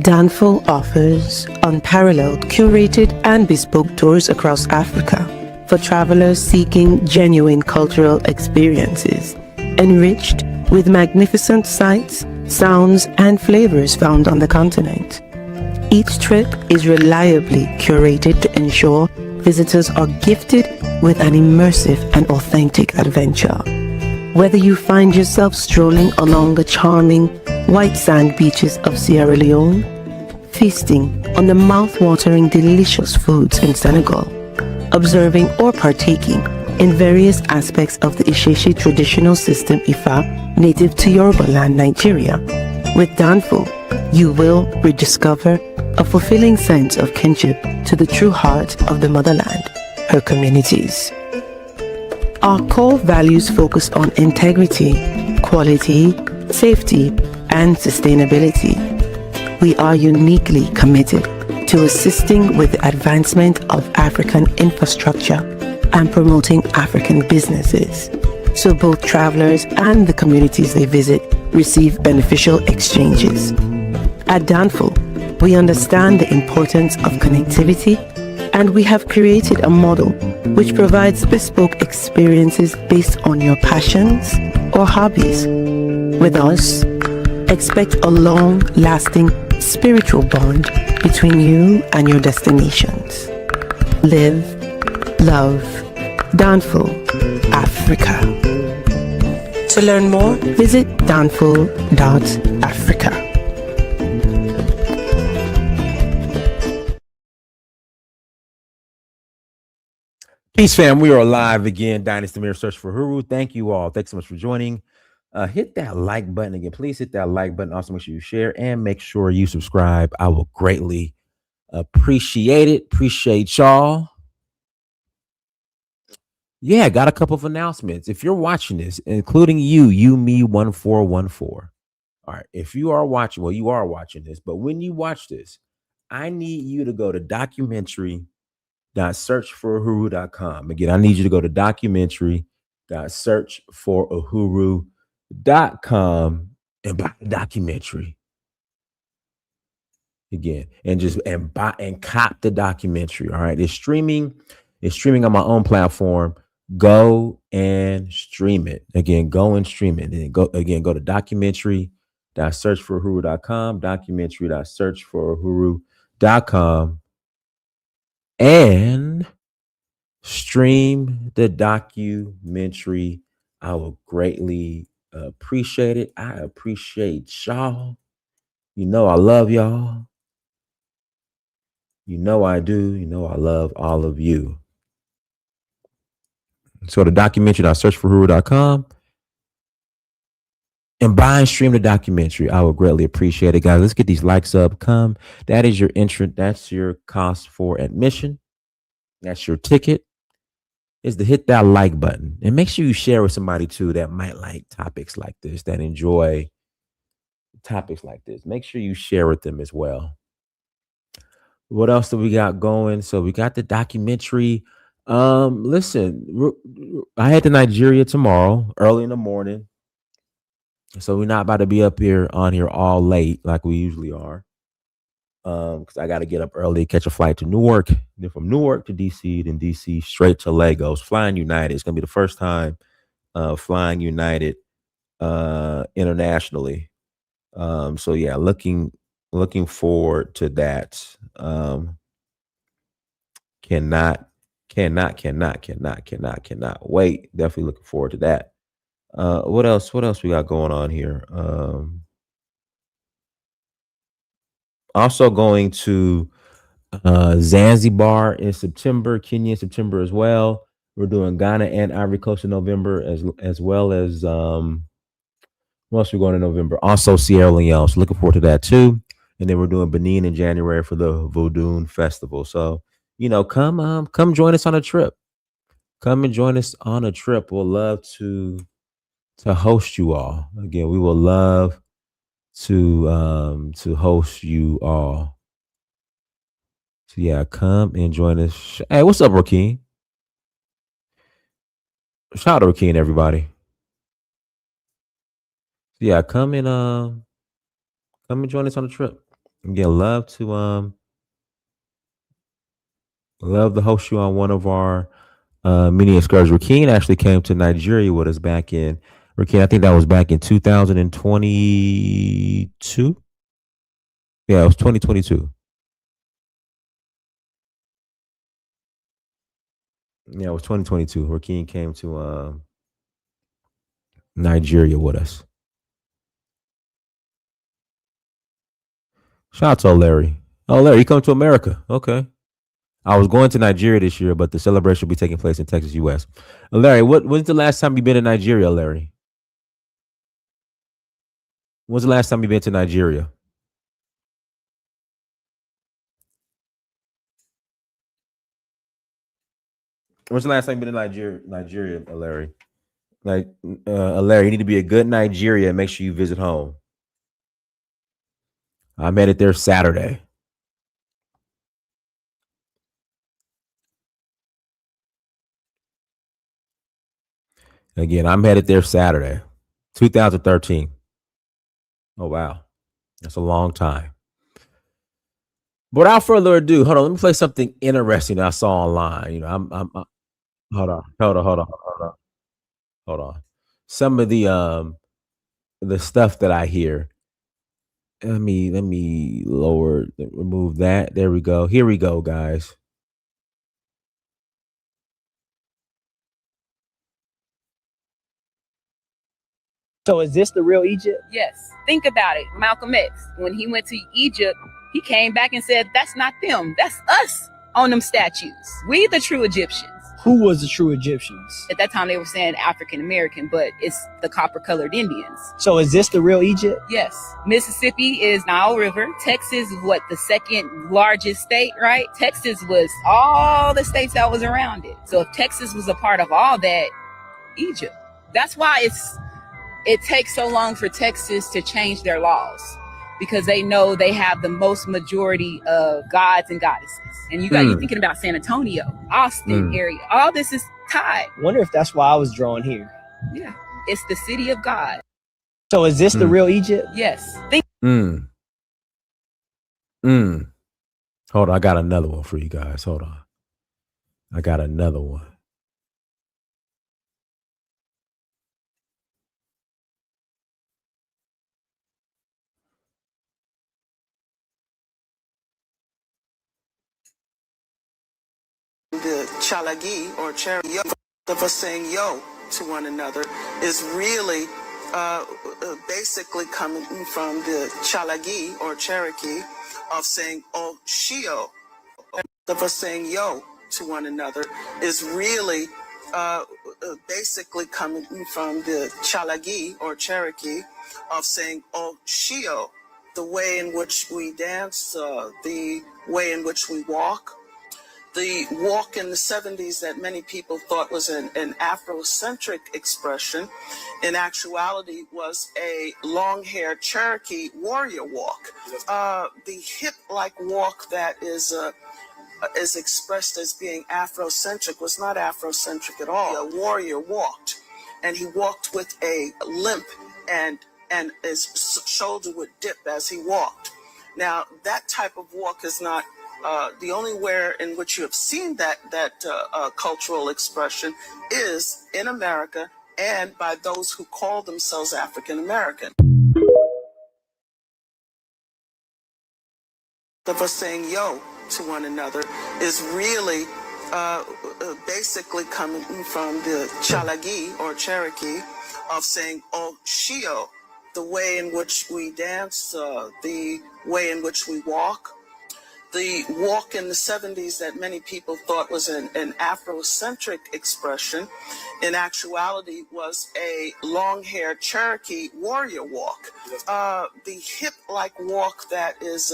Danful offers unparalleled, curated and bespoke tours across Africa for travelers seeking genuine cultural experiences, enriched with magnificent sights, sounds and flavors found on the continent. Each trip is reliably curated to ensure visitors are gifted with an immersive and authentic adventure. Whether you find yourself strolling along the charming white sand beaches of Sierra Leone, feasting on the mouth-watering delicious foods in Senegal, observing or partaking in various aspects of the Isheshi traditional system Ifa native to Yoruba land, Nigeria, with Danful, you will rediscover a fulfilling sense of kinship to the true heart of the motherland, her communities. Our core values focus on integrity, quality, safety, and sustainability. We are uniquely committed to assisting with the advancement of African infrastructure and promoting African businesses, so both travelers and the communities they visit receive beneficial exchanges. At Danful, we understand the importance of connectivity, and we have created a model which provides bespoke experiences based on your passions or hobbies. With us, expect a long-lasting spiritual bond between you and your destinations. Live, love, Danful, Africa. To learn more, visit danful.africa. Peace, fam. We are live again. Dynasty Mirror Search for Huru. Thank you all. Thanks so much for joining. Hit that like button again. Please hit that like button. Also, make sure you share and make sure you subscribe. I will greatly appreciate it. Appreciate y'all. Yeah, got a couple of announcements. If you're watching this, including you, me 1414. All right. If you are watching, well, you are watching this, but when you watch this, I need you to go to documentary.searchforahuru.com. Again, I need you to go to documentary.searchforahuru.com and buy the documentary. Again, and buy and cop the documentary. All right. It's streaming on my own platform. Go and stream it. Again, go and stream it. And go to documentary.searchforahuru.com, documentary.searchforahuru.com, and stream the documentary. I will greatly appreciate it. I appreciate y'all. You know I love y'all. You know I do. You know I love all of you. So the documentary.searchforahuru.com and buy and stream the documentary. I would greatly appreciate it, guys. Let's get these likes up. Come. That is your entrance. That's your cost for admission. That's your ticket. Is to hit that like button and make sure you share with somebody too that might like topics like this, that enjoy topics like this. Make sure you share with them as well. What else do we got going? So we got the documentary. Listen, I head to Nigeria tomorrow, early in the morning. So we're not about to be on here all late like we usually are. Because I got to get up early, catch a flight to Newark, then from Newark to DC, then DC straight to Lagos, flying United. It's gonna be the first time flying United internationally. So yeah, looking forward to that. Cannot wait. Definitely looking forward to that. What else we got going on here? Also going to Zanzibar in September, Kenya in September as well. We're doing Ghana and Ivory Coast in November, as well as what else we're going in November? Also Sierra Leone. So looking forward to that too. And then we're doing Benin in January for the Vodun Festival. So, come join us on a trip. Come and join us on a trip. We'll love to host you all. Again, we will love to host you all. So yeah, come and join us. Hey, what's up, Rakeem? Shout out to Rakeem, everybody. Yeah, come and join us on the trip. Yeah, love to host you on one of our mini excursions. Rakeen actually came to Nigeria with us back in Rakeen. I think that was back in 2022. Yeah, it was 2022. Yeah, it was 2022. Rakeen came to Nigeria with us. Shout out to Larry. Oh, Larry, you come to America. Okay. I was going to Nigeria this year, but the celebration will be taking place in Texas, U.S. Larry, when's the last time you've been to Nigeria, Larry? When's the last time you've been to Nigeria? When's the last time you've been to Nigeria, Larry? Like, Larry, you need to be a good Nigeria and make sure you visit home. I'm headed there Saturday. Again, I'm headed there Saturday, 2013. Oh, wow. That's a long time. But without further ado, hold on. Let me play something interesting that I saw online. Hold on, hold on. Some of the stuff that I hear. Let me remove that. There we go. Here we go, guys. So is this the real Egypt? Yes. Think about it. Malcolm X, when he went to Egypt, he came back and said, that's not them. That's us on them statues. We the true Egyptians. Who was the true Egyptians? At that time, they were saying African American, but it's the copper colored Indians. So is this the real Egypt? Yes. Mississippi is Nile River. Texas, what, the second largest state, right? Texas was all the states that was around it. So if Texas was a part of all that, Egypt. That's why it takes so long for Texas to change their laws, because they know they have the most majority of gods and goddesses. And you thinking about San Antonio, Austin area. All this is tied. Wonder if that's why I was drawn here. Yeah. It's the city of God. So is this the real Egypt? Yes. Hold on, I got another one for you guys. Hold on. I got another one. The chalagi or cherry of us saying yo to one another is really basically coming from the chalagi or Cherokee of saying oh shio. Of us saying yo to one another is really basically coming from the chalagi or Cherokee of saying oh shio, the way in which we dance, the way in which we walk. The walk in the 70s that many people thought was an Afrocentric expression, in actuality was a long-haired Cherokee warrior walk. The hip-like walk that is expressed as being Afrocentric was not Afrocentric at all. A warrior walked, and he walked with a limp, and his shoulder would dip as he walked. Now, that type of walk is not the only where in which you have seen that cultural expression is in America and by those who call themselves African American. Of us saying yo to one another is really basically coming from the chalagi or Cherokee of saying oh shio, the way in which we dance, the way in which we walk. The walk in the 70s that many people thought was an Afrocentric expression, in actuality was a long-haired Cherokee warrior walk. The hip-like walk that is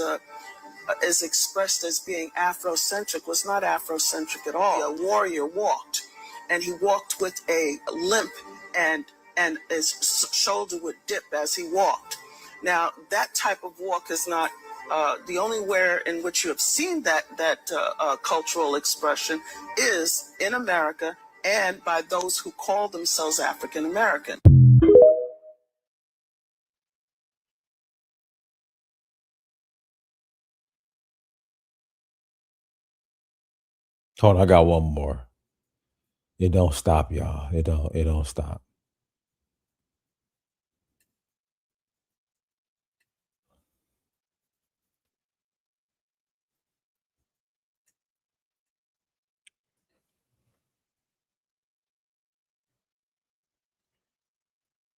expressed as being Afrocentric was not Afrocentric at all. A warrior walked, and he walked with a limp, and his shoulder would dip as he walked. Now, that type of walk is not the only where in which you have seen that cultural expression is in America and by those who call themselves African American. Hold on, I got one more. It don't stop, y'all. It don't stop.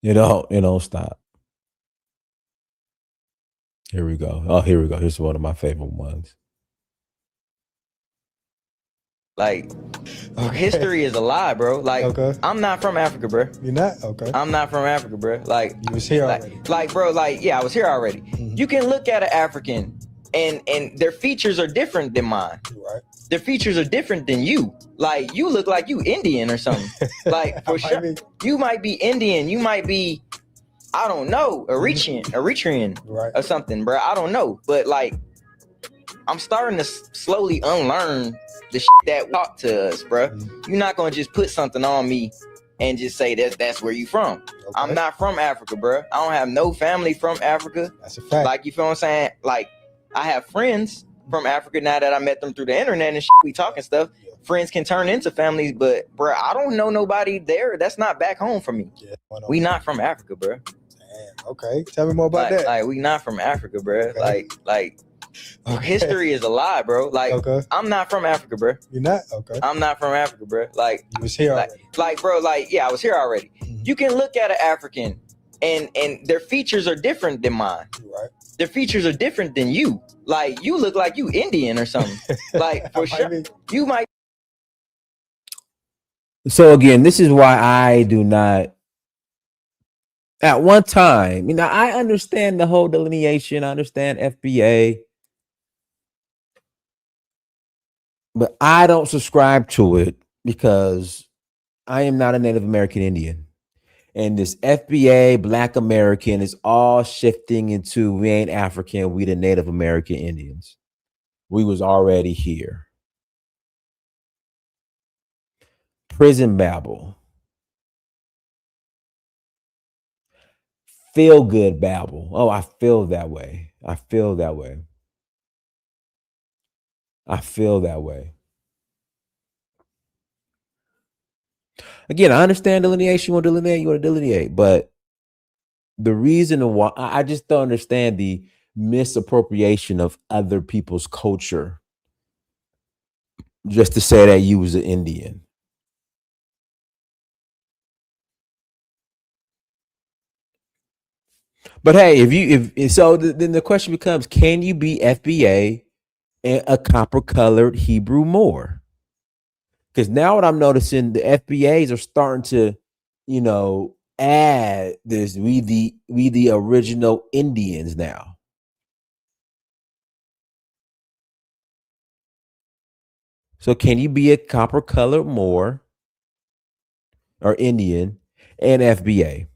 It don't stop. Here we go. Oh, here we go. Here's one of my favorite ones. Like, history is a lie, bro. Like, Okay. I'm not from Africa, bro. You're not? Okay. I'm not from Africa, bro. Like, You was here already. like, bro, like, yeah, I was here already. You can look at an African, and their features are different than mine. Right. Their features are different than you. Like, you look like you Indian or something. Like, for sure, you might be Indian. You might be, I don't know, Eritrean, Right. or something, bro. I don't know, but like, I'm starting to slowly unlearn the shit that taught to us, bro. You're not gonna just put something on me and just say that's where you from. Okay. I'm not from Africa, bro. I don't have no family from Africa. That's a fact. Like, you feel what I'm saying? Like, I have friends from Africa now that I met them through the internet and shit, we talking stuff. Yeah. Friends can turn into families, but bro, I don't know nobody there. That's not back home for me. Yeah, We not from Africa, bro. Damn. Okay. Tell me more about that. Like, we not from Africa, bro. Okay. Like, Okay. history is a lie, bro. Like, Okay. I'm not from Africa, bro. You're not? Okay. I'm not from Africa, bro. Like, You was here already. like, bro, like, yeah, I was here already. Mhm. You can look at an African, and their features are different than mine. Right. Their features are different than you. Like, you look like you Indian or something. Like, for sure, you might. So again, this is why I do not. At one time, I understand the whole delineation. I understand FBA, but I don't subscribe to it because I am not a Native American Indian. And this FBA Black American is all shifting into we ain't African, we the Native American Indians. We was already here. Prison babble. Feel good babble. Oh, I feel that way. I feel that way. I feel that way. Again, I understand delineation. You want to delineate, you want to delineate. But the reason why I just don't understand the misappropriation of other people's culture just to say that you was an Indian. But hey, if so, then the question becomes: can you be FBA and a copper-colored Hebrew Moor? Because now what I'm noticing, the FBAs are starting to, add this. We the original Indians now. So can you be a copper-colored Moor or Indian and FBA?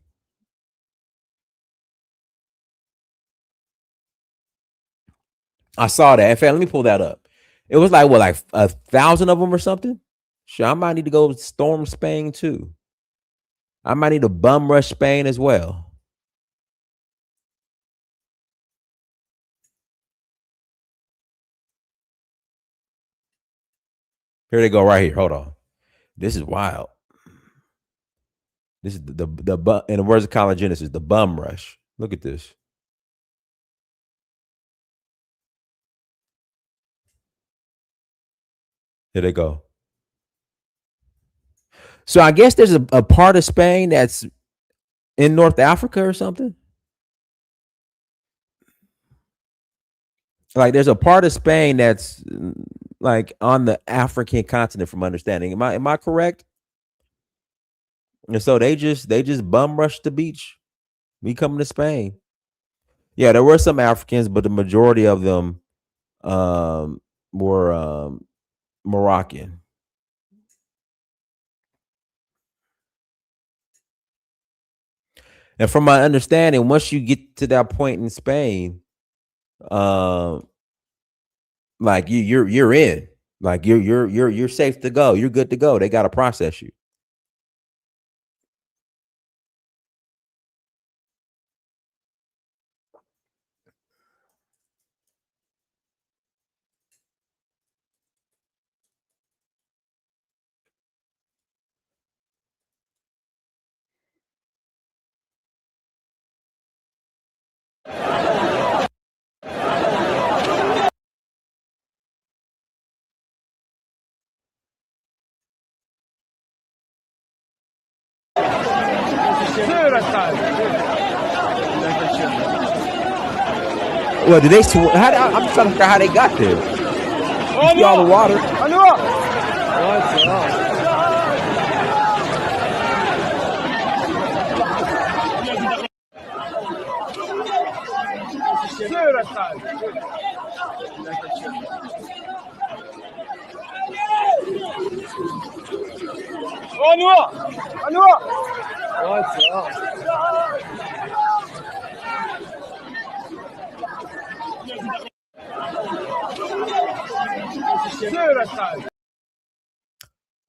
I saw that. In fact, let me pull that up. It was like 1,000 of them or something. Sure, I might need to go storm Spain too. I might need to bum rush Spain as well. Here they go right here. Hold on. This is wild. This is the in the words of College Genesis, the bum rush. Look at this. Here they go. So I guess there's a part of Spain that's in North Africa or something. Like there's a part of Spain that's like on the African continent, from understanding. Am I correct? And so they just bum rushed the beach. We coming to Spain. Yeah, there were some Africans, but the majority of them were Moroccan. And from my understanding, once you get to that point in Spain, like you're in, like you're safe to go. You're good to go. They got to process you. Well, did they swim? I'm just trying to figure out how they got there. You see all the water?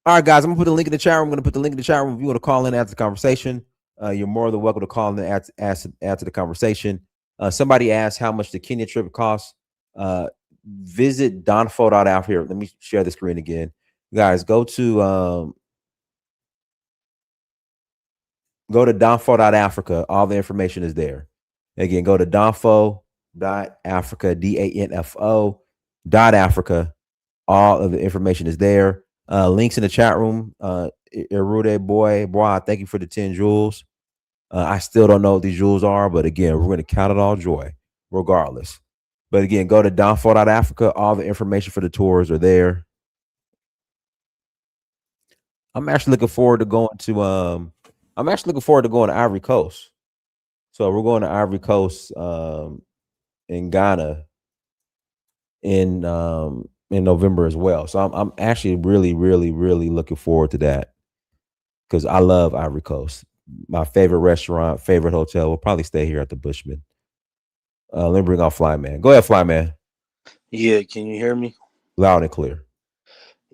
All right, guys, I'm gonna put the link in the chat room. I'm gonna put the link in the chat room. If you want to call in after the conversation, you're more than welcome to call in and add to the conversation. Somebody asked how much the Kenya trip costs. Visit donfo.app here. Let me share the screen again. Guys, go to donfo.africa. All the information is there. Again, go to donfo.africa, DANFO.africa. All of the information is there. Links in the chat room. Erude boy, thank you for the 10 jewels. I still don't know what these jewels are, but again, we're going to count it all joy, regardless. But again, go to donfo.africa. All the information for the tours are there. I'm actually looking forward to going to Ivory Coast. So we're going to Ivory Coast in Ghana in November as well. So I'm actually really, really, really looking forward to that because I love Ivory Coast. My favorite restaurant, favorite hotel. We'll probably stay here at the Bushman. Let me bring out Flyman. Go ahead, Flyman. Yeah, can you hear me? Loud and clear.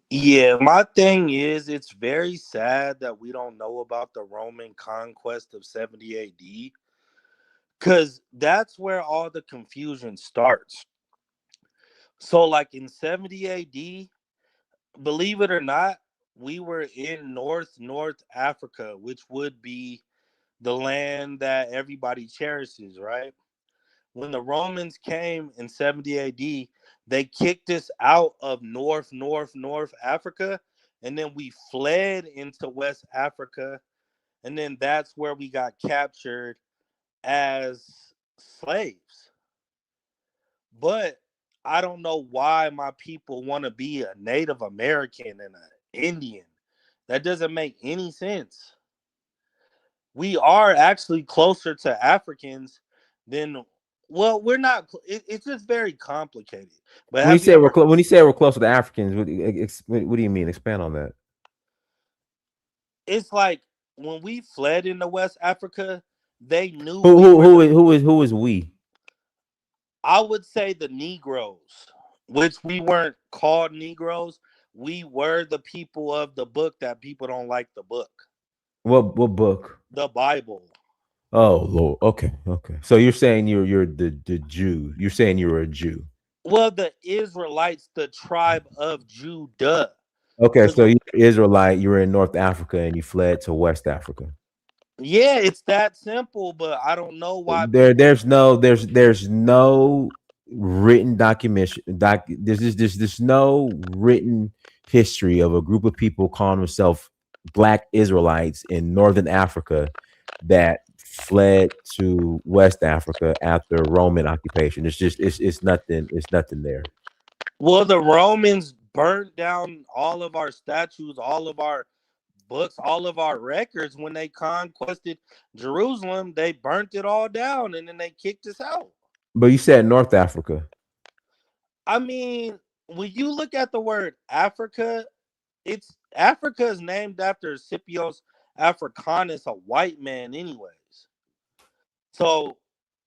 Yeah, my thing is it's very sad that we don't know about the Roman conquest of 70 AD because that's where all the confusion starts. So like in 70 AD, believe it or not, we were in North Africa, which would be the land that everybody cherishes, right? When the Romans came in 70 AD, they kicked us out of North Africa, and then we fled into West Africa, and then that's where we got captured as slaves. But I don't know why my people want to be a Native American and an Indian. That doesn't make any sense. We are actually closer to Africans than, well, we're not. It's just very complicated. But When you say we're close to the Africans, what do you mean? Expand on that. It's like when we fled into West Africa, they knew who is we? I would say the Negroes, which we weren't called Negroes. We were the people of the book that people don't like the book. What book? The Bible. Oh Lord. Okay. So you're saying you're the Jew. You're saying you're a Jew. Well, the Israelites, the tribe of Judah. Okay, so you're Israelite, you were in North Africa and you fled to West Africa. Yeah, it's that simple, but I don't know why. There's no written documentation. There's no written history of a group of people calling themselves Black Israelites in Northern Africa that fled to West Africa after Roman occupation. It's nothing there. Well, the Romans burnt down all of our statues, all of our books, all of our records. When they conquested Jerusalem, they burnt it all down and then they kicked us out. But you said North Africa. I mean, when you look at the word Africa, Africa is named after Scipios Africanus, a white man anyways. So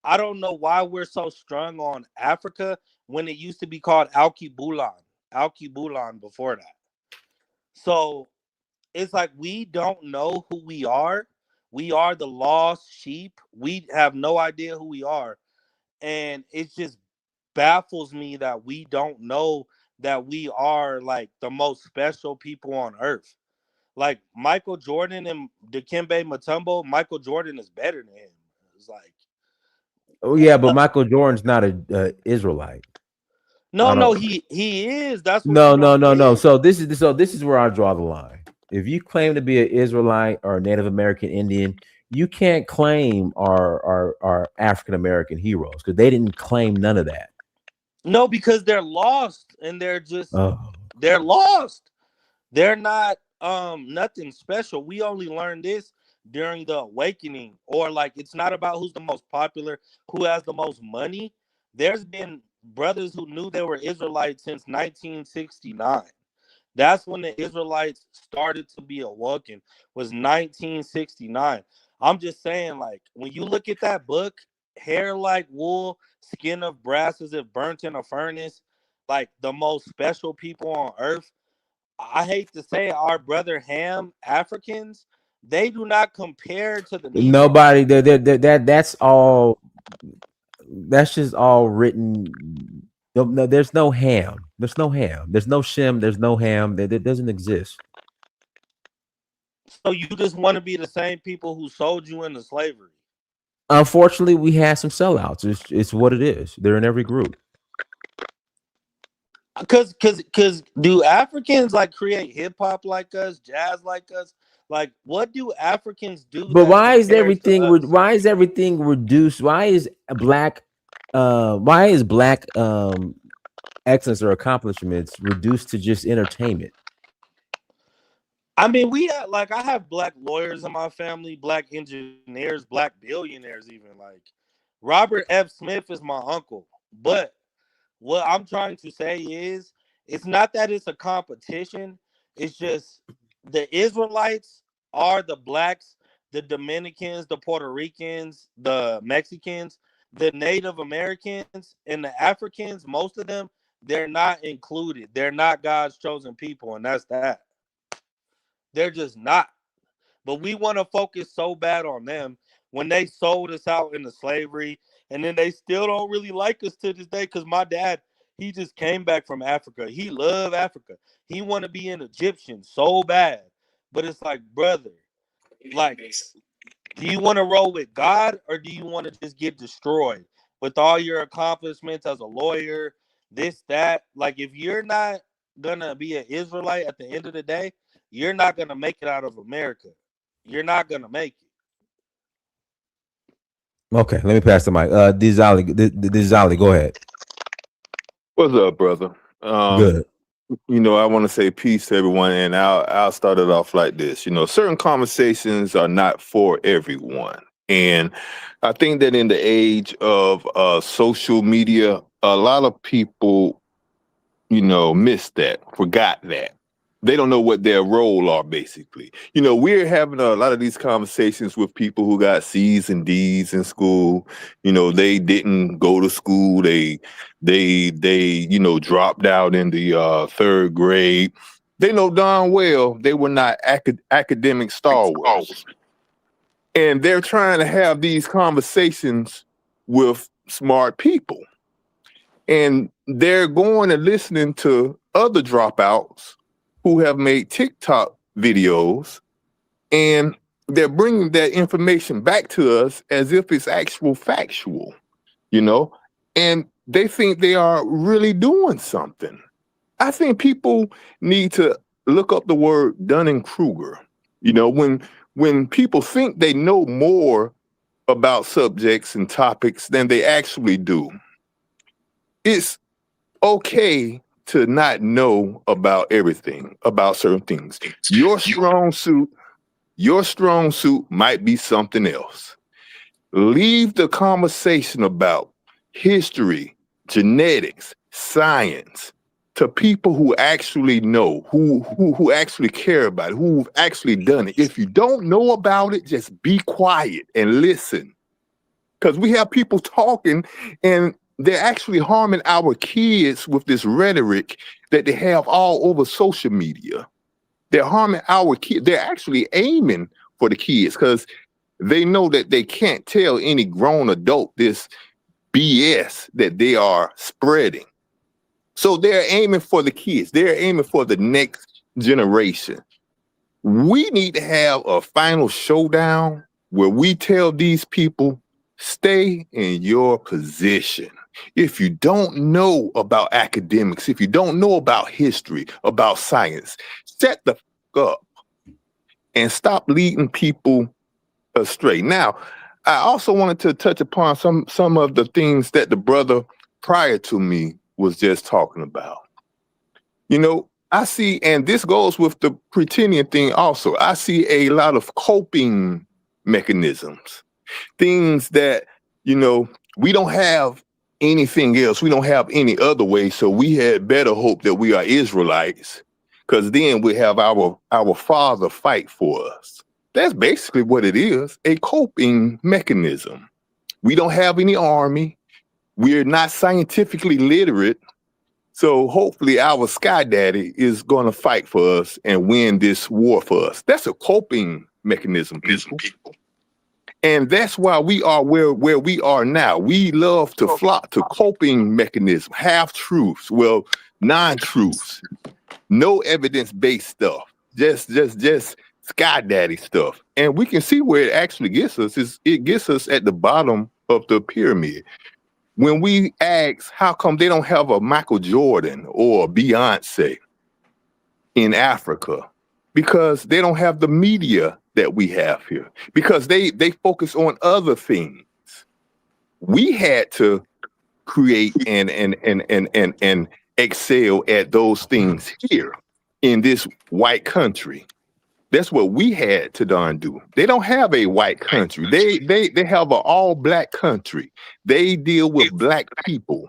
I don't know why we're so strung on Africa when it used to be called Alkebulan before that. So it's like we don't know who we are. We are the lost sheep. We have no idea who we are. And it just baffles me that we don't know that we are like the most special people on earth. Like Michael Jordan and Dikembe Mutombo, Michael Jordan is better than him. It's like, oh yeah, but Michael Jordan's not a Israelite. No, he is. That's what no. So this is where I draw the line. If you claim to be an Israelite or a Native American Indian, you can't claim our African American heroes because they didn't claim none of that. No, because they're lost and Oh. they're lost. They're not nothing special. We only learned this during the awakening, or like it's not about who's the most popular, who has the most money. There's been brothers who knew they were Israelites since 1969. That's when the Israelites started to be awoken, was 1969. I'm just saying, like, when you look at that book, hair like wool, skin of brass as if burnt in a furnace, like the most special people on earth. I hate to say it, our brother Ham Africans, they do not compare to the Negro. Nobody that's all. That's just all written. No, there's no Ham. There's no Ham. There's no Shem. There's no Ham. That doesn't exist. So you just want to be the same people who sold you into slavery. Unfortunately, we had some sellouts. It's what it is. They're in every group. Cause do Africans like create hip hop like us, jazz like us? Like, what do Africans do? But why is everything reduced? Why is black excellence or accomplishments reduced to just entertainment? I mean, I have black lawyers in my family, black engineers, black billionaires, even like Robert F. Smith is my uncle. But what I'm trying to say is, it's not that it's a competition. It's just the Israelites are the blacks, the Dominicans, the Puerto Ricans, the Mexicans, the Native Americans, and the Africans. Most of them, they're not included. They're not God's chosen people, and that's that. They're just not. But we want to focus so bad on them when they sold us out into slavery, and then they still don't really like us to this day. Because my dad, he just came back from Africa. He loved Africa. He want to be an Egyptian so bad. But it's like, brother, like, do you want to roll with God, or do you want to just get destroyed with all your accomplishments as a lawyer, this, that? Like, if you're not going to be an Israelite at the end of the day, you're not going to make it out of America. You're not going to make it. Okay, let me pass the mic. Dizali, go ahead. What's up, brother? Good. I want to say peace to everyone, and I'll start it off like this. Certain conversations are not for everyone, and I think that in the age of social media, a lot of people, missed that, forgot that. They don't know what their role are, basically. We're having a lot of these conversations with people who got C's and D's in school. They didn't go to school. They dropped out in the third grade. They know darn well they were not academic stalwarts. And they're trying to have these conversations with smart people. And they're going and listening to other dropouts who have made TikTok videos, and they're bringing that information back to us as if it's factual, and they think they are really doing something. I think people need to look up the word Dunning-Kruger. When people think they know more about subjects and topics than they actually do, it's okay to not know about everything, about certain things. Your strong suit might be something else. Leave the conversation about history, genetics, science to people who actually know, who actually care about it, who've actually done it. If you don't know about it, just be quiet and listen. Because we have people talking and they're actually harming our kids with this rhetoric that they have all over social media. They're harming our kids. They're actually aiming for the kids because they know that they can't tell any grown adult this BS that they are spreading. So they're aiming for the kids. They're aiming for the next generation. We need to have a final showdown where we tell these people, stay in your position. If you don't know about academics, if you don't know about history, about science, shut the fuck up and stop leading people astray. Now, I also wanted to touch upon some of the things that the brother prior to me was just talking about. You know, I see, and this goes with the pretending thing also, I see a lot of coping mechanisms, things that, you know, we don't have anything else. We don't have any other way. So we had better hope that we are Israelites, because then we have our father fight for us. That's basically what it is, a coping mechanism. We don't have any army. We're not scientifically literate. So hopefully our sky daddy is going to fight for us and win this war for us. That's a coping mechanism, people. And that's why we are where we are now. We love to flock to coping mechanism, half-truths, well, non-truths, no evidence-based stuff, just sky daddy stuff. And we can see where it actually gets us. It gets us at the bottom of the pyramid. When we ask, how come they don't have a Michael Jordan or a Beyonce in Africa? Because they don't have the media that we have here. Because they focus on other things. We had to create and excel at those things here in this white country. That's what we had to do. They don't have a white country. They have an all black country. They deal with black people.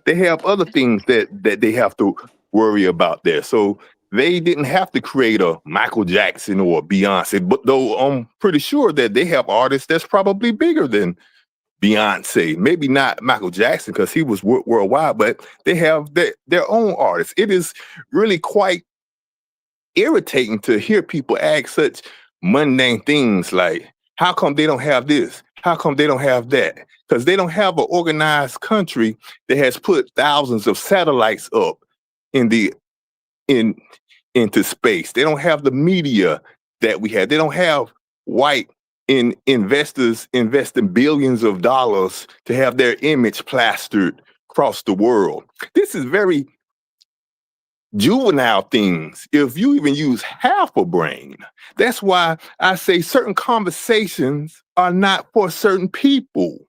They have other things that they have to worry about there. So they didn't have to create a Michael Jackson or a Beyonce, but though I'm pretty sure that they have artists that's probably bigger than Beyonce. Maybe not Michael Jackson because he was worldwide, but they have their own artists. It is really quite irritating to hear people ask such mundane things like, how come they don't have this? How come they don't have that? Because they don't have an organized country that has put thousands of satellites up into space. They don't have the media that we have. They don't have white investors investing billions of dollars to have their image plastered across the world. This is very juvenile things if you even use half a brain. That's why I say certain conversations are not for certain people.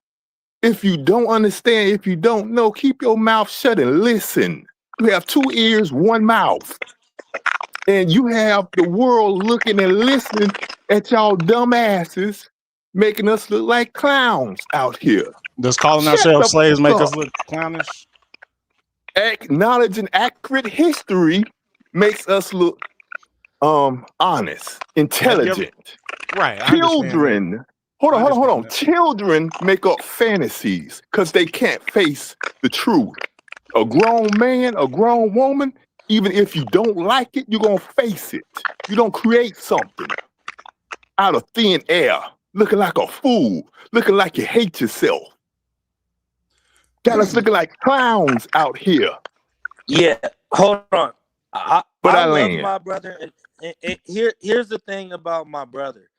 If you don't understand, if you don't know, keep your mouth shut and listen. You have 2 ears, 1 mouth. And you have the world looking and listening at y'all dumb asses making us look like clowns out here. Does calling ourselves slaves make us look clownish? Acknowledging accurate history makes us look honest, intelligent. Right. Children, hold on. Children make up fantasies because they can't face the truth. A grown man, a grown woman, even if you don't like it, you're gonna face it. You don't create something out of thin air, looking like a fool, looking like you hate yourself. Got us looking like clowns out here. Yeah, hold on. I love land. my brother. And here's the thing about my brother.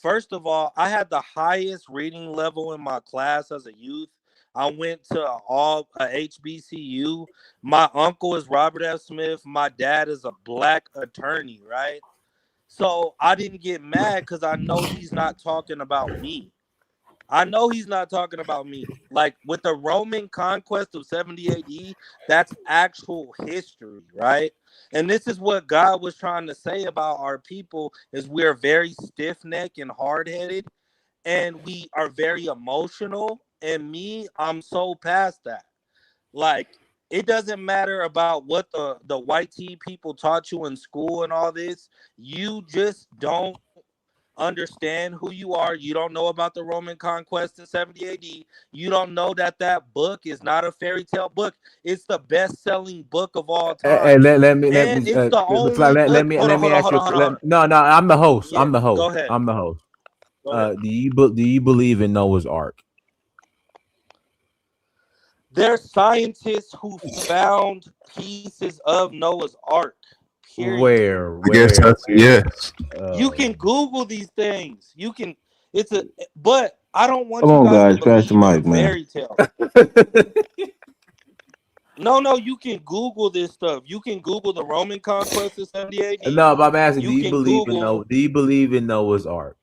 First of all, I had the highest reading level in my class as a youth. I went to all HBCU. My uncle is Robert F. Smith. My dad is a black attorney, right? So I didn't get mad because I know he's not talking about me. I know he's not talking about me. Like with the Roman conquest of 70 AD, that's actual history, right? And this is what God was trying to say about our people is we're very stiff-necked and hard-headed, and we are very emotional. And me, I'm so past that. Like, it doesn't matter about what the white tea people taught you in school and all this. You just don't understand who you are. You don't know about the Roman conquest in 70 AD. You don't know that book is not a fairy tale book. It's the best-selling book of all time. Hey, let me it's the only let me ask you. No, I'm the host. Yeah, I'm the host. go ahead. I'm the host. Go ahead. Do you believe in Noah's Ark? There's scientists who found pieces of Noah's Ark. Period. Where? I guess that's yes. You can Google these things. You can. But I don't want Come you on, guys guys, to pass the believe mic, in man. fairy tale. No, you can Google this stuff. You can Google the Roman conquest of 70 AD. No, but I'm asking, do you can believe Google. do you believe in Noah's Ark?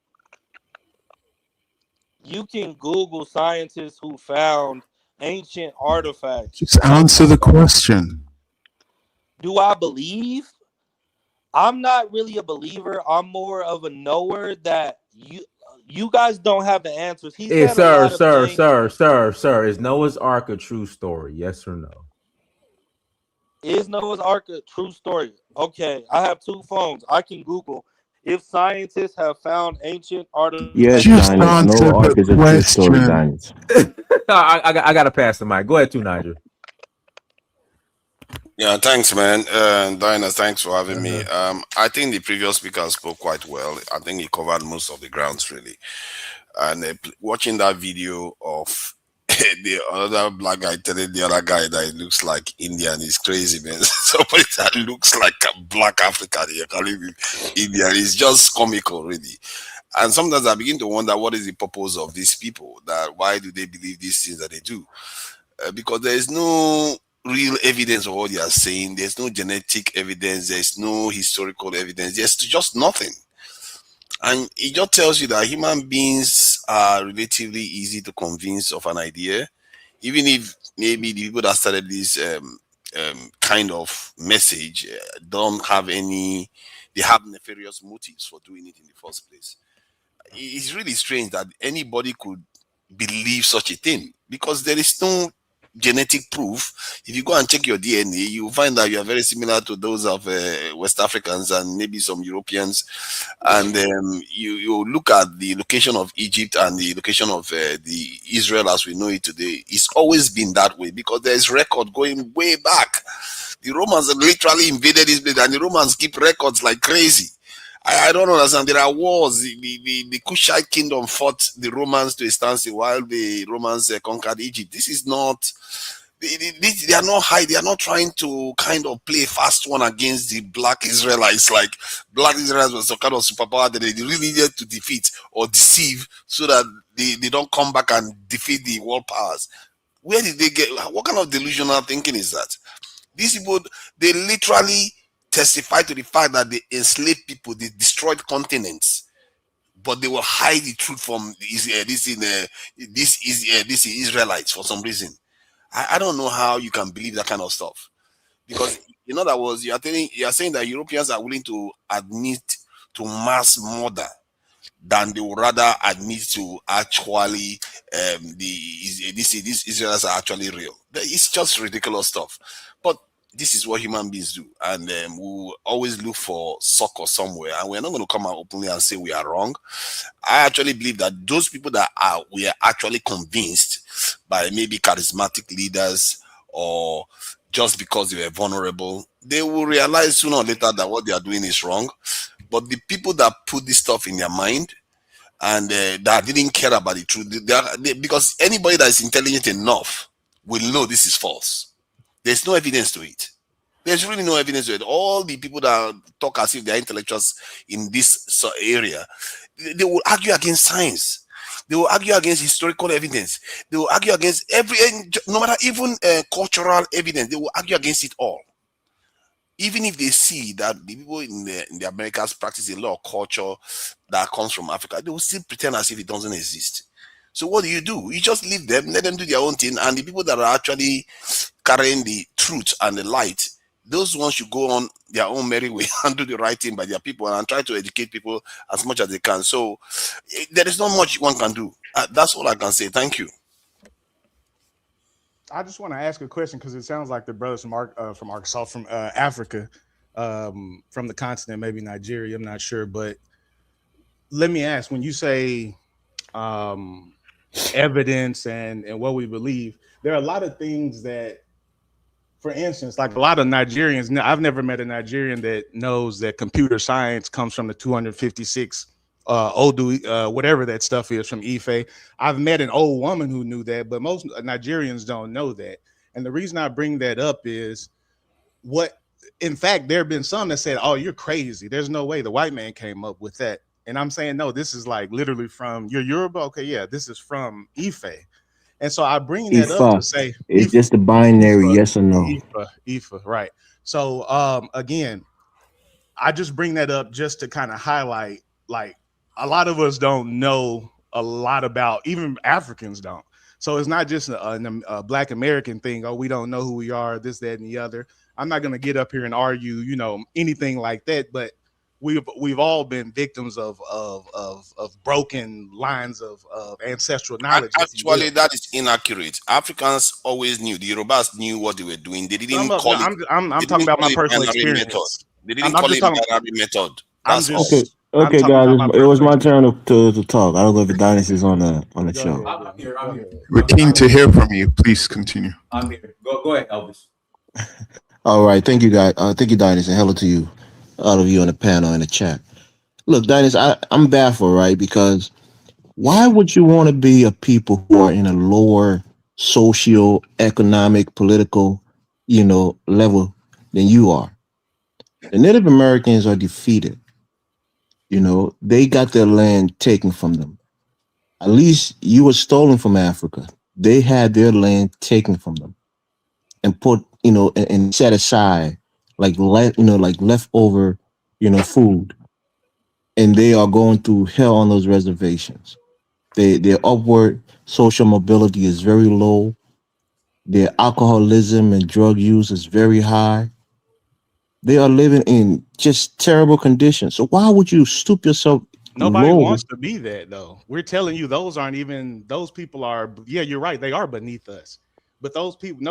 You can Google scientists who found ancient artifacts. Just answer the question. Do I believe? I'm not really a believer. I'm more of a knower that you guys don't have the answers. He said a lot of things. Sir. Is Noah's Ark a true story? Yes or no? Is Noah's Ark a true story? Okay, I have two phones. I can Google if scientists have found ancient artifacts. Yes, Just Dinus. answer No arc the is a true story, question. Dinus. I got to pass the mic. Go ahead, too, Nigel. Yeah, thanks, man. Dinah, thanks for having me. I think the previous speaker spoke quite well. I think he covered most of the grounds, really. And watching that video of the other black guy telling the other guy that he looks like Indian is crazy, man. Somebody that looks like a black African, you're calling him Indian. It's just comical, really. And sometimes I begin to wonder what is the purpose of these people, that why do they believe these things that they do? Because there is no real evidence of what they are saying. There's no genetic evidence. There's no historical evidence. There's just nothing. And it just tells you that human beings are relatively easy to convince of an idea, even if maybe the people that started this kind of message don't have any, they have nefarious motives for doing it in the first place. It's really strange that anybody could believe such a thing, because there is no genetic proof. If you go and check your DNA, you find that you are very similar to those of West Africans and maybe some Europeans. And you look at the location of Egypt and the location of the Israel as we know it today. It's always been that way, because there is record going way back. The Romans literally invaded this place, and the Romans keep records like crazy. I don't understand. There are wars. The Kushite kingdom fought the Romans to a standstill while the Romans conquered Egypt. This is not. They are not high. They are not trying to kind of play a fast one against the black Israelites. Like black Israelites was some kind of superpower that they really needed to defeat or deceive so that they don't come back and defeat the world powers. Where did they get? What kind of delusional thinking is that? These people, they literally testify to the fact that they enslaved people, they destroyed continents, but they will hide the truth from these Israelites for some reason. I don't know how you can believe that kind of stuff, because in other words, you are saying that Europeans are willing to admit to mass murder than they would rather admit to actually these Israelites are actually real. It's just ridiculous stuff. But this is what human beings do, and we always look for succor somewhere, and we're not going to come out openly and say we are wrong. I actually believe that those people that we are actually convinced by maybe charismatic leaders or just because they were vulnerable, they will realize sooner or later that what they are doing is wrong. But the people that put this stuff in their mind and that didn't care about the truth, because anybody that is intelligent enough will know this is false. There's no evidence to it. There's really no evidence to it. All the people that talk as if they're intellectuals in this area, they will argue against science. They will argue against historical evidence. They will argue against no matter even cultural evidence. They will argue against it all. Even if they see that the people in the Americas practice a lot of culture that comes from Africa, they will still pretend as if it doesn't exist. So what do? You just leave them, let them do their own thing, and the people that are actually carrying the truth and the light, those ones should go on their own merry way and do the right thing by their people and try to educate people as much as they can. So there is not much one can do. That's all I can say. Thank you. I just want to ask a question, because it sounds like the brothers from Arkansas, from Africa, from the continent, maybe Nigeria, I'm not sure. But let me ask, when you say evidence and what we believe, there are a lot of things that, for instance, like a lot of Nigerians, I've never met a Nigerian that knows that computer science comes from the 256 Odu, whatever that stuff is, from Ife. I've met an old woman who knew that, but most Nigerians don't know that. And the reason I bring that up is in fact, there have been some that said, oh, you're crazy. There's no way the white man came up with that. And I'm saying, no, this is like literally from, you're Yoruba? Okay, yeah, this is from Ife. And so I bring that up to say, it's just a binary yes or no. Ife, right. So again, I just bring that up just to kind of highlight, like, a lot of us don't know a lot about. Even Africans don't. So it's not just a Black American thing. Oh, we don't know who we are, this, that, and the other. I'm not going to get up here and argue, anything like that. But we've all been victims of broken lines of ancestral knowledge. Actually, that is inaccurate. Africans always knew. The Yorubas knew what they were doing. They didn't call it. I'm talking about my personal experience. Method. They didn't call it binary method. That's all. Okay, guys. It was my turn to talk. I don't know if Adonis is on the show. I'm here. We're keen to hear from you. Please continue. I'm here. Go ahead, Elvis. All right. Thank you, guys. Thank you, Adonis, and hello to you, all of you on the panel in the chat. Look, Adonis, I'm baffled, right? Because why would you want to be a people who are in a lower socio-economic, political, level than you are? The Native Americans are defeated. They got their land taken from them. At least you were stolen from Africa. They had their land taken from them and put, and set aside like leftover, food. And they are going through hell on those reservations. Their upward social mobility is very low. Their alcoholism and drug use is very high. They are living in just terrible conditions. So why would you stoop yourself? Nobody wants to be that, though. We're telling you those people are, yeah, you're right. They are beneath us. But those people,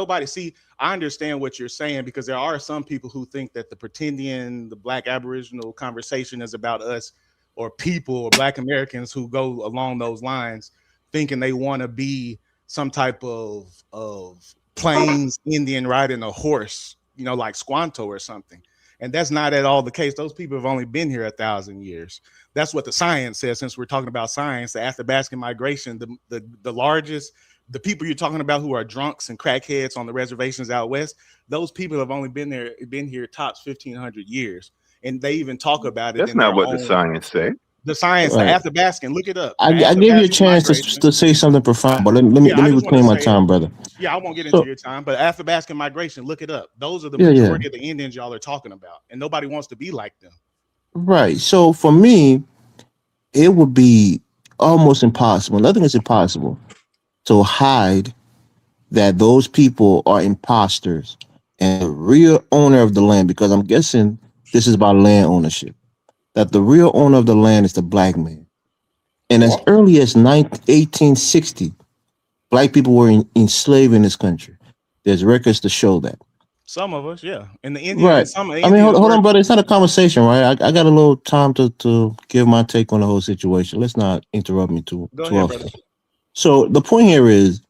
I understand what you're saying, because there are some people who think that the Black Aboriginal conversation is about us or people or Black Americans who go along those lines, thinking they want to be some type of Plains Indian riding a horse, like Squanto or something. And that's not at all the case. Those people have only been here 1,000 years. That's what the science says. Since we're talking about science, the Athabascan migration, the largest, the people you're talking about who are drunks and crackheads on the reservations out west, those people have only been here tops 1,500 years. And they even talk about it. That's not what the science say. The science, Right. the Athabascan, look it up. I gave you a chance to say something profound, but let me reclaim my time, brother. Yeah, I won't get into your time, but Athabascan migration, look it up. Those are the majority of the Indians y'all are talking about, and nobody wants to be like them. Right. So for me, it would be almost impossible. Nothing is impossible to hide that those people are imposters and the real owner of the land, because I'm guessing this is about land ownership, that the real owner of the land is the Black man. And as early as 1860, Black people were enslaved in this country. There's records to show that. Some of us, yeah. And the Indians, Right. some of the I mean, Indians hold on, brother. It's not a conversation, right? I got a little time to give my take on the whole situation. Let's not interrupt me too ahead, often. brother. So the point here is,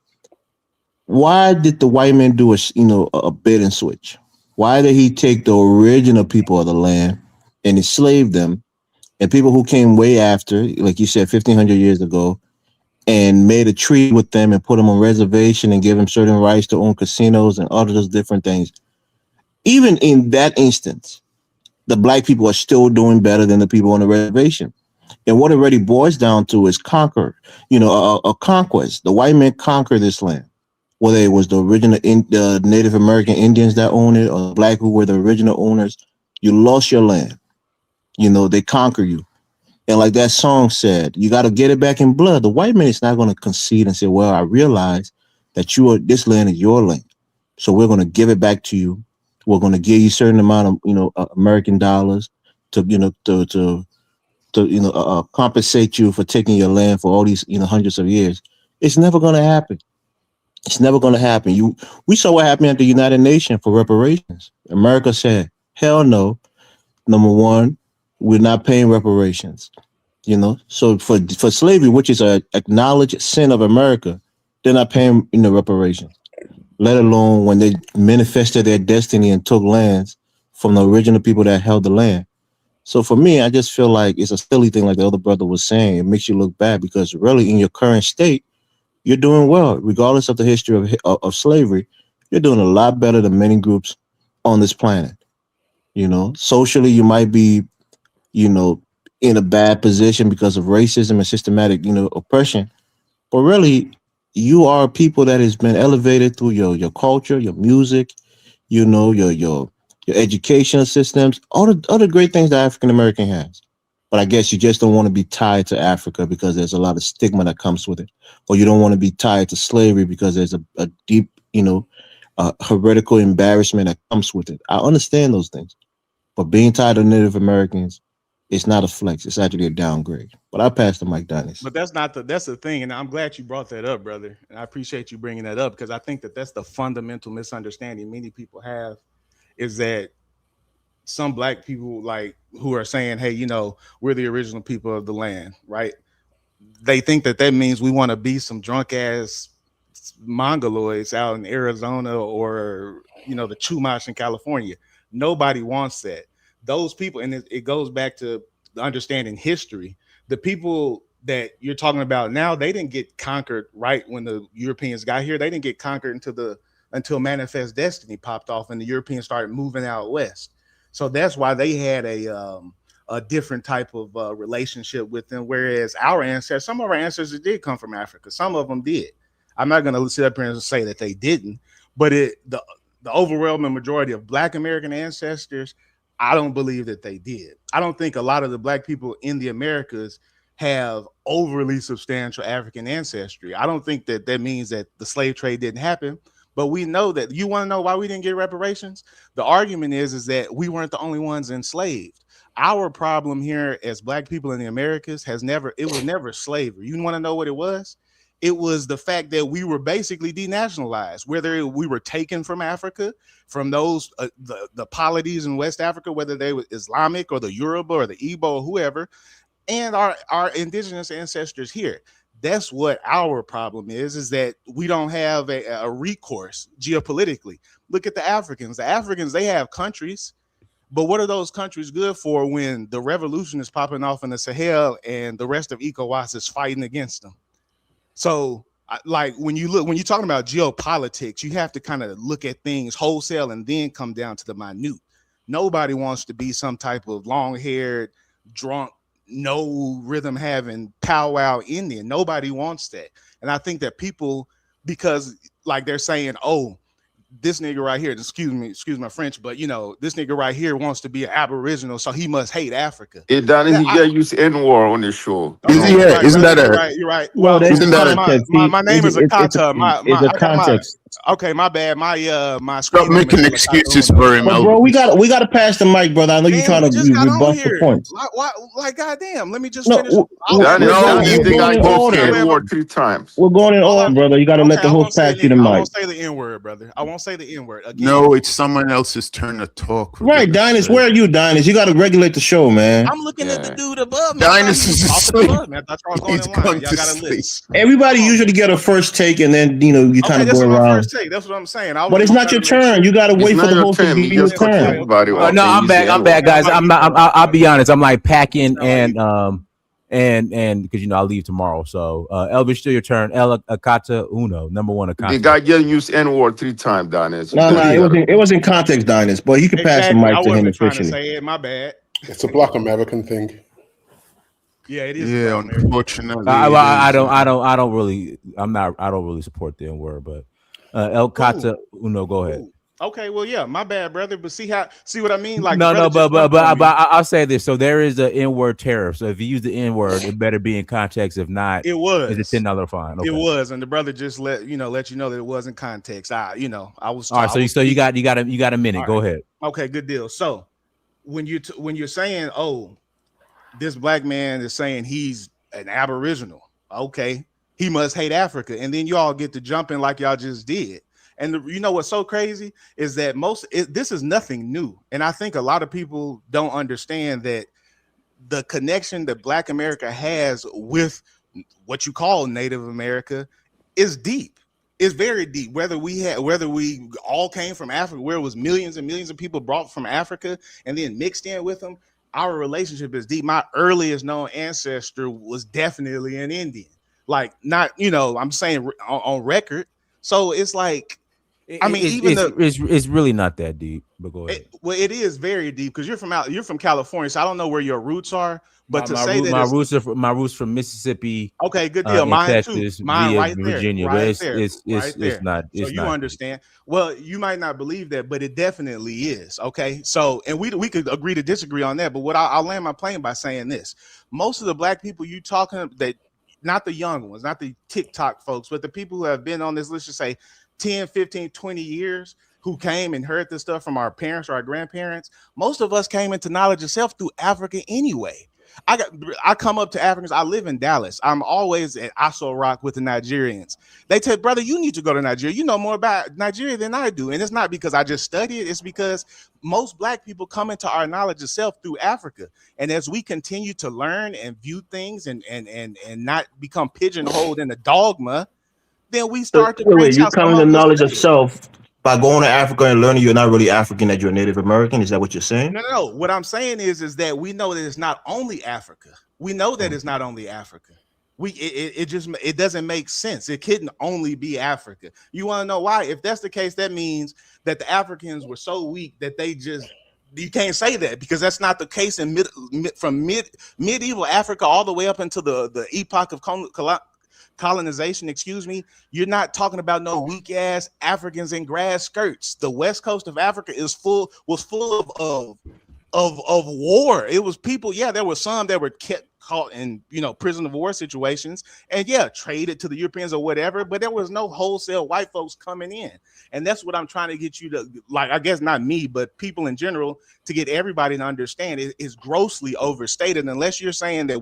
why did the white man do a bait and switch? Why did he take the original people of the land and enslave them, and people who came way after, like you said, 1,500 years ago, and made a treaty with them and put them on reservation and give them certain rights to own casinos and all of those different things? Even in that instance, the Black people are still doing better than the people on the reservation. And what it really boils down to is a conquest. The white man conquered this land, whether it was the original the Native American Indians that owned it or the Black who were the original owners. You lost your land. They conquer you. And like that song said, you got to get it back in blood. The white man is not going to concede and say, well, I realize that this land is your land, so we're going to give it back to you. We're going to give you a certain amount of American dollars to compensate you for taking your land for all these hundreds of years. It's never going to happen. It's never going to happen. We saw what happened at the United Nations for reparations. America said, hell no. Number one, we're not paying reparations. So for slavery, which is an acknowledged sin of America, they're not paying reparations. Let alone when they manifested their destiny and took lands from the original people that held the land. So for me, I just feel like it's a silly thing, like the other brother was saying. It makes you look bad, because really in your current state, you're doing well, regardless of the history of slavery. You're doing a lot better than many groups on this planet. Socially, you might be, in a bad position because of racism and systematic, oppression. But really, you are people that has been elevated through your culture, your music, your educational systems, all the great things that African American has. but I guess you just don't want to be tied to Africa because there's a lot of stigma that comes with it, or you don't want to be tied to slavery because there's a deep, heretical embarrassment that comes with it. I understand those things, but being tied to Native Americans, it's not a flex. It's actually a downgrade. But I pass the mic, Dennis. But that's the thing, and I'm glad you brought that up, brother. And I appreciate you bringing that up because I think that's the fundamental misunderstanding many people have, is that some black people who are saying, hey, we're the original people of the land, right? They think that means we want to be some drunk ass mongoloids out in Arizona or the Chumash in California. Nobody wants that. Those people, and it goes back to the understanding history. The people that you're talking about now, they didn't get conquered right when the Europeans got here. They didn't get conquered until Manifest Destiny popped off and the Europeans started moving out west. So that's why they had a different type of relationship with them. Whereas some of our ancestors did come from Africa. Some of them did. I'm not going to sit up here and say that they didn't, but the overwhelming majority of Black American ancestors, I don't believe that they did. I don't think a lot of the Black people in the Americas have overly substantial African ancestry. I don't think that means that the slave trade didn't happen, but we know that. You want to know why we didn't get reparations? The argument is that we weren't the only ones enslaved. Our problem here as Black people in the Americas was never slavery. You want to know what it was? It was the fact that we were basically denationalized, whether we were taken from Africa, from those the polities in West Africa, whether they were Islamic or the Yoruba or the Igbo or whoever, and our indigenous ancestors here. That's what our problem is that we don't have a recourse geopolitically. Look at the Africans. The Africans, they have countries, but what are those countries good for when the revolution is popping off in the Sahel and the rest of ECOWAS is fighting against them? So when you're talking about geopolitics, you have to kind of look at things wholesale and then come down to the minute. Nobody wants to be some type of long-haired, drunk, no rhythm having powwow Indian. Nobody wants that. And I think that people, because they're saying, oh, this nigga right here, excuse my French, but this nigga right here wants to be an Aboriginal, so he must hate Africa. Hey, Danny, he use N-word on this show. Isn't that you're right. Well, isn't that my name is Akata. It's a context. Okay, my bad. My stop making excuses for him. But bro, we got to pass the mic, brother. I know you're trying to rebut the points. Goddamn, let me just No, finish. You think I used N-word 3 times? We're going in order, brother. You got to let the host pass you the mic. I won't say the N-word, brother. I won't say the N-word again. No, it's someone else's turn to talk. Right, Dinus, where are you, Dinus? You got to regulate the show, man. I'm looking at the dude above me. Dinus is asleep. He's going to sleep. Everybody usually get a first take, and then you kind of go around. First take. That's what I'm saying. But it's not your turn. You got to wait for the host to give you your turn. No, I'm back, guys. I'll be honest. I'm packing and because I'll leave tomorrow. So Elvis, still your turn. El Akata Uno, number one Akata. The guy getting used N-word 3 times, Dinus. No, it was in context, Dinus. But you can pass the mic to him officially. Say it, my bad. It's a Black American thing. Yeah, it is. Yeah, unfortunately. I don't really support the N-word, but El Kata Uno, go ahead. Okay, well, yeah, my bad, brother. But see what I mean? But I'll say this. So there is an N-word tariff. So if you use the N-word, it better be in context. If not, it was it's a $10 fine. Okay. It was, and the brother just let you know that it was in context. I was all right. So you got a minute. Right. Go ahead. Okay, good deal. So when you're saying, oh, this black man is saying he's an Aboriginal, okay, he must hate Africa, and then you all get to jumping like y'all just did. And you know what's so crazy is that this is nothing new. And I think a lot of people don't understand that the connection that Black America has with what you call Native America is deep. It's very deep. Whether we all came from Africa, where it was millions and millions of people brought from Africa and then mixed in with them, our relationship is deep. My earliest known ancestor was definitely an Indian. I'm saying on record. So it's like, I mean, even it's really not that deep. But go ahead. Well, it is very deep because you're from California, so I don't know where your roots are. But my roots from Mississippi. Okay, good deal. Mine Texas, too. Mine via right Virginia, there. but it's not. So you understand. Well, you might not believe that, but it definitely is. Okay. So, and we could agree to disagree on that. But what I'll land my plane by saying this: most of the black people you talking that, not the young ones, not the TikTok folks, but the people who have been on this, let's just say 10, 15, 20 years, who came and heard this stuff from our parents or our grandparents. Most of us came into knowledge of self through Africa anyway. I come up to Africans. I live in Dallas. I'm always at Aso Rock with the Nigerians. They tell, brother, you need to go to Nigeria. You know more about Nigeria than I do. And it's not because I just study it. It's because most black people come into our knowledge of self through Africa. And as we continue to learn and view things and not become pigeonholed in a dogma, then we start to wait, you come to knowledge of self by going to Africa and learning you're not really African, that you're Native American. Is that what you're saying? No. What I'm saying is that we know that it's not only Africa. We know that it's not only Africa. It doesn't make sense. It couldn't only be Africa. You want to know why? If that's the case, that means that the Africans were so weak that you can't say that, because that's not the case in medieval Africa all the way up until the epoch of colonization, you're not talking about no weak ass Africans in grass skirts. The west coast of Africa was full of war. It was people, there were some that were kept caught in prison of war situations and traded to the Europeans or whatever, but there was no wholesale white folks coming in. And that's what I'm trying to get you to, like, I guess not me, but people in general, to get everybody to understand it is grossly overstated, unless you're saying that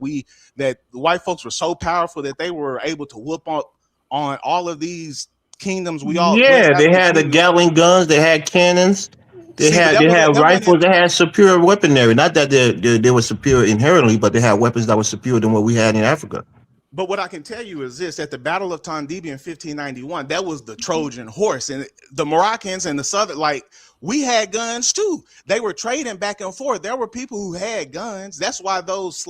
the white folks were so powerful that they were able to whoop on all of these kingdoms. They had the Gatling guns, they had cannons, they had rifles, they had superior weaponry. Not that they were superior inherently, but they had weapons that were superior than what we had in Africa. But what I can tell you is this: at the Battle of Tondibi in 1591, that was the Trojan horse, and the Moroccans and the Southern, we had guns too. They were trading back and forth. There were people who had guns. That's why those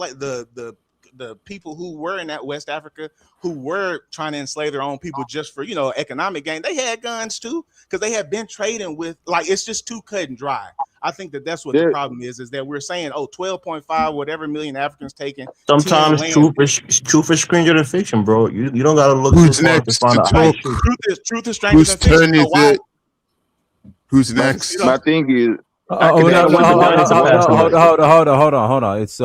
the people who were in that West Africa, who were trying to enslave their own people just for economic gain, they had guns too, because they had been trading with, it's just too cut and dry. I think that's what the problem is that we're saying, 12.5 whatever million Africans taken. Sometimes truth is stranger than fiction, bro. You don't gotta look too far to find out. Truth is stranger than fiction. Whose turn is it? Who's next? My thing is, hold on. It's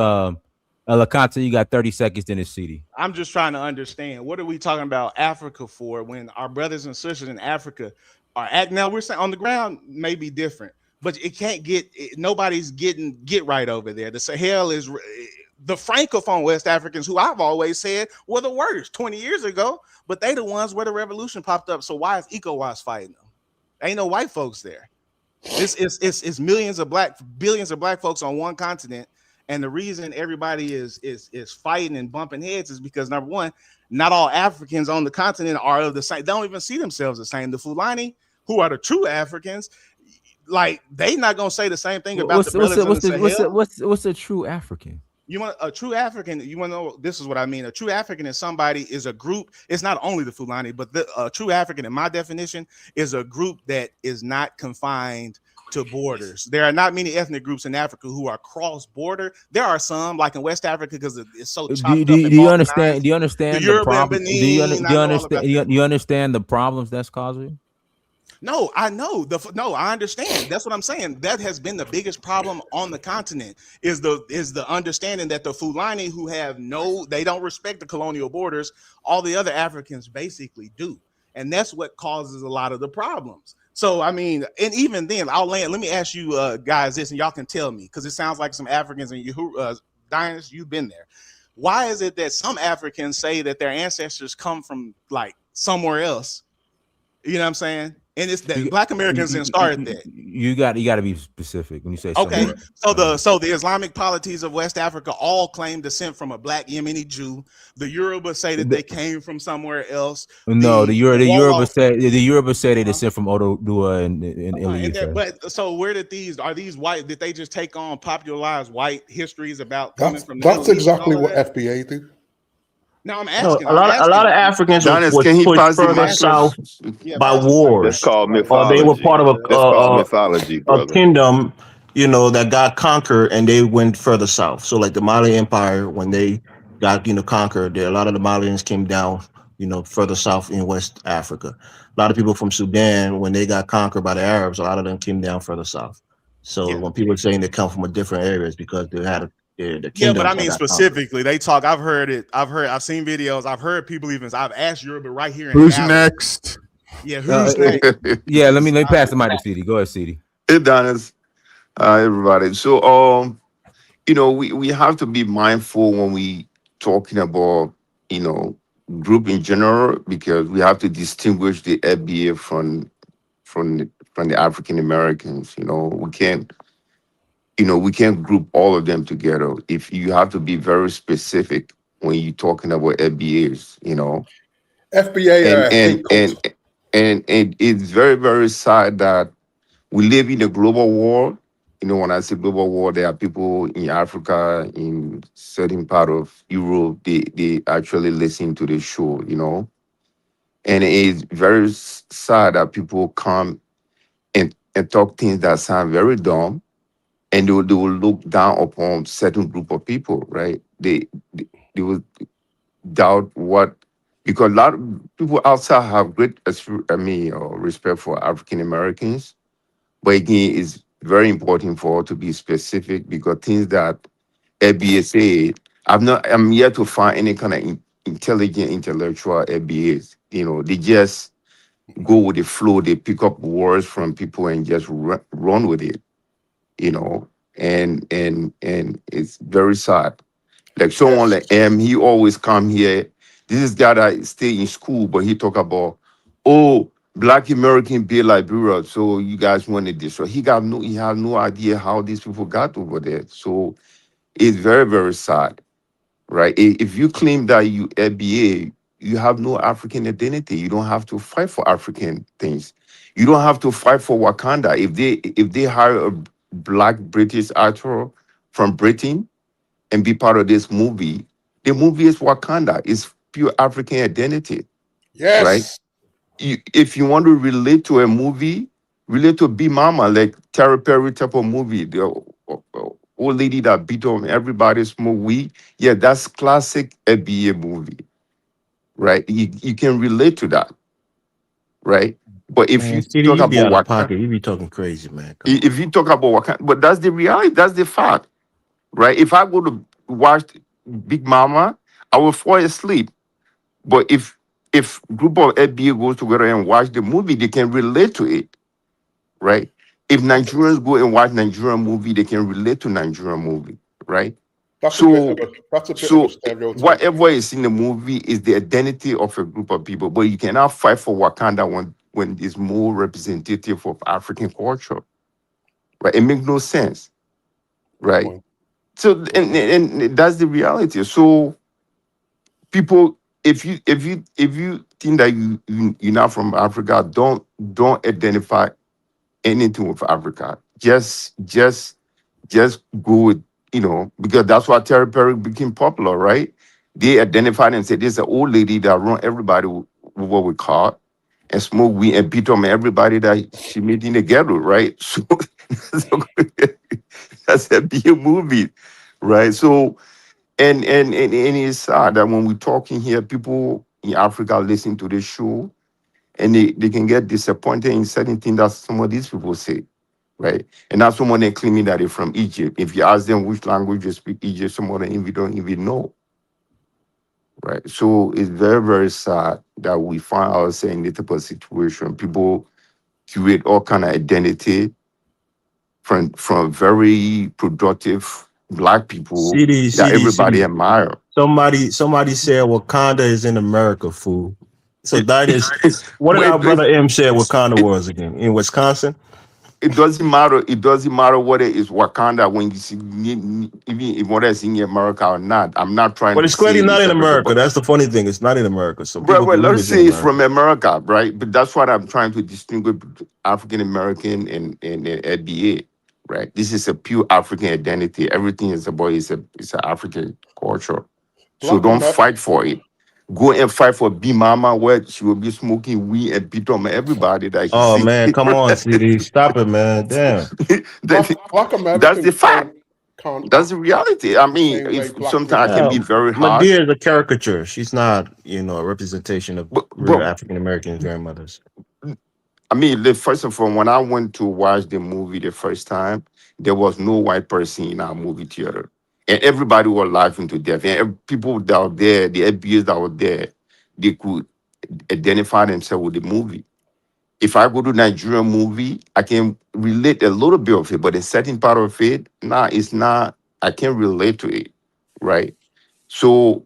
Alakanta, you got 30 seconds in this CD. I'm just trying to understand, what are we talking about Africa for when our brothers and sisters in Africa are now we're saying on the ground may be different, but it can't nobody's get right over there. The Sahel is the Francophone West Africans, who I've always said were the worst 20 years ago, but they the ones where the revolution popped up. So why is ECOWAS fighting them? Ain't no white folks there. It's billions of black folks on one continent. And the reason everybody is fighting and bumping heads is because, number one, not all Africans on the continent are of the same. They don't even see themselves the same. The Fulani, who are the true Africans, they not gonna say the same thing about the brothers in the Sahel. What's a true African? You want a true African? You want to know? This is what I mean. A true African is a group. It's not only the Fulani, but a true African, in my definition, is a group that is not confined to borders. There are not many ethnic groups in Africa who are cross-border. there are some, like in West Africa, because it's so chopped up. Do you understand the problem? Do you understand the problems that's causing? No, I know. I understand. That's what I'm saying. That has been the biggest problem on the continent, is the understanding that the Fulani, who they don't respect the colonial borders, all the other Africans basically do. And that's what causes a lot of the problems. So, I mean, and even then, let me ask you guys this, and y'all can tell me, because it sounds like some Africans, and Dinas, you've been there. Why is it that some Africans say that their ancestors come from somewhere else? You know what I'm saying? And it's that Black Americans didn't start that. You got to be specific when you say okay. So the Islamic polities of West Africa all claim descent from a Black Yemeni Jew. The Yoruba say that they came from somewhere else. No, the Yoruba say they descend from Oduduwa and Ilya. But so where did are these white? Did they just take on popularized white histories about coming from? That's exactly what FBA do. No, I'm No, asking. a I'm lot of asking. Africans Dennis, was can he pushed pass the I'm further mic? asking. south Yeah, by pass the mic. That's wars, called Right. or they were mythology. part of That's called mythology, a brother. kingdom, that got conquered, and they went further south. So like the Mali Empire, when they got conquered, a lot of the Malians came down, further south in West Africa. A lot of people from Sudan, when they got conquered by the Arabs, a lot of them came down further south. So Yeah. when people are saying they come from a different areas because they had the Yeah, but I kingdoms that mean got conquered. specifically, they talk. I've heard it. I've seen videos. I've heard people even. I've asked Yoruba right here in Who's Dallas. next? Yeah, who's next? Yeah, let me pass the mic to CD. Go ahead, CD. Hey, Dennis, everybody. So, we have to be mindful when we talking about, group in general, because we have to distinguish the FBA from the African Americans. We can't group all of them together. If you have to be very specific when you're talking about FBAs, FBA and and hate and culture. and it's very, very sad that we live in a global world. When I say global world, there are people in Africa, in certain part of Europe, they actually listen to the show, and it's very sad that people come and talk things that sound very dumb, and they will look down upon certain group of people, right? They will doubt what, because a lot of people outside have great, respect for African Americans, but again, it's very important for us to be specific, because things that FBA said, I'm yet to find any kind of intelligent intellectual FBAs. They just go with the flow. They pick up words from people and just run with it. You know, and it's very sad. Like someone Yes. like he always come here. This is guy that stay in school, but he talk about, oh, Black American be Liberia, so you guys wanted this. So he have no idea how these people got over there. So it's very, very sad, right? If you claim that you FBA, you have no African identity. You don't have to fight for African things. You don't have to fight for Wakanda. If they hire a Black British actor from Britain and be part of this movie, the movie is Wakanda. It's pure African identity, right? Yes. If you want to relate to a movie, relate to Big Mama, like Terry Perry type of movie, the old lady that beat on everybody, smoke weed. Yeah, that's classic FBA movie, right? You can relate to that, right? But if you Man, CD, talk you be about out of Wakanda, pocket. You be talking crazy, man. Come on. if you talk about Wakanda, but that's the reality, that's the fact, right? If I go to watch Big Mama, I will fall asleep. But if group of FBA goes together and watch the movie, they can relate to it, right? If Nigerians go and watch Nigerian movie, they can relate to Nigerian movie, right? That's a bit So of a so stereotype. whatever is in the movie is the identity of a group of people, but you cannot fight for Wakanda when it's more representative of African culture, right? It makes no sense, Good right? point. So and that's the reality. So people, if you think that you're not from Africa, don't identify anything with Africa. Just go with, because that's why Terry Perry became popular, right? They identified and said, there's an old lady that run everybody with what we call and smoke weed and beat on everybody that she made in the ghetto, right? So, that's a big movie, right? So and it's sad that when we're talking here, people in Africa listen to this show and they can get disappointed in certain things that some of these people say, right? And that's someone they claiming that they're from Egypt. If you ask them which language they speak Egypt, some of them even don't even know, right? So it's very, very sad that we find ourselves in this type of situation. People create all kind of identity from very productive Black people CD, that CD, everybody CD. admire. Somebody said Wakanda is in America, fool. So It, that is what did but our brother M say Wakanda it, was again? In Wisconsin? it doesn't matter. It doesn't matter whether it's Wakanda when you see, even if whether it's in America or not. I'm not trying But to it's say clearly not it's in America, America. but That's the funny thing. It's not in America. So well, people believe let's it's in say it's from America. America, right? But that's what I'm trying to distinguish African American and FBA, right? This is a pure African identity. Everything is about it's an African culture. So Black don't Amer- fight for it. go and fight for B Mama, where she will be smoking weed and beat on everybody that he Oh see. man, come on, CD, stop it, man. Damn. That's Black the Americans fact. can't That's the reality. I the mean, same way if black sometimes I people can be can. very harsh. Medea is a caricature. She's not, a representation of real But African American grandmothers. I mean, first of all, when I went to watch the movie the first time, there was no white person in our movie theater. And everybody was laughing to death. And people that were there, the FBAs that were there, they could identify themselves with the movie. If I go to Nigerian movie, I can relate a little bit of it, but a certain part of it, it's not, I can't relate to it, right? So,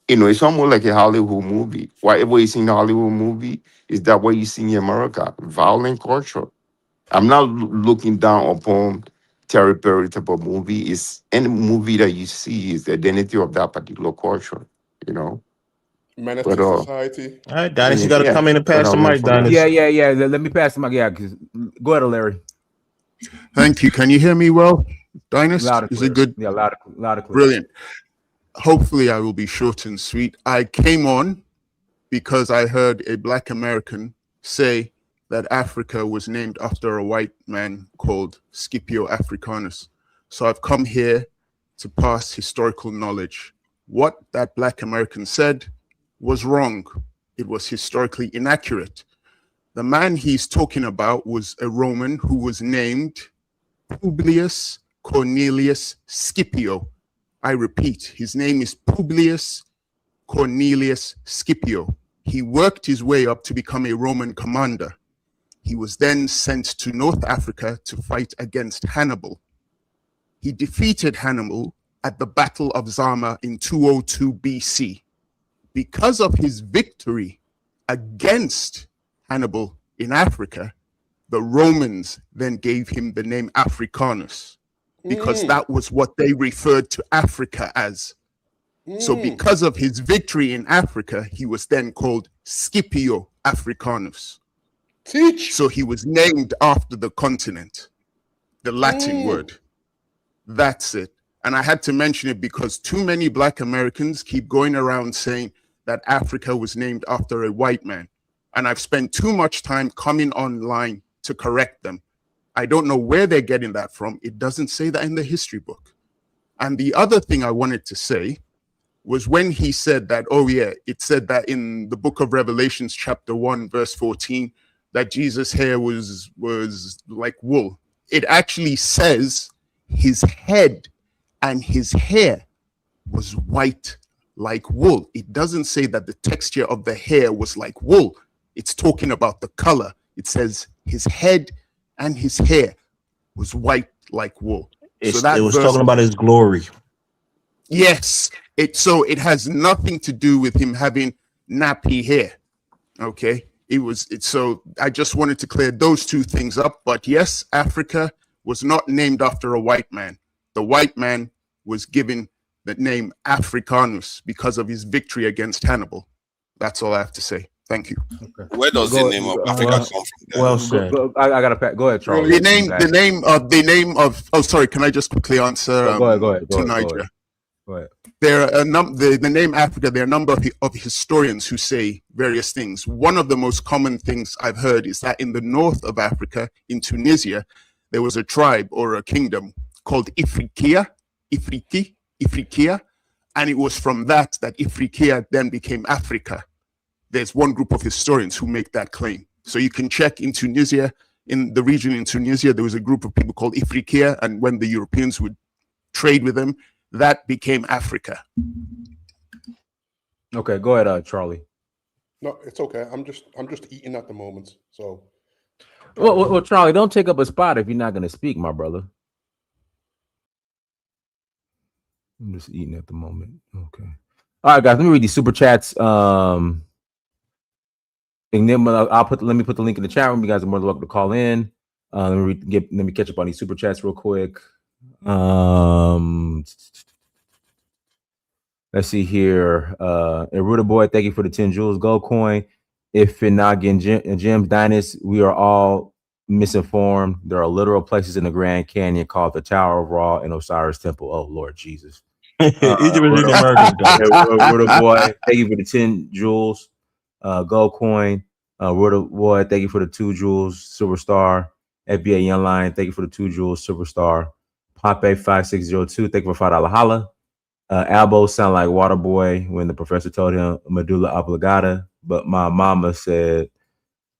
it's almost like a Hollywood movie. Whatever you see in a Hollywood movie, is that what you see in America? Violent culture. I'm not looking down upon Terry Perry type of movie. It's any movie that you see is the identity of that particular culture, Menace But to society. All right, Dennis, you got to yeah, come in and but pass I the learned mic, from that. Dennis. Yeah. Let me pass the mic. Yeah, because go ahead, Larry. Thank you. Can you hear me well, Dynast? Loud and Is clear. it good? Yeah, loud and clear. Brilliant. Hopefully, I will be short and sweet. I came on because I heard a Black American say that Africa was named after a white man called Scipio Africanus. So I've come here to pass historical knowledge. What that Black American said was wrong. It was historically inaccurate. The man he's talking about was a Roman who was named Publius Cornelius Scipio. I repeat, his name is Publius Cornelius Scipio. He worked his way up to become a Roman commander. He was then sent to North Africa to fight against Hannibal. He defeated Hannibal at the Battle of Zama in 202 BC. Because of his victory against Hannibal in Africa, the Romans then gave him the name Africanus because that was what they referred to Africa as. So because of his victory in Africa, he was then called Scipio Africanus. So he was named after the continent, the Latin word. That's it. And I had to mention it because too many Black Americans keep going around saying that Africa was named after a white man. And I've spent too much time coming online to correct them. I don't know where they're getting that from. It doesn't say that in the history book. And the other thing I wanted to say was when he said that, oh yeah, it said that in the book of Revelations, chapter 1, verse 14, that Jesus' hair was like wool. It actually says his head and his hair was white like wool. It doesn't say that the texture of the hair was like wool. It's talking about the color. It says his head and his hair was white like wool. It was talking about his glory. Yes. So it has nothing to do with him having nappy hair. Okay. So I just wanted to clear those two things up. But yes, Africa was not named after a white man. The white man was given the name Africanus because of his victory against Hannibal. That's all I have to say. Thank you. Okay. Where does the name of Africa come from? Well said. I got to go ahead, Charles. The name of. Oh, sorry. Can I just quickly answer? Go ahead. Niger. Go ahead. There are the name Africa. There are a number of historians who say various things. One of the most common things I've heard is that in the north of Africa, in Tunisia, there was a tribe or a kingdom called Ifriqiya, and it was from that Ifriqiya then became Africa. There's one group of historians who make that claim. So you can check in Tunisia, in the region in Tunisia, there was a group of people called Ifriqiya, and when the Europeans would trade with them, that became Africa. Okay, go ahead, Charlie. No, it's okay. I'm just eating at the moment. So well, Charlie, don't take up a spot if you're not going to speak, my brother. I'm just eating at the moment. Okay. All right, guys, let me read these super chats. And then let me put the link in the chat room. You guys are more than welcome to call in. Let me catch up on these super chats real quick. Let's see here. Eruda Boy, thank you for the 10 jewels gold coin. If you're not getting gems, Dynast, we are all misinformed. There are literal places in the Grand Canyon called the Tower of Ra and Osiris Temple. Oh, Lord Jesus. Egypt is in Roto, America, though. Roto Boy, thank you for the 10 jewels. Gold coin. Roto Boy, thank you for the 2 jewels. Silver Star. FBA Young Lion, thank you for the 2 jewels. Silver Star. Pope 5602, thank you for $5 holla. Albo sound like Water Boy when the professor told him medulla oblongata, but my mama said,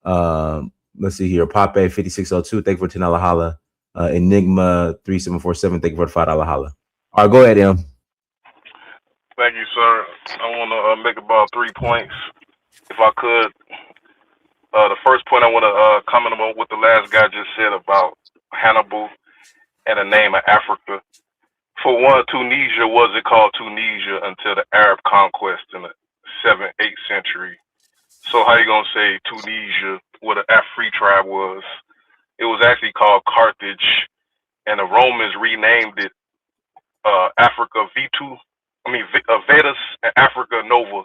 let's see here, Pope 5602, thank you for $10 holla. Enigma 3747, thank you for the $5 holla. All right, go ahead, M. Thank you, sir. I want to make about 3 points, if I could. The first point I want to comment about what the last guy just said about Hannibal and the name of Africa. For one, Tunisia wasn't called Tunisia until the Arab conquest in the 7th, 8th century. So how you gonna say Tunisia, what an Afri tribe was? It was actually called Carthage, and the Romans renamed it Africa Vetus and Africa Nova.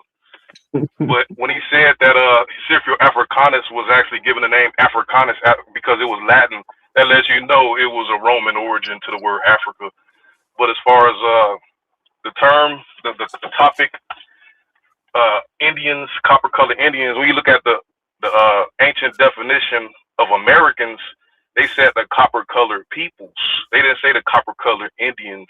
But when he said that Scipio Africanus was actually given the name Africanus because it was Latin, that lets you know it was a Roman origin to the word Africa. But as far as the term, the topic, Indians, copper-colored Indians, when you look at the ancient definition of Americans, they said the copper-colored peoples. They didn't say the copper-colored Indians.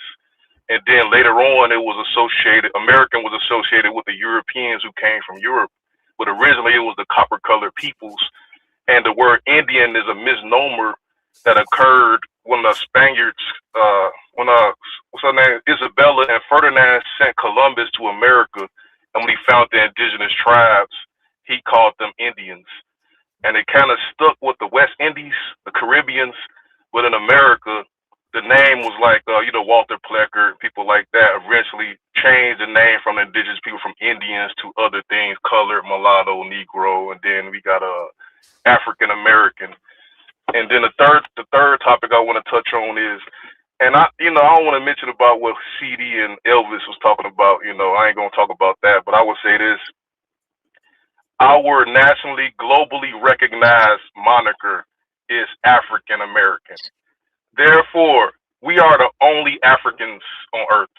And then later on, American was associated with the Europeans who came from Europe. But originally, it was the copper-colored peoples. And the word Indian is a misnomer that occurred when the Spaniards, what's her name, Isabella and Ferdinand sent Columbus to America. And when he found the indigenous tribes, he called them Indians. And it kind of stuck with the West Indies, the Caribbeans. But in America, the name was like, Walter Plecker, people like that eventually changed the name from indigenous people, from Indians to other things, colored, mulatto, Negro, and then we got African American. And then the third topic I want to touch on is, and I don't want to mention about what CD and Elvis was talking about. I ain't gonna talk about that, but I would say this: our nationally, globally recognized moniker is African American. Therefore, we are the only Africans on Earth.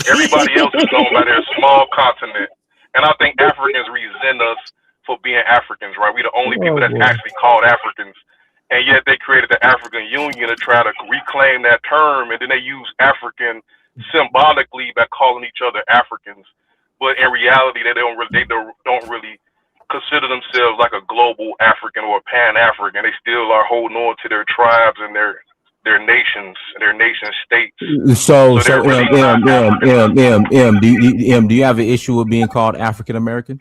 Everybody else is known by their small continent. And I think Africans resent us for being Africans, right? We're the only people that's actually called Africans. And yet they created the African Union to try to reclaim that term. And then they use African symbolically by calling each other Africans. But in reality, they don't really consider themselves like a global African or a Pan-African. They still are holding on to their tribes and their nations, their nation states. So really do you have an issue with being called African American?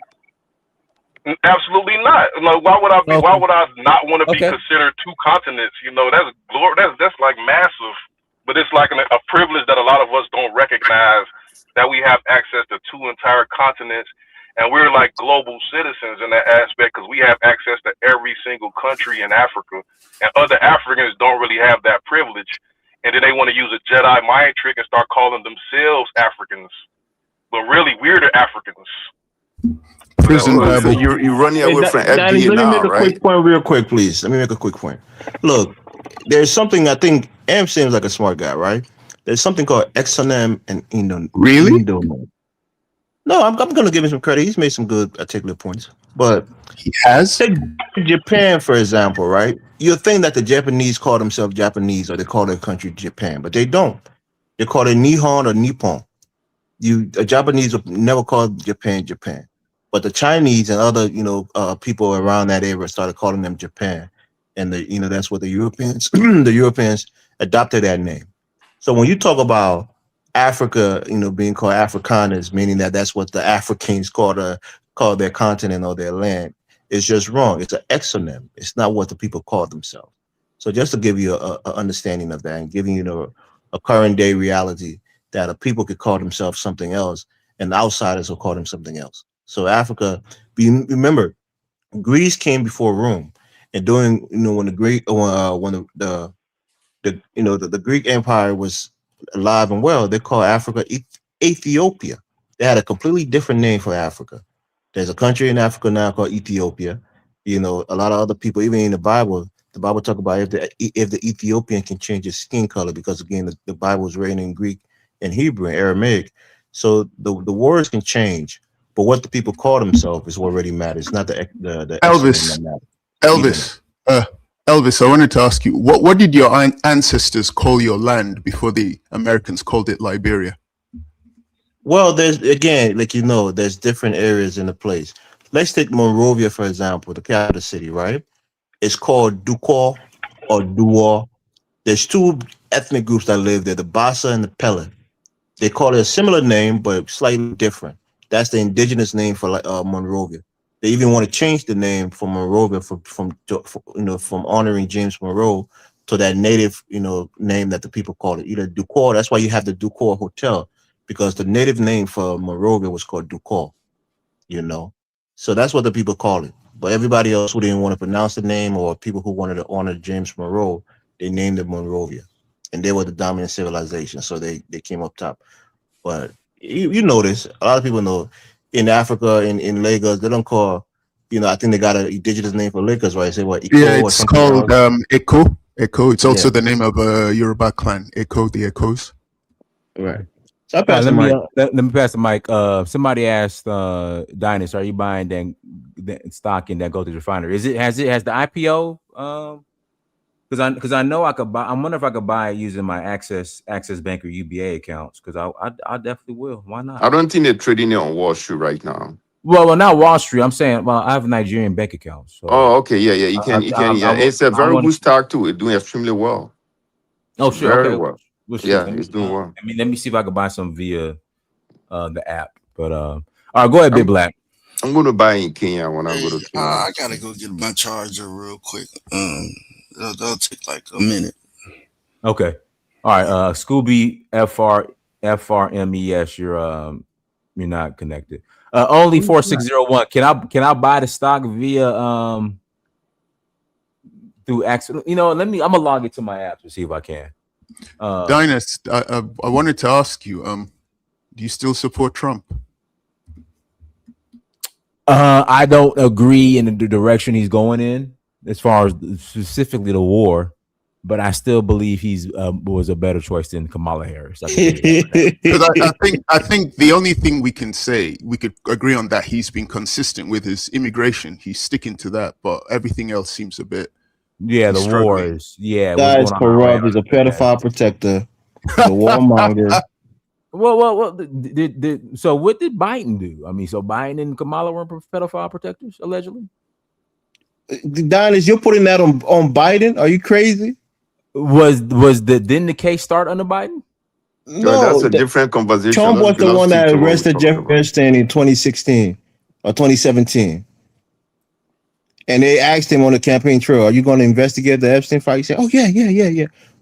Absolutely not. Like, why would I be? Okay. Why would I not want to be considered 2 continents? That's glory. That's like massive. But it's like a privilege that a lot of us don't recognize, that we have access to 2 entire continents, and we're like global citizens in that aspect because we have access to every single country in Africa, and other Africans don't really have that privilege. And then they want to use a Jedi mind trick and start calling themselves Africans, but really we're the Africans. Prison so you're running away from FBA Danny, let me make a right? quick point real quick, please. Let me make a quick point. Look, there's something I think Am seems like a smart guy, right? There's something called exonym and Really? No, I'm going to give him some credit. He's made some good articulate points. But he has. Take Japan, for example, right? You'll think that the Japanese call themselves Japanese or they call their country Japan, but they don't. They call it Nihon or Nippon. The Japanese would never call Japan Japan. But the Chinese and other, people around that area started calling them Japan. And that's what the Europeans adopted that name. So when you talk about Africa, being called Afrikaners, meaning that's what the Africans call their continent or their land, it's just wrong. It's an exonym. It's not what the people call themselves. So just to give you a understanding of that and giving you a current day reality that people could call themselves something else and the outsiders will call them something else. So Africa, remember, Greece came before Rome, and during when the Greek Empire was alive and well, they called Africa Ethiopia. They had a completely different name for Africa. There's a country in Africa now called Ethiopia. A lot of other people, even in the Bible talk about if the Ethiopian can change his skin color, because again, the Bible was written in Greek in Hebrew and Aramaic. So the words can change, but what the people call themselves is what really matters. It's not the extra name that Elvis, matters. Elvis, I wanted to ask you, what did your ancestors call your land before the Americans called it Liberia? Well, there's again, like there's different areas in the place. Let's take Monrovia, for example, the capital city, right? It's called Ducor or Duor. There's two ethnic groups that live there, the Bassa and the Pele. They call it a similar name, but slightly different. That's the indigenous name for Monrovia. They even want to change the name from Monrovia from honoring James Monroe to that native, name that the people call it, either Ducor. That's why you have the Ducor Hotel, because the native name for Monrovia was called Ducor, So that's what the people call it. But everybody else who didn't want to pronounce the name, or people who wanted to honor James Monroe, they named it Monrovia. And they were the dominant civilization, so they came up top. But you notice, a lot of people know, in Africa, in Lagos, they don't call, I think they got an indigenous name for Lagos, right? They say what, Iko or It's something called else? Echo. Echo. It's also the name of a Yoruba clan, Echo, the Echoes. Right. So I All right, pass the mic. let me pass the mic. Somebody asked Dynas, are you buying that stock in that gold refinery? Has the IPO? Because I know I could buy. I wonder if I could buy it using my Access Bank or UBA accounts. Because I definitely will. Why not? I don't think they're trading it on Wall Street right now. Well, not Wall Street. I'm saying, I have a Nigerian bank account. So Oh, okay, yeah. You can. It's a very good stock too. It's doing extremely well. Oh, sure. Very Okay. well. Well, Yeah, it's doing well. Let me see if I can buy some via the app. But all right, go ahead, Big Black. I'm going to buy in Kenya when I go to Kenya. I gotta go get my charger real quick. That'll take like a minute. Okay. All right. Scooby FRMES. You're not connected. Only 4601. Can I buy the stock via through accident? I'm gonna log into my app to see if I can. Dynas, I wanted to ask you, do you still support Trump? I don't agree in the direction he's going in, as far as specifically the war, but I still believe he's was a better choice than Kamala Harris. Because I think the only thing we could agree on that he's been consistent with is immigration. He's sticking to that, but everything else seems a bit. The war is Guys, corrupt. He's a pedophile protector. The warmonger. Well. So what did Biden do? I mean, so Biden and Kamala were pedophile protectors, allegedly. Dynas, you're putting that on Biden? Are you crazy? Didn't the case start under Biden? No, that's a different conversation. Trump was the one that arrested Jeffrey Epstein in 2016 or 2017. And they asked him on the campaign trail, "Are you going to investigate the Epstein file?" He said, "Oh yeah."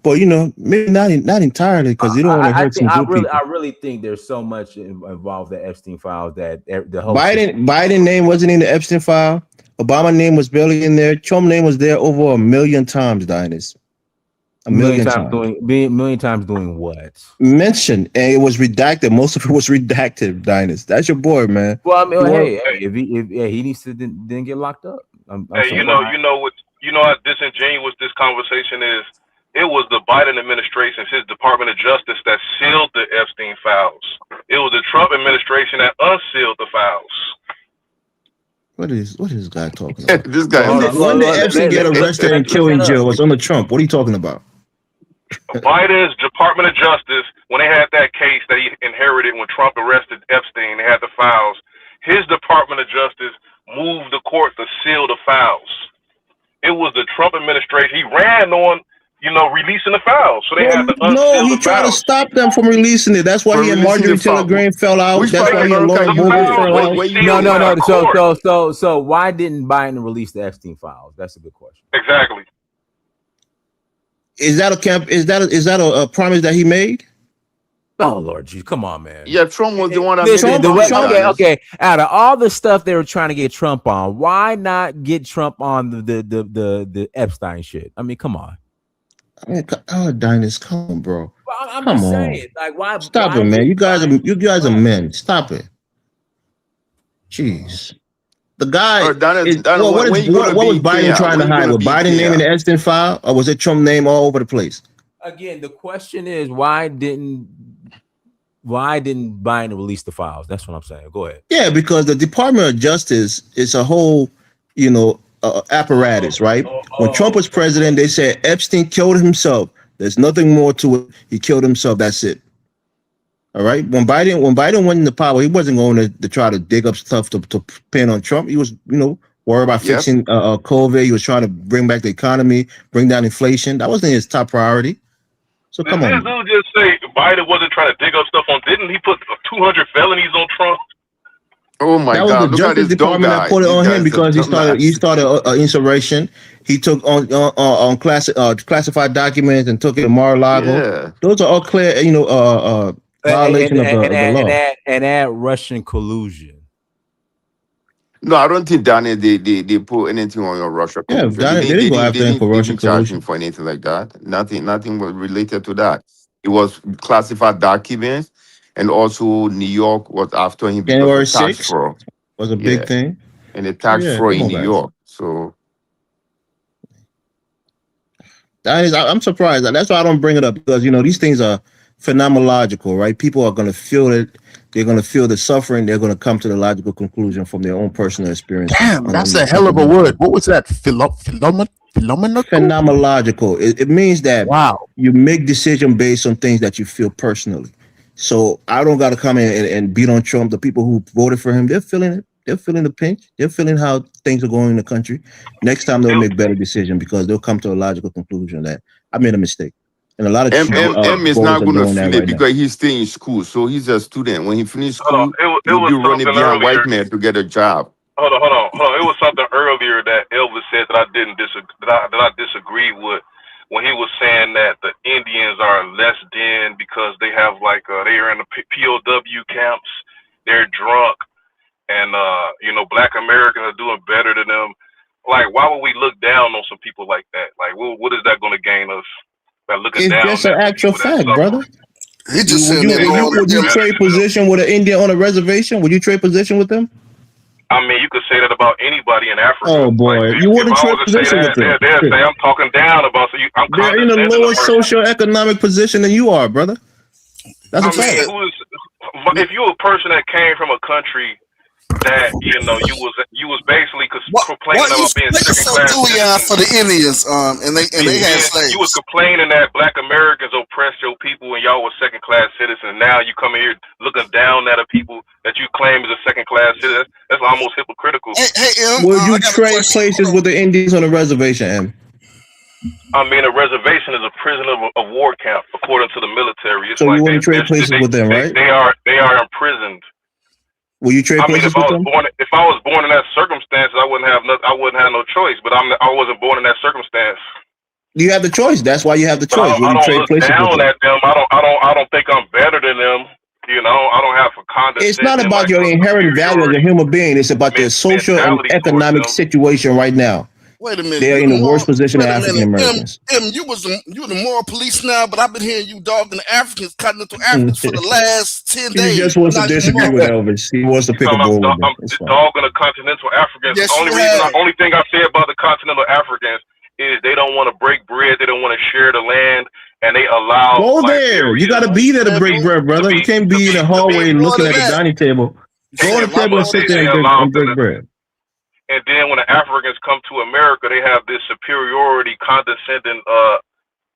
But maybe not entirely, because you don't want to hurt some good people. I really think there's so much involved in the Epstein files that the whole Biden name wasn't in the Epstein file. Obama name was barely in there. Trump name was there over 1 million times, Dynas. A million times. Million times doing what? Mentioned, and it was redacted. Most of it was redacted, Dynas. That's your boy, man. Well, I mean, if he needs to didn't get locked up. You know how disingenuous this conversation is. It was the Biden administration, his Department of Justice, that sealed the Epstein files. It was the Trump administration that unsealed the files. What is this guy talking about? This guy. When did Epstein get arrested and killed in jail? It was under Trump. What are you talking about? Biden's Department of Justice, when they had that case that he inherited when Trump arrested Epstein, they had the files. His Department of Justice moved the court to seal the files. It was the Trump administration. He ran on, releasing the files. So they had to unseal No, he the tried files. to stop them from releasing it. That's why he and Marjorie Taylor Greene fell out. That's why he and Laura Boebert fell out. No. So why didn't Biden release the Epstein files? That's a good question. Exactly. Is that a promise that he made? Oh Lord, geez, come on, man. Yeah, Trump was the one that okay. Out of all the stuff they were trying to get Trump on, why not get Trump on the Epstein shit? I mean, come on. Dynas, come on, bro. Well, I'm come just on. saying, like, why? Stop it, man. You guys are men. Stop it. Jeez. The guy. What was Biden trying to hide? Was Biden naming the Epstein file, or was it Trump name all over the place? Again, the question is, why didn't Why didn't Biden release the files? That's what I'm saying. Go ahead. Yeah, because the Department of Justice is a whole, apparatus, right? When Trump was president, they said Epstein killed himself. There's nothing more to it. He killed himself. That's it. All right. When Biden went into power, he wasn't going to try to dig up stuff to pin on Trump. He was, worried about fixing COVID. He was trying to bring back the economy, bring down inflation. That wasn't his top priority. So come on. This dude just say Biden wasn't trying to dig up stuff on. Didn't he put 200 felonies on Trump? Oh my that God! was the Justice Department that put it on him because he started insurrection. He took on classified documents and took it to Mar-a-Lago. Yeah. Those are all clear, violation of the law. And add Russian collusion. No, I don't think Daniel they put anything on your Russia. Yeah, Daniel, they didn't go after him for Russian collusion. For anything like that. Nothing was related to that. It was classified documents, and also New York was after him because January of tax 6th fraud. was a big thing, and the tax fraud in New York. So I'm surprised. That's why I don't bring it up, because these things are phenomenological, right? People are going to feel it. They're going to feel the suffering. They're going to come to the logical conclusion from their own personal experience. Damn, that's a hell of a word. What was that? Phenomenological? Phenomenological. It means that you make decisions based on things that you feel personally. So I don't got to come in and beat on Trump. The people who voted for him, they're feeling it. They're feeling the pinch. They're feeling how things are going in the country. Next time they'll make better decisions because they'll come to a logical conclusion that I made a mistake. And a lot of M is not going to feel it because he's still in school. So he's a student. When he finishes school, he'll be running behind white men to get a job. Hold on. It was something earlier that Elvis said that I didn't disagree. That I disagreed with, when he was saying that the Indians are less than because they have they are in the POW camps. They're drunk, and Black Americans are doing better than them. Like, why would we look down on some people like that? Like, what is that going to gain us? It's just an actual fact, brother. He just would you trade position with an Indian on a reservation? Would you trade position with them? I mean, you could say that about anybody in Africa. Oh boy, you wouldn't trade position with them. They'll say I'm talking down about. So they're in a lower socioeconomic position than you are, brother. That's a fact. If you're a person that came from a country that you was basically complaining about being second class for the Indians, and they had slaves. You was complaining that Black Americans oppressed your people and y'all were second class citizens. Now you come here looking down at a people that you claim is a second class citizen. That's almost hypocritical. Hey, would you trade places with the Indians on a reservation, M? I mean, a reservation is a prisoner of war camp, according to the military. It's so you wouldn't trade places with them, right? They are imprisoned. Will you trade places with them? If I was born in that circumstance, I wouldn't have no choice. But I wasn't born in that circumstance. You have the choice. That's why you have the choice. I don't look down at them. I don't think I'm better than them. I don't have a condescension. It's not about your inherent value as a human being. It's about their social and economic situation right now. Wait a minute. They are in the worst position of African Americans. You the moral police now, but I've been hearing you dogging the Africans, cutting into Africans for the last 10 days. He just wants to disagree with Elvis. He wants to pick a bull with them. I'm dogging the continental Africans. Yes, the only thing I say about the continental Africans is they don't want to break bread. They don't want to share the land, and they allow. Go there. You got to be there to break bread, brother. You can't be in the hallway looking at the dining table. Go to the table and sit there and break bread. And then when the Africans come to America, they have this superiority, condescending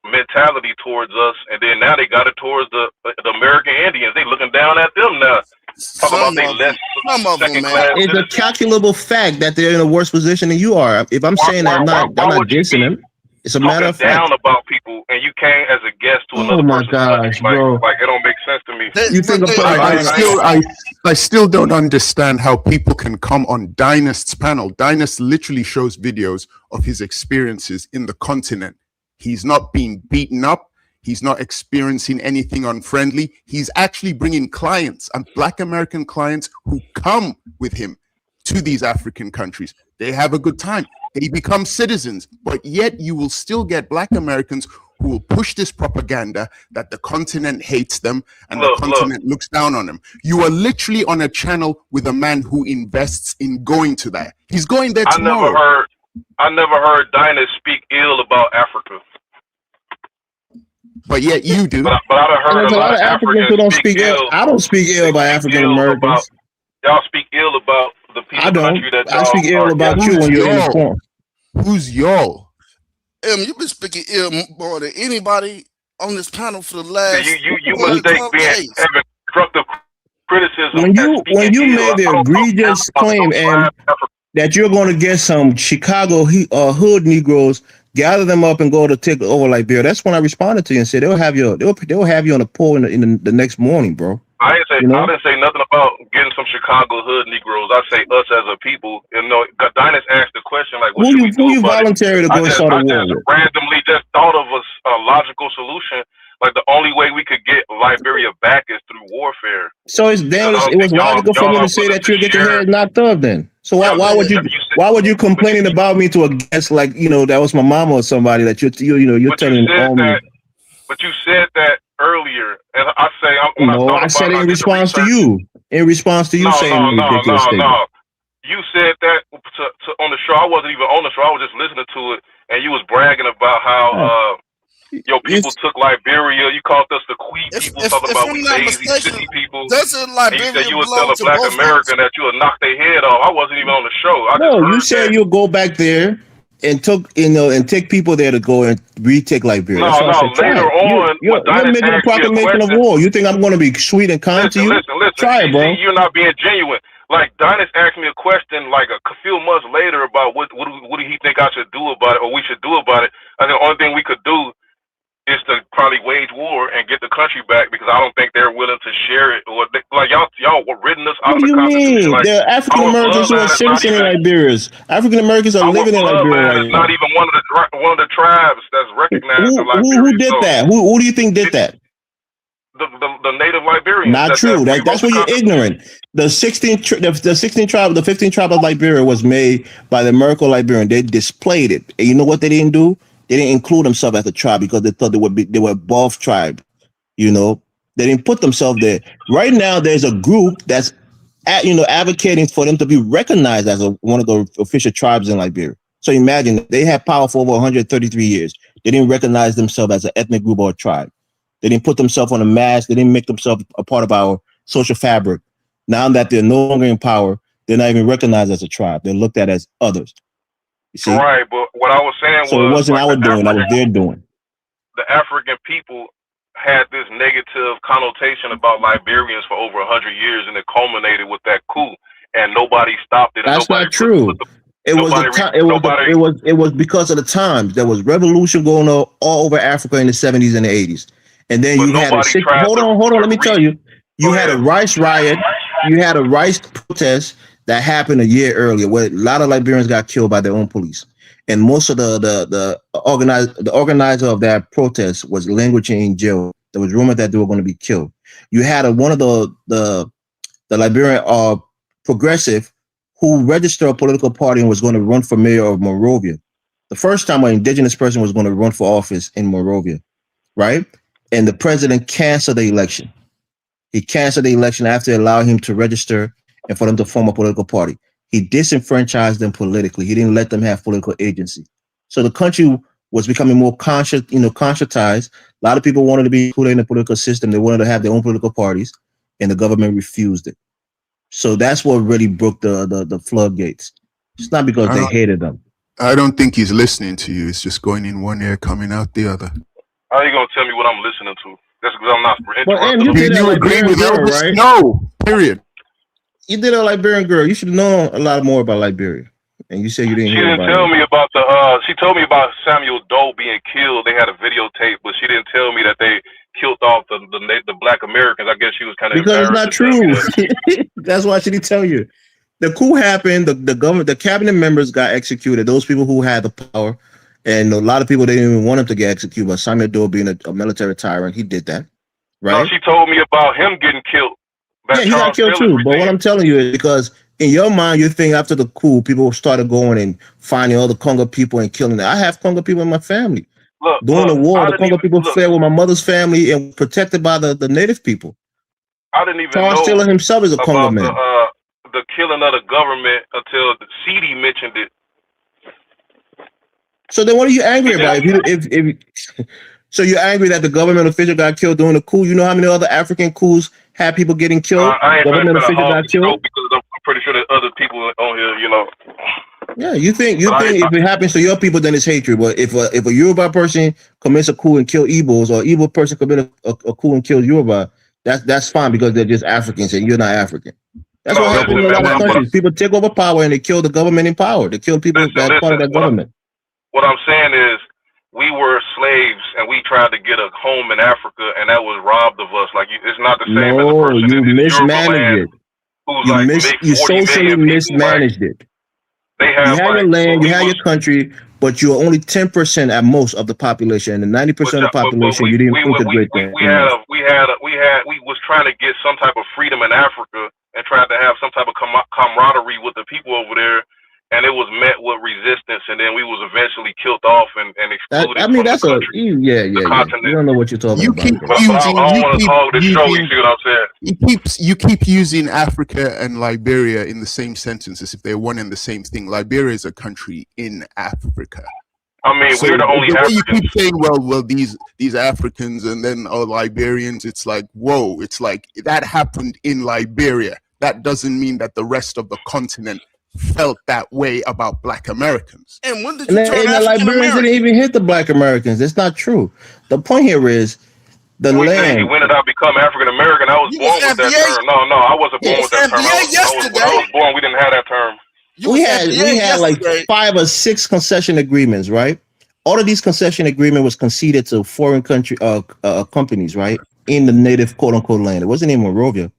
mentality towards us. And then now they got it towards the American Indians. They looking down at them now. It's a calculable fact that they're in a worse position than you are. If I'm saying that, I'm not dissing them. It's a matter of fact. Down about people, and you came as a guest to another person's gosh, bro. Like it don't make sense to me. You think I still don't understand how people can come on Dynast's panel. Dynast literally shows videos of his experiences in the continent. He's not being beaten up. He's not experiencing anything unfriendly. He's actually bringing clients and Black American clients who come with him to these African countries. They have a good time. They become citizens, but yet you will still get Black Americans who will push this propaganda that the continent hates them and the continent looks down on them. You are literally on a channel with a man who invests in going to that. He's going there tomorrow. I never heard Dinah speak ill about Africa. but yet you do. But I done And heard there's a a lot lot of of Africans who Africans don't speak speak ill. ill. I don't speak ill They about speak African ill about Americans. y'all speak ill about the I country don't. that I y'all speak ill are in. about you Who's when you're y'all? informed. Who's y'all? You've been speaking ill more than anybody on this panel for the See, last you 12 mistake being days. having constructive criticism When as when speaking you ill. made the I don't talk down egregious about no claim and tribe effort. that you're going to get some Chicago hood Negroes, gather them up and go to take over Liberia, that's when I responded to you and said they'll have you on the pole in the next morning, bro. I You know, didn't say nothing about getting some Chicago hood Negroes. I say us as a people. You know, Dinus asked the question like, what should we who do you about it? volunteer to go start a I war just with? randomly just thought of a logical solution. Like the only way we could get Liberia back is through warfare. So it Because I don't was think logical for y'all me are to say willing that to you'll get your share. head knocked off then. So why would you complaining about me to a guest like that was my mama or somebody that you're But you telling said on me? that. But you said that earlier, and I say when I No, thought I about said it, it I in did the response to research. you. In response to you saying a ridiculous statement. You said that on the show. I wasn't even on the show. I was just listening to it, and you was bragging about how your people took Liberia. You called us the Queen people, talking If about I'm we not lazy, mistaken, sissy people. doesn't And you said Liberia you would tell belong a to black both groups? American that you would knock their head off. I wasn't even on the show. I just No, you heard said that. you'll go back there and take people there to go and retake Liberia. That's why I said try Later it. on, when You're Dinus making a asked me a proclamation of question. war. You think I'm going to be sweet and kind to you? Listen. Try it, bro. See, you're not being genuine. Like Dinus asked me a question like a few months later about what do he think I should do about it or we should do about it. I think the only thing we could do is to probably wage war and get the country back because I don't think they're willing to share it or like y'all were written us out What of do the you Constitution. mean? Like There are African our Americans who are bloodline is not citizens in even Liberia. African Americans are living in Liberia bloodline right is not now. even one of the tribes that's recognized in Who Liberia. did So that? Who do you think did that? the native Liberians Not that true. rewrote That's the where you're Constitution. ignorant. The 15th tribe of Liberia was made by the American Liberian. They displayed it. And you know what they didn't do? They didn't include themselves as a tribe because they thought they were above tribe. You know, they didn't put themselves there. Right now, there's a group that's advocating for them to be recognized as one of the official tribes in Liberia. So imagine they had power for over 133 years. They didn't recognize themselves as an ethnic group or a tribe. They didn't put themselves on a mask. They didn't make themselves a part of our social fabric. Now that they're no longer in power, they're not even recognized as a tribe. They're looked at as others. You see? Right, but what I was saying So it was wasn't like our doing. That was their doing. the African people had this negative connotation about Liberians for over 100 years, and it culminated with that coup, and nobody stopped it. And That's not true. It was because of the times. There was revolution going on all over Africa in the 70s and the 80s. And then you had hold on, let me tell you. You had a rice riot, you had a rice protest that happened a year earlier where a lot of Liberians got killed by their own police. And most of the organizer of that protest was languishing in jail. There was rumor that they were going to be killed. You had one of the Liberian progressive who registered a political party and was going to run for mayor of Monrovia. The first time an indigenous person was going to run for office in Monrovia, right? And the president canceled the election. He canceled the election after allowing him to register and for them to form a political party. He disenfranchised them politically. He didn't let them have political agency. So the country was becoming more conscientized. A lot of people wanted to be included in the political system. They wanted to have their own political parties, and the government refused it. So that's what really broke the floodgates. It's not because they hated them. I don't think he's listening to you. It's just going in one ear, coming out the other. How are you gonna tell me what I'm listening to? That's because I'm not interrupting. Do you agree with Elvis? Right? No. Period. You did a Liberian girl. You should know a lot more about Liberia. And you said you didn't She hear didn't about tell it. me about she told me about Samuel Doe being killed. They had a videotape, but she didn't tell me that they killed off the black Americans. I guess she was kind of Because it's embarrassed not to tell me true. that. That's why she didn't tell you. The coup happened. The cabinet members got executed. Those people who had the power, and a lot of people didn't even want him to get executed. But Samuel Doe, being a military tyrant, he did that. Right? No, she told me about him getting killed. Yeah, he got killed too. But what I'm telling you is because in your mind, you think after the coup, people started going and finding all the Congo people and killing them. I have Congo people in my family. During the war, the Congo people fled with my mother's family and protected by the native people. I didn't even Charles know Taylor himself is a Congo about man. the killing of the government until CD mentioned it. So then, what are you angry about? So you're angry that the government official got killed during the coup? You know how many other African coups had people getting killed? I ain't trying to Government try to official hog got the show killed. because I'm pretty sure there's other people on here, you know. Yeah, you think But if it happens to your people, then it's hatred. But if a Yoruba person commits a coup and kill Igbos, or Igbo person commit a coup and kill Yoruba, that's fine because they're just Africans and you're not African. That's no, what happens listen, in a man. lot of countries. People take over power and they kill the government in power. They kill people that are part of that government. What I'm saying is, we were slaves and we tried to get a home in Africa, and that was robbed of us. Like, it's not the same as a No, person you in Yoruba mismanaged land it. who's like make You 40 socially million people. Like, mismanaged it. they You have had your like, land, you we had was, your country, but you're only 10% at most of the population, and 90% of the but population you didn't integrate them enough. we was trying to get some type of freedom in Africa and tried to have some type of camaraderie with the people over there, and it was met with resistance, and then we was eventually killed off and excluded from the country, the You continent. don't know what you're talking about. But I don't want to hog the show. You see what I'm saying? You keep using Africa and Liberia in the same sentence as if they're one and the same thing. Liberia is a country in Africa. I mean, So we're the only way Africans. you keep saying, well, these Africans and then Liberians, it's like, whoa, it's like that happened in Liberia. That doesn't mean that the rest of the continent felt that way about Black Americans. And when did And you turn the African Liberians didn't American? even hit the Black Americans. It's not true. The point here is the We say land. when did I become African American? I was You born was with that FBA. term. No, I wasn't born with that term. FBA yesterday. When I was born, we didn't have that term. We had like 5 or 6 concession agreements, right? All of these concession agreement was conceded to foreign country companies, right? In the native quote unquote land. It wasn't in Monrovia.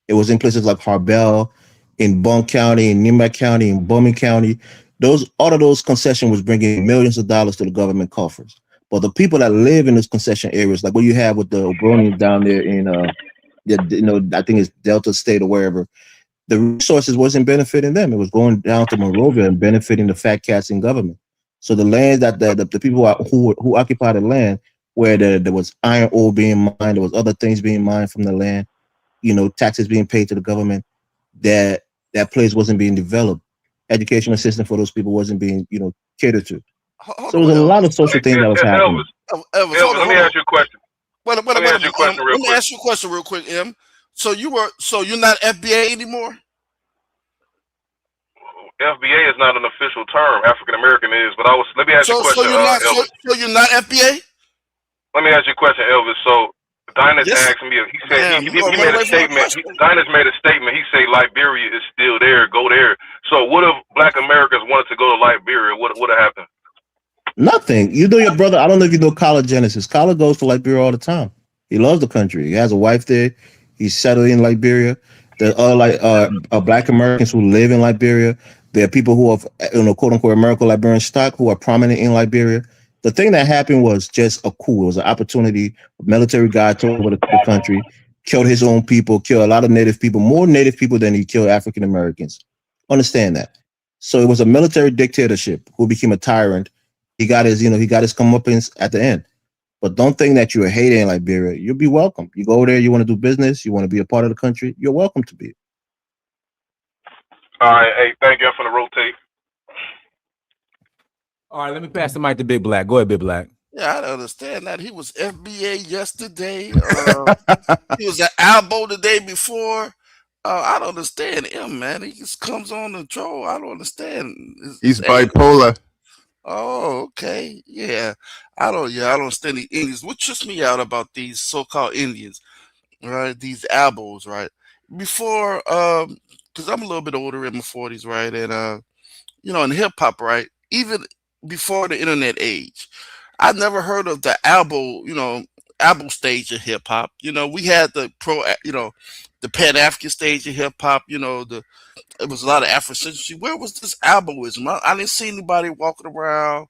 It was in places like Harbel, in Bunk County, in Nimba County, in Bowman County. All of those concessions was bringing millions of dollars to the government coffers. But the people that live in those concession areas, like what you have with the Obronians down there in I think it's Delta State or wherever, the resources wasn't benefiting them. It was going down to Monrovia and benefiting the fat cats in government. So the land that the people who occupied the land, where there was iron ore being mined, there was other things being mined from the land, taxes being paid to the government, that place wasn't being developed. Educational system for those people wasn't being catered to. So there was a lot of social things that was happening. Elvis, let me ask you a question. Let me ask you a question real quick, M. So you're not FBA anymore? FBA is not an official term. African American is, but let me ask you a question. Elvis. So you're not FBA? Let me ask you a question, Elvis. So Dinus asked me. He said he made a statement. Dinus made a statement. He said Liberia is still there. Go there. So what if Black Americans wanted to go to Liberia? What would have happened? Nothing. You know your brother. I don't know if you know Collar Genesis. Collar goes to Liberia all the time. He loves the country. He has a wife there. He's settled in Liberia. There are Black Americans who live in Liberia. There are people who have, quote unquote, American Liberian stock who are prominent in Liberia. The thing that happened was just a coup. It was an opportunity. A military guy took over the country, killed his own people, killed a lot of native people, more native people than he killed African Americans. Understand that. So it was a military dictatorship who became a tyrant. He got his comeuppance at the end. But don't think that you're hating Liberia. You'll be welcome. You go there, you want to do business, you want to be a part of the country, you're welcome to be. All right, hey, thank you. I'm finna rotate. All right, let me pass the mic to Big Black. Go ahead, Big Black. Yeah, I don't understand that. He was FBA yesterday. He was at Albo the day before. I don't understand him, man. He just comes on the troll. I don't understand. He's bipolar. Oh, okay. Yeah. I don't understand the Indians. What trips me out about these so-called Indians, right? These Albos, right? Before, because I'm a little bit older in my 40s, right? And in hip hop, right? Even before the internet age, I never heard of the Albo, Albo stage of hip hop. We had the the Pan African stage of hip hop. It was a lot of Afrocentricity. Where was this Alboism? I didn't see anybody walking around,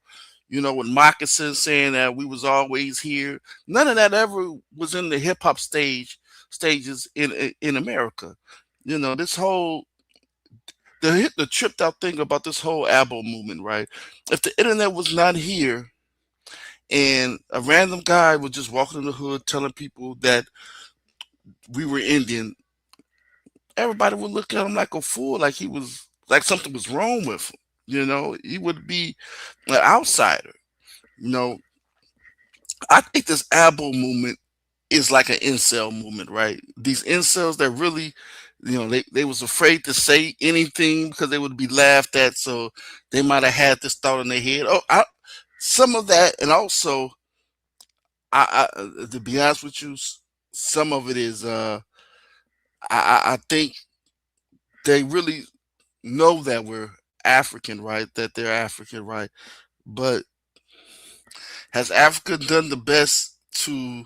with moccasins saying that we was always here. None of that ever was in the hip hop stages in America. This whole the tripped out thing about this whole Albo movement, right? If the internet was not here and a random guy was just walking in the hood telling people that we were Indian, everybody would look at him like a fool, like he was like something was wrong with him. He would be an outsider. I think this Abo movement is like an incel movement, right? These incels that really, they was afraid to say anything because they would be laughed at, so they might have had this thought in their head. Some of that, and also, to be honest with you, some of it is, I think they really know that we're African, right? That they're African, right? But has Africa done the best to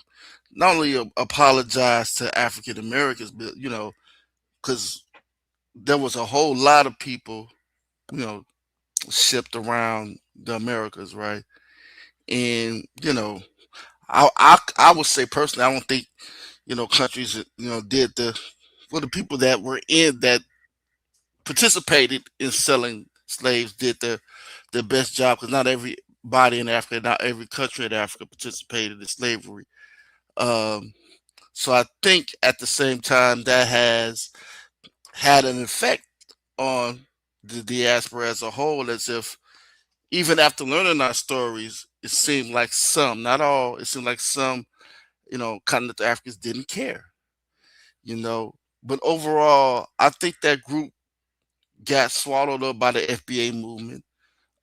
not only apologize to African Americans, but because there was a whole lot of people, you know, shipped around the Americas, right? And I would say personally, I don't think countries did the people that were in that participated in selling slaves did the best job, because not everybody in Africa, not every country in Africa participated in slavery. Um, so I think at the same time that has had an effect on the diaspora as a whole, as if even after learning our stories, it seemed like some, not all, it seemed like some, continental Africans didn't care, you know. But overall, I think that group got swallowed up by the FBA movement.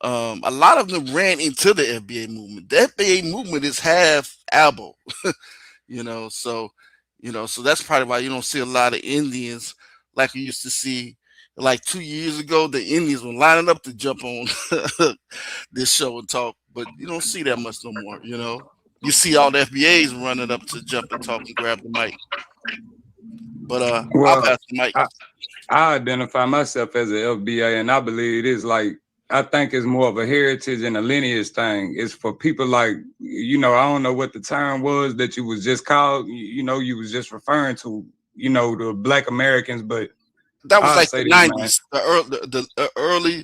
A lot of them ran into the FBA movement. The FBA movement is half Abo, so so that's probably why you don't see a lot of Indians like we used to see. Like 2 years ago, the Indians were lining up to jump on this show and talk, but you don't see that much no more. You see all the FBAs running up to jump and talk and grab the mic. But I'll Well, pass the mic. I identify myself as an FBA, and I believe it is like, I think it's more of a heritage and a lineage thing. It's for people like, I don't know what the term was that you was just called, you was just referring to, the Black Americans, but that was I'll like say the this, man. 90s, the early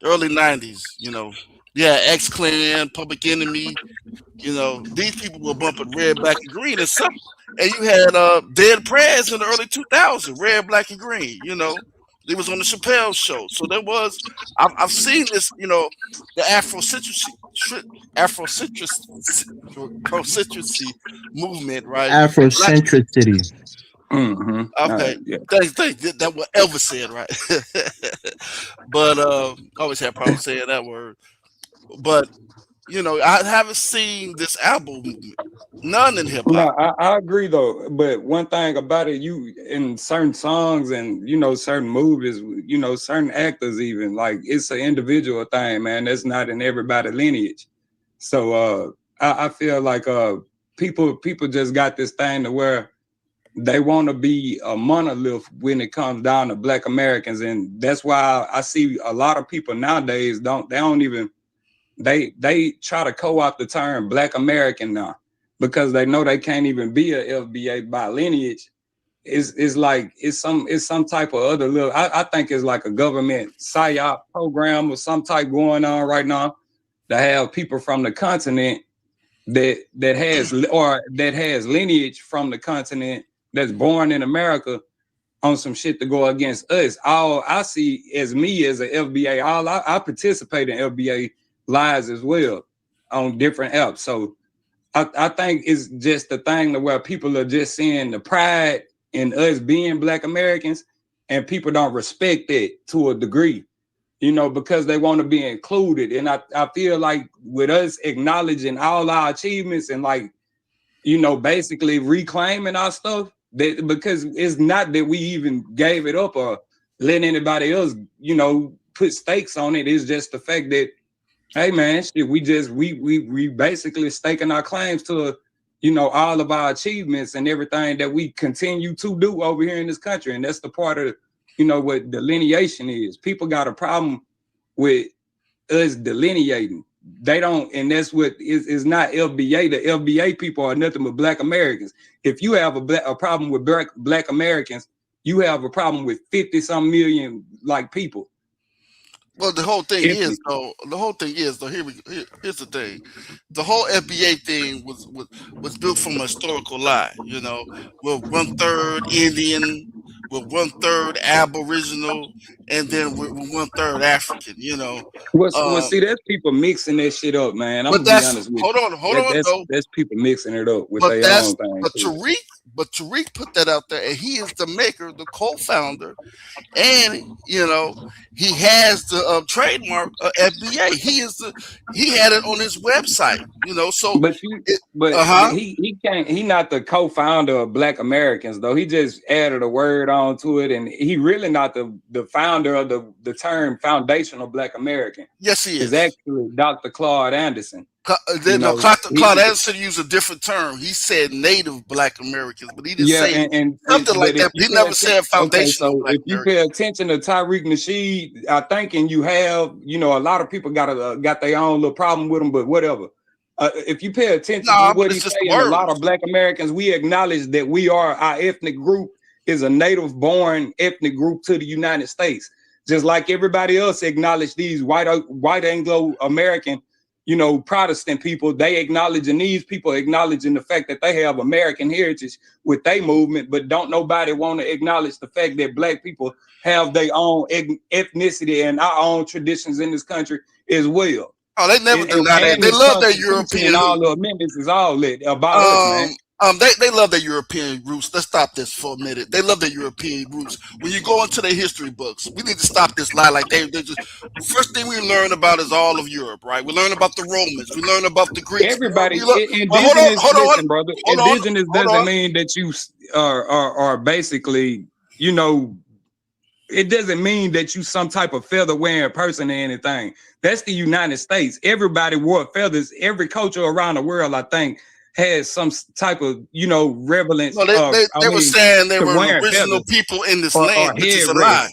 90s, Yeah, X-Clan, Public Enemy, these people were bumping red, black, and green, and you had Dead Prez in the early 2000s, red, black, and green. It was on the Chappelle show. So there was, I've seen this, the Afrocentricity movement, right? Afrocentricity. Okay, Yeah. thanks. That what Elvis said, right? But always had problems saying that word. But I haven't seen this album movement, none in hip No, hop. I agree though. But one thing about it, you in certain songs and certain movies, certain actors even, like, it's an individual thing, man. That's not in everybody's lineage. So I feel like people just got this thing to where they want to be a monolith when it comes down to Black Americans, and that's why I see a lot of people nowadays they try to co-opt the term Black American now, because they know they can't even be a FBA by lineage. It's like it's some type of other little. I think it's like a government psyop program or some type going on right now to have people from the continent that has lineage from the continent that's born in America on some shit to go against us. All I see as me as an FBA, I participate in FBA lives as well on different apps. So I think it's just the thing where people are just seeing the pride in us being Black Americans, and people don't respect it to a degree, because they want to be included. And I feel like with us acknowledging all our achievements and basically reclaiming our stuff, that because it's not that we even gave it up or let anybody else, put stakes on it. It's just the fact that, hey man, shit, we basically staking our claims to, all of our achievements and everything that we continue to do over here in this country. And that's the part of, what delineation is. People got a problem with us delineating. They don't, and that's what is not FBA. The FBA people are nothing but Black Americans. If you have a problem with Black Americans, you have a problem with 50-some million people. Well, the whole thing is though. Here's the thing. The whole FBA thing was built from a historical lie. With 1/3 Indian, with 1/3 Aboriginal, and then we're 1/3 African. You know, Well, see, that's people mixing that shit up, man. I'm but gonna be that's honest with hold you. on though. That's people mixing it up with But their that's own thing but too. Tariq put that out there, and he is the maker, the co-founder, and you know he has the trademark FBA. He had it on his website. You know, so But uh-huh. he can't. He not the co-founder of Black Americans though. He just added a word onto it, and he really not the founder of the term foundational Black American. Yes, he is. It's actually Dr. Claude Anderson. Claude Anderson used a different term. He said Native Black Americans, but he didn't say something like that. He never said foundational Black if you pay attention to Tariq Nasheed, I think, and you have, you know, a lot of people got their own little problem with him, but whatever. If you pay attention to what he's saying, a lot of Black Americans, we acknowledge that our ethnic group is a native-born ethnic group to the United States, just like everybody else acknowledge these white Anglo-American, you know, Protestant people. They acknowledging these people acknowledging the fact that they have American heritage with their movement, but don't nobody want to acknowledge the fact that Black people have their own ethnicity and our own traditions in this country as well. Oh, they never deny that. They love their European. And all the amendments is all about us, man. They love their European roots. Let's stop this for a minute. They love their European roots. When you go into their history books, we need to stop this lie. Like they just first thing we learn about is all of Europe, right? We learn about the Romans. We learn about the Greeks. Everybody, indigenous, listen, brother. Indigenous doesn't mean that you are basically, you know. It doesn't mean that you some type of feather wearing person or anything. That's the United States. Everybody wore feathers. Every culture around the world, I think, has some type of, you know, relevance. No, they were saying they were original people in this land, which is a lie.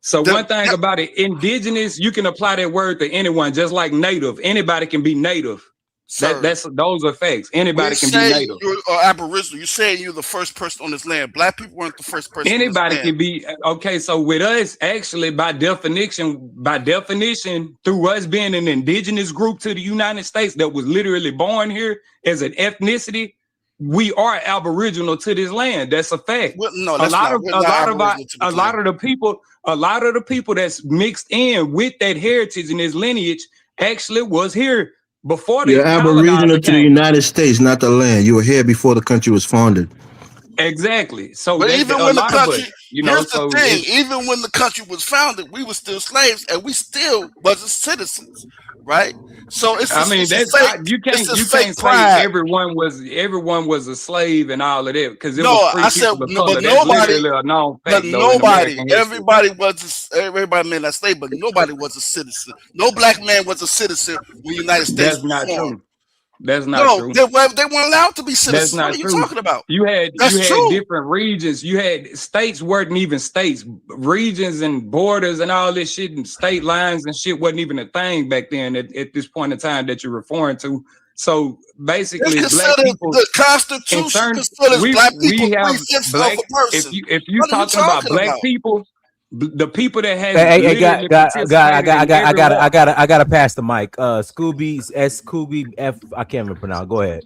So one thing about it, indigenous, you can apply that word to anyone, just like native. Anybody can be native. Those are facts. Anybody can be native. You're Aboriginal. You saying you're the first person on this land. Black people weren't the first person. Anybody can be. Okay, so with us, actually, by definition, through us being an indigenous group to the United States that was literally born here as an ethnicity, we are Aboriginal to this land. That's a fact. Well, no, a lot of the people that's mixed in with that heritage and this lineage actually was here before you're Aboriginal to the United States, not the land. You were here before the country was founded. Exactly. So, but even when the country, here's the thing: even when the country was founded, we were still slaves, and we still wasn't citizens, right? So it's. You can't say everyone was a slave and all of that because everybody may not slave, but nobody was a citizen. No Black man was a citizen when the United States. That's not true. That's not true. They weren't allowed to be citizens. That's not what are you talking about? You had different regions. You had states weren't even states. Regions and borders and all this shit and state lines and shit wasn't even a thing back then at this point in time that you're referring to. So basically, Black people, the Constitution considers Black people black. If you're talking about Black people, the people that had I gotta pass the mic. Scooby F. I can't even pronounce. Go ahead.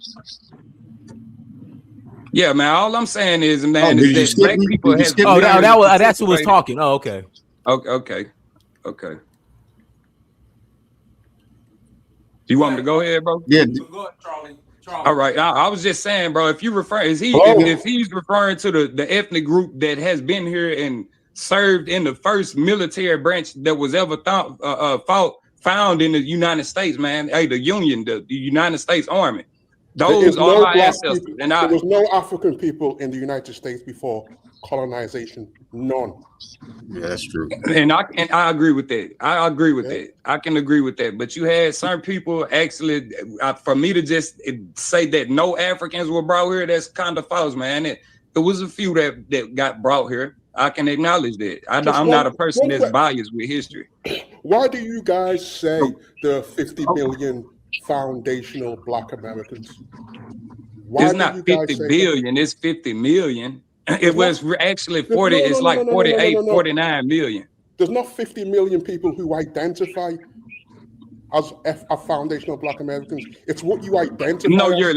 Yeah, man. All I'm saying is, man, is that Black people has. That's who was talking. Oh, okay. Okay. You want me to go ahead, bro? Yeah. Go ahead, Charlie. All right. I was just saying, bro. If you refer, if he's referring to the ethnic group that has been here and served in the first military branch that was ever found in the United States, man. Hey, the Union, the United States Army. Those are my ancestors. And there was no African people in the United States before colonization. None. Yeah, that's true. And I agree with that. I agree with that. I can agree with that. But you had some people actually, for me to just say that no Africans were brought here, that's kind of false, man. It was a few that got brought here. I can acknowledge that. I'm not a person that's biased with history. Why do you guys say there are 50 million foundational Black Americans? It's not 50 billion, it's 50 million. It was actually 40, it's like 48, 49 million. There's not 50 million people who identify as a foundational Black Americans. It's what you identify. No, as. your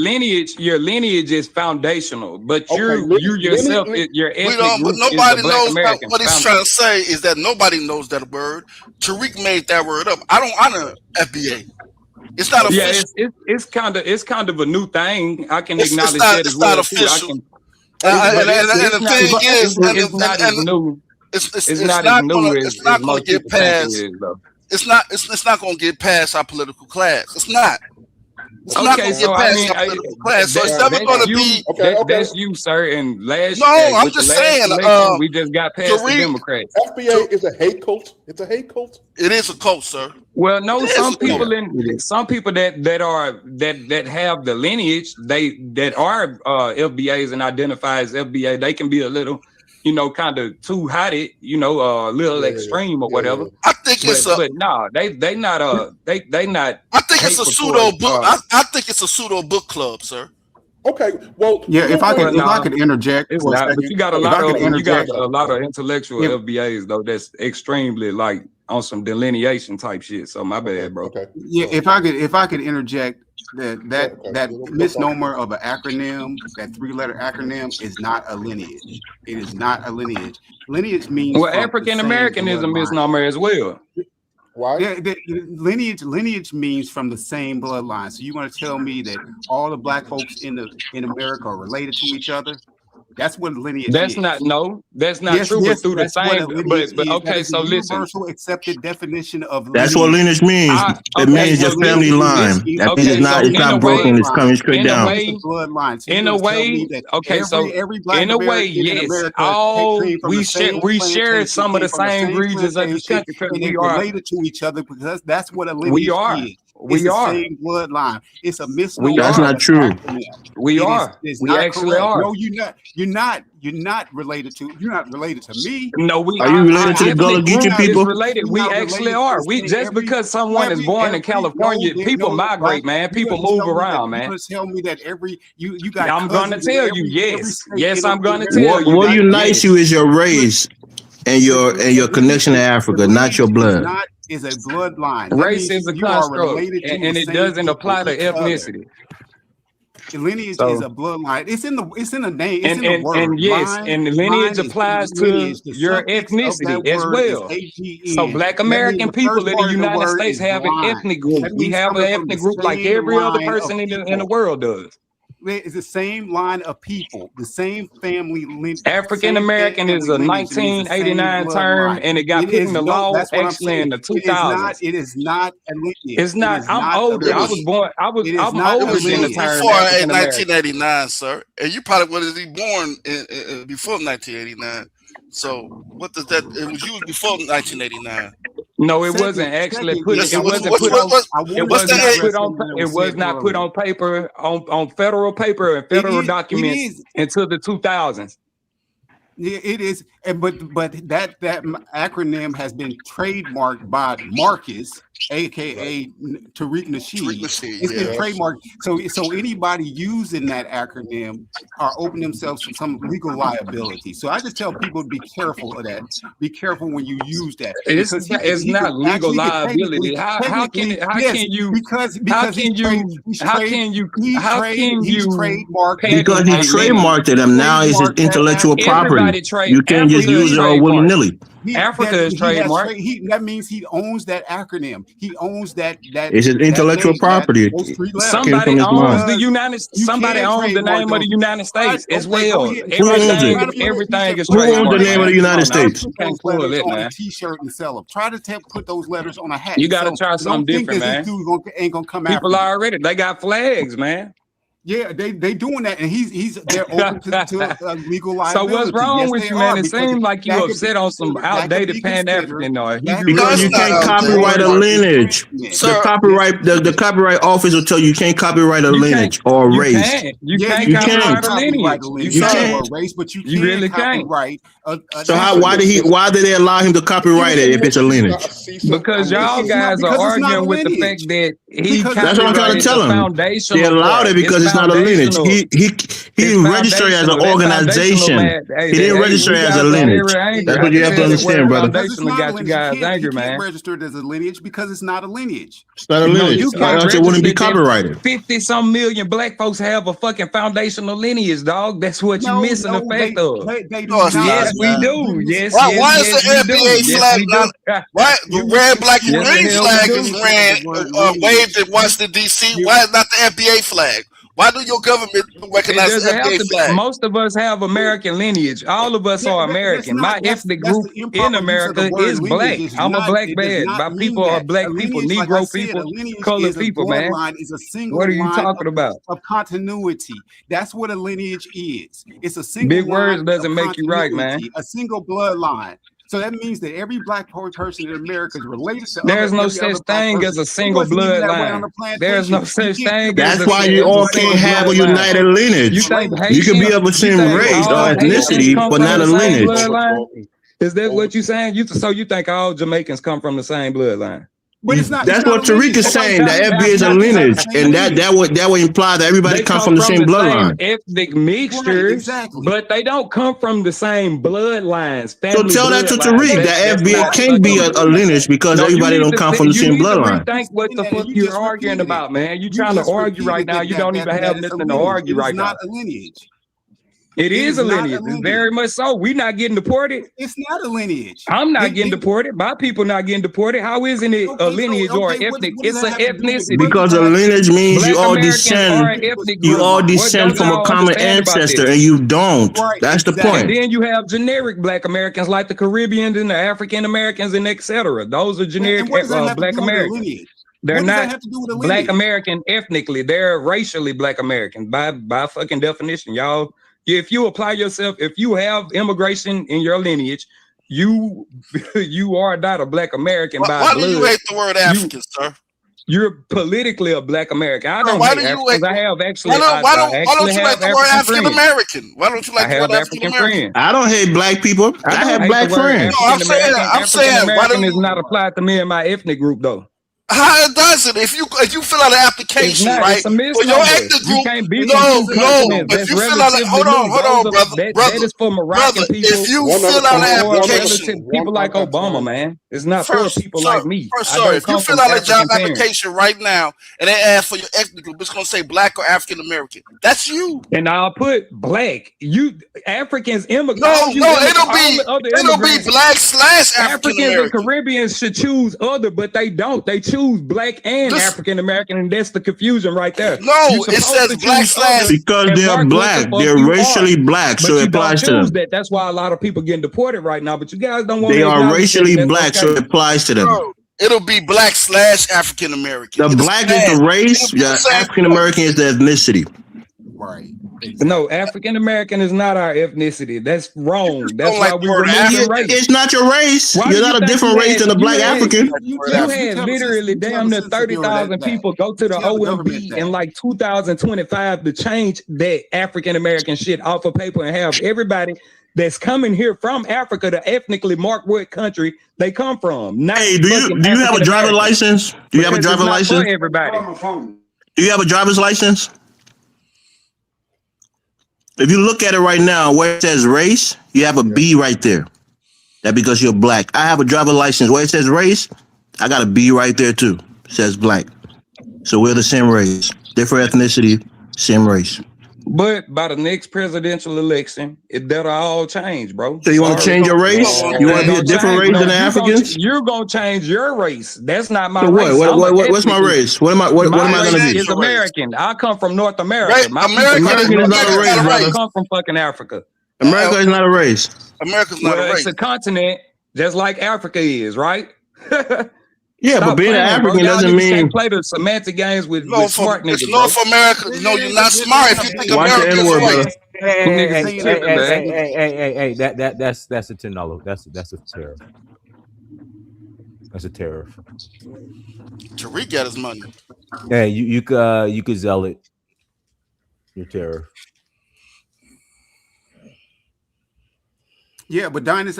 lineage is foundational, but you yourself, your We ethnic don't, but group is the nobody Black knows American. what he's trying to say is that nobody knows that word. Tariq made that word up. I don't honor FBA. It's not official. It's kind of a new thing. I can It's acknowledge not, that as it's not well too. official. And the thing is, it's not as new. It's not going to get past. It's not going to get past our political class. It's not. It's not going to get past our political class. So it's never going to be. That's you, sir. And I'm just saying. We just got past the Democrats. FBA is a hate cult. It's a hate cult. It is a cult, sir. Well, no, some people that have the lineage, that are FBAs and identify as FBA, they can be a little, kind of too hotted, a little extreme or whatever. I think but no, they not they not. I think it's a pseudo book. I think it's a pseudo book club, sir. Okay, well, yeah. If I could interject, it's not, but you got a lot of intellectual FBAs though. That's extremely like on some delineation type shit. So my bad, bro. Okay. Yeah, if I could interject, that misnomer of an acronym, that 3-letter acronym, is not a lineage. It is not a lineage. Lineage means African American is a misnomer as well. Why? Yeah, lineage means from the same bloodline. So you want to tell me that all the Black folks in America are related to each other? That's what lineage is. That's not true. But through the same, but okay. So listen, universal accepted definition of lineage. That's what lineage means. It means your family line. That means it's not broken. It's coming straight down. In a way, okay. So in a way, yes. We share some of the same regions of the country because we are related to each other, because that's what a lineage is. We are. Same bloodline. It's a misnomer. That's not true. We are. We actually are. No, you're not related to. You're not related to me. No, are you related to the Gullah Geechee people? Related. We actually are. We just because someone is born in California, people migrate, man. People move around, man. You tell me that you got. I'm gonna tell you, yes. I'm gonna tell you. What unites you is your race and your connection to Africa, not your blood. Is a bloodline. Race is a construct, and it doesn't apply to ethnicity. Lineage is a bloodline. It's in the name. It's in the word. And yes, and lineage applies to your ethnicity as well. So Black American people in the United States have an ethnic group. We have an ethnic group like every other person in the world does. It's the same line of people, the same family lineage. African American is a 1989 term, and it got put in the law actually in the 2000s. It is not a lineage. It's not. I'm older. I was born. I'm older than the term. Before 1989, sir, and you probably was born before 1989. So what does that? It was you before 1989. No, it wasn't actually put. It was not put on paper on federal paper and federal documents until the 2000s. Yeah, it is, but that acronym has been trademarked by Marcus, aka Tariq Nasheed. It's been trademarked. So anybody using that acronym are opening themselves to some legal liability. So I just tell people to be careful of that. Be careful when you use that. It's not legal liability. How can you? Because he trademarked it, and now it's his intellectual property. You can't just use it all willy-nilly. Africa is trademark. That means he owns that acronym. He owns that. It's his intellectual property. Somebody owns the United. Somebody owns the name of the United States as well. Everything is trademark. Who owns the name of the United States? Can't pull it, man. A T-shirt and sell them. Try to put those letters on a hat. You got to try something different, man. Ain't gonna come. People already. They got flags, man. Yeah, they doing that, and they're open to legal liability. So what's wrong with you, man? It seems like you upset on some outdated Pan-African or because you can't copyright a lineage. The copyright office will tell you can't copyright a lineage or a race. You can't copyright a lineage. You can't. But you really can't. So why did they allow him to copyright it if it's a lineage? Because y'all guys are arguing with the fact that he. That's what I'm trying to tell him. They allowed it because it's not a lineage. He didn't register as an organization. He didn't register as a lineage. That's what you have to understand, brother. Because it's not a got you lineage. guys He angry, can't man. register it as a lineage because it's not a lineage. It's not a No, lineage. you can't Else it wouldn't be register that. copyrighted. 50-some million black folks have a fucking foundational lineage, dog. That's what you missing the fact of. They do No, it's not. Yes, not, we man. do. Yes, Why yes, is yes, the we do. FBA Yes, flag we not? do. Why the red, black, and Yes, the green hell we flag do. is waved in Washington D.C.? Why is not the FBA flag? Why do your government It recognize the doesn't have FBA to be. flag? Most of us have American lineage. All of us are American. My ethnic group the in improper use of the America word is lineage. black. It's I'm a not- black it does man. not My mean people are that. black A people, lineage, like I Negro said, people, a lineage colored is a people, man. bloodline, is a single What are you line talking about? of continuity. That's what a lineage is. It's a single Big words line doesn't of make you right, man. continuity, a single bloodline. So that means that every black person in America is related to There's no every such other black thing person. as a It single wasn't even that way on bloodline. the There's no plantation. such thing as That's a, why you as a all single can't have a bloodline. united lineage. You think You can be Haitians? of the You same think race or all Haitians ethnicity, come but from not the a same lineage. bloodline? Is that what you saying? So you think all Jamaicans come from the same bloodline? But it's not. That's what a lineage. Tariq is saying. The FBA is a lineage, and that would imply that everybody They comes come from the same bloodline. ethnic mixtures, but they don't come from the same bloodlines. So Family tell that to bloodlines. Tariq. That's The FBA not can't be a lineage because No, you everybody need don't to come thi- from the you same need to bloodline. rethink what the fuck You you're just arguing repeated it. about, man. You You trying to just argue right repeated now. You don't even have it's a nothing to lineage. argue It is right now. not a lineage. It is a not a lineage. It's lineage. very much so. We not getting deported. It's not a lineage. I'm not getting deported. My people not getting deported. How isn't it a lineage or an ethnic? It's an ethnicity. Because a lineage means you Black all Americans are an descend. ethnic You group. all What descend don't from a y'all common understand about ancestor, this? and you don't. Right, That's the And point. then you have generic Black Americans like the Caribbeans and the African Americans and etc. Those are generic what does that have to Black do with a Americans. lineage? They're What does that not have to do with a Black lineage? American ethnically. They're racially Black Americans by fucking definition, y'all. If you apply yourself, if you have immigration in your lineage, you you are not a Black American by Why blood. do you hate the word African, sir? You're politically a Black American. I don't Why hate do you Africans. hate? I have actually. Why don't you have like the word African friends. American? Why don't you like I the have word African American? friends. I don't hate black people. I don't have hate black the word friends. No, I'm saying, African why American do is not applied to me in my ethnic group though. How it doesn't? If you fill out an It's application, not. right, It's a for your misnomer. ethnic You group, can't be from no, two continents. if That's you fill out, relatively hold on, brother, That is for Moroccan people. if you fill out an application, people like Obama, man. It's not for people sir, like me. I sir, don't if you come fill from out a job African parents. application right now and they ask for your ethnic group, it's gonna say Black or African American. That's you. And I'll put Black. You Africans immigrate. No, it'll be Black / African Africans and American. Caribbeans should choose other, but they don't. They choose Black and African American, and that's the confusion right there. No, You're it supposed says to Black choose other Because and they're mark what black. the fuck They're you racially are. black, But so you it applies don't to choose them. that. That's why a lot of people getting deported right now. But you guys don't want They to are acknowledge racially that. black, so it applies to them. Bro, it'll be Black / African American. The black is the race, the African American is the ethnicity. Right. No, African American is not our ethnicity. That's wrong. That's don't why like we the word remove the race. It's not your race. Why You're do not you a think different you race than a black African. You had literally damn near 30,000 people go to the Tell the government OMB that. in like 2025 to change that African American shit off of paper and have everybody that's coming here from Africa to ethnically mark what country they come from. Hey, do you have a driver's license? Do you have a driver's license? For everybody. Do you have a driver's license? If you look at it right now, where it says race, you have a B right there. That's because you're black. I have a driver's license. Where it says race, I got a B right there too. It says black. So we're the same race. Different ethnicity, same race. But by the next presidential election, that'll all change, bro. So you want to change your race? You want to be a different race than the Africans? You're gonna change your race. That's not my So race. what's my race? What am I going to be? Is American. I come from North America. Right. American is not a race, brother. I come from fucking Africa. America is not a race. America's not a race. It's a continent, just like Africa is, right? Yeah, but being an African doesn't mean can't play the semantic games with smart niggas. It's North America. No, you're not smart if you think watch the America N-word, is brother. right. Hey, that's a $10. That's a tariff. That's a tariff. Tariq got his money. Hey, you could sell it. Your tariff. Yeah, but Dynas,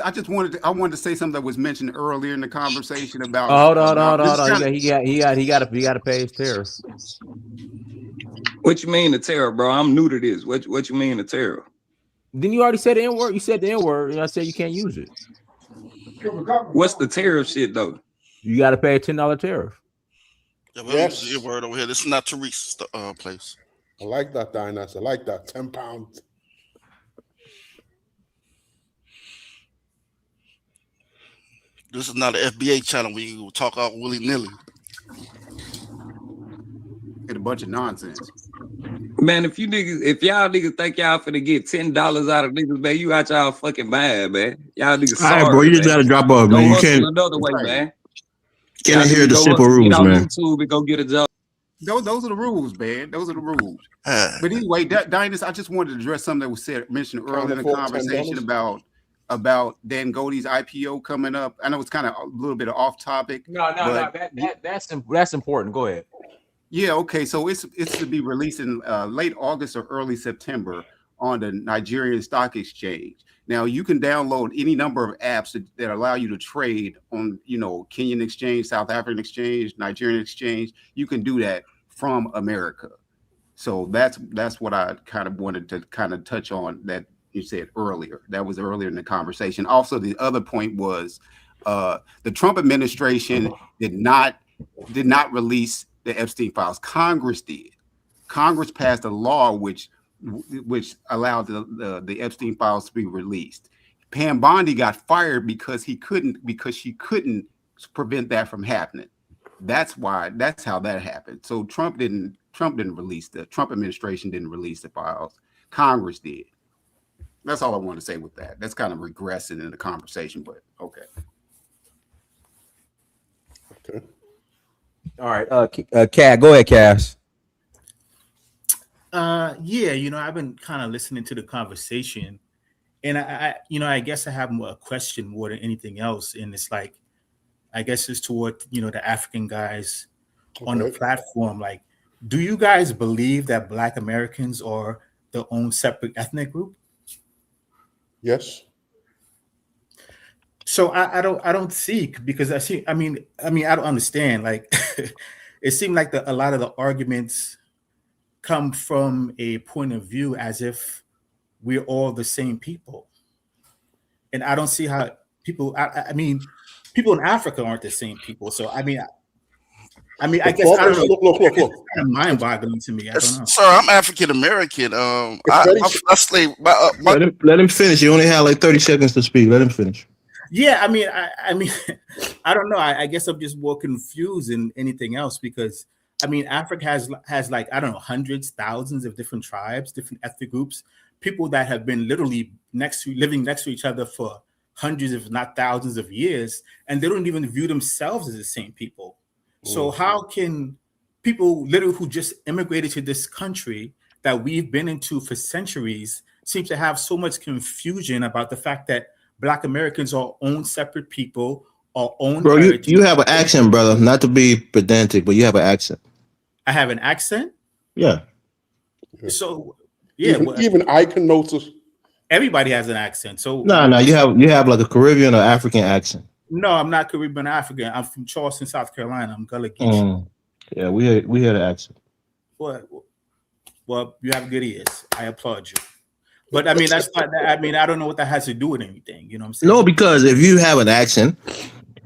I wanted to say something that was mentioned earlier in the conversation about. Hold on. This is kinda- He got to pay his tariff. What you mean the tariff, bro? I'm new to this. What you mean the tariff? Then you already said the N word. You said the N word, and I said you can't use it. What's the tariff shit though? You got to pay a $10 tariff. Yeah, well, yes. Your word over here. This is not Teresa's place. I like that, Dynas. I like that. £10. This is not an FBA channel where you talk out willy nilly. Get a bunch of nonsense. Man, if y'all niggas think y'all finna get $10 out of niggas, man, you out y'all fucking mind, man. Y'all niggas All right, sorry, bro. You just man. gotta drop off, Go man. You hustle can't. another way, man. Can't adhere to Go simple hustle, rules, get on man. YouTube and go get a job. Those are the rules, man. Those are the rules. But anyway, Dynas, I just wanted to address something that was mentioned earlier in the conversation about Dan Godey's IPO coming up. I know it's kind of a little bit off topic. No. That's important. Go ahead. Yeah, okay. So it's to be released in late August or early September on the Nigerian Stock Exchange. Now you can download any number of apps that allow you to trade on, Kenyan exchange, South African exchange, Nigerian exchange. You can do that from America. So that's what I kind of wanted to kind of touch on that you said earlier. That was earlier in the conversation. Also, the other point was the Trump administration did not release the Epstein files. Congress did. Congress passed a law which allowed the Epstein files to be released. Pam Bondi got fired because she couldn't prevent that from happening. That's how that happened. So Trump administration didn't release the files. Congress did. That's all I want to say with that. That's kind of regressing in the conversation, but okay. Okay. All right. Cat, go ahead, Cass. Yeah, I've been kind of listening to the conversation, and I guess I have a question more than anything else, and it's like, I guess it's toward the African guys on the platform. Like, do you guys believe that Black Americans are their own separate ethnic group? Yes. So I don't see, because I mean I don't understand. Like, it seemed like a lot of the arguments come from a point of view as if we're all the same people, and I don't see how people. I mean, people in Africa aren't the same people. So I guess I don't know. Look. It's kind of mind-boggling to me. I don't know. Sir, I'm African American. I slave. Let him finish. You only have like 30 seconds to speak. Let him finish. Yeah, I mean, I don't know. I guess I'm just more confused than anything else, because I mean, Africa has like, I don't know, hundreds, thousands of different tribes, different ethnic groups, people that have been literally living next to each other for hundreds, if not thousands of years, and they don't even view themselves as the same people. So how can people literally who just immigrated to this country that we've been into for centuries seem to have so much confusion about the fact that Black Americans are own separate people, our own Bro, heritage? you have an accent, brother. Not to be pedantic, but you have an accent. I have an accent? Yeah. So yeah, even I can notice. Everybody has an accent. So No, you have like a Caribbean or African accent. No, I'm not Caribbean or African. I'm from Charleston, South Carolina. I'm Gullah Geechee. Yeah, we hear the accent. Well, you have good ears. I applaud you. But I mean, that's not. I mean, I don't know what that has to do with anything. You know what I'm saying? No, because if you have an accent,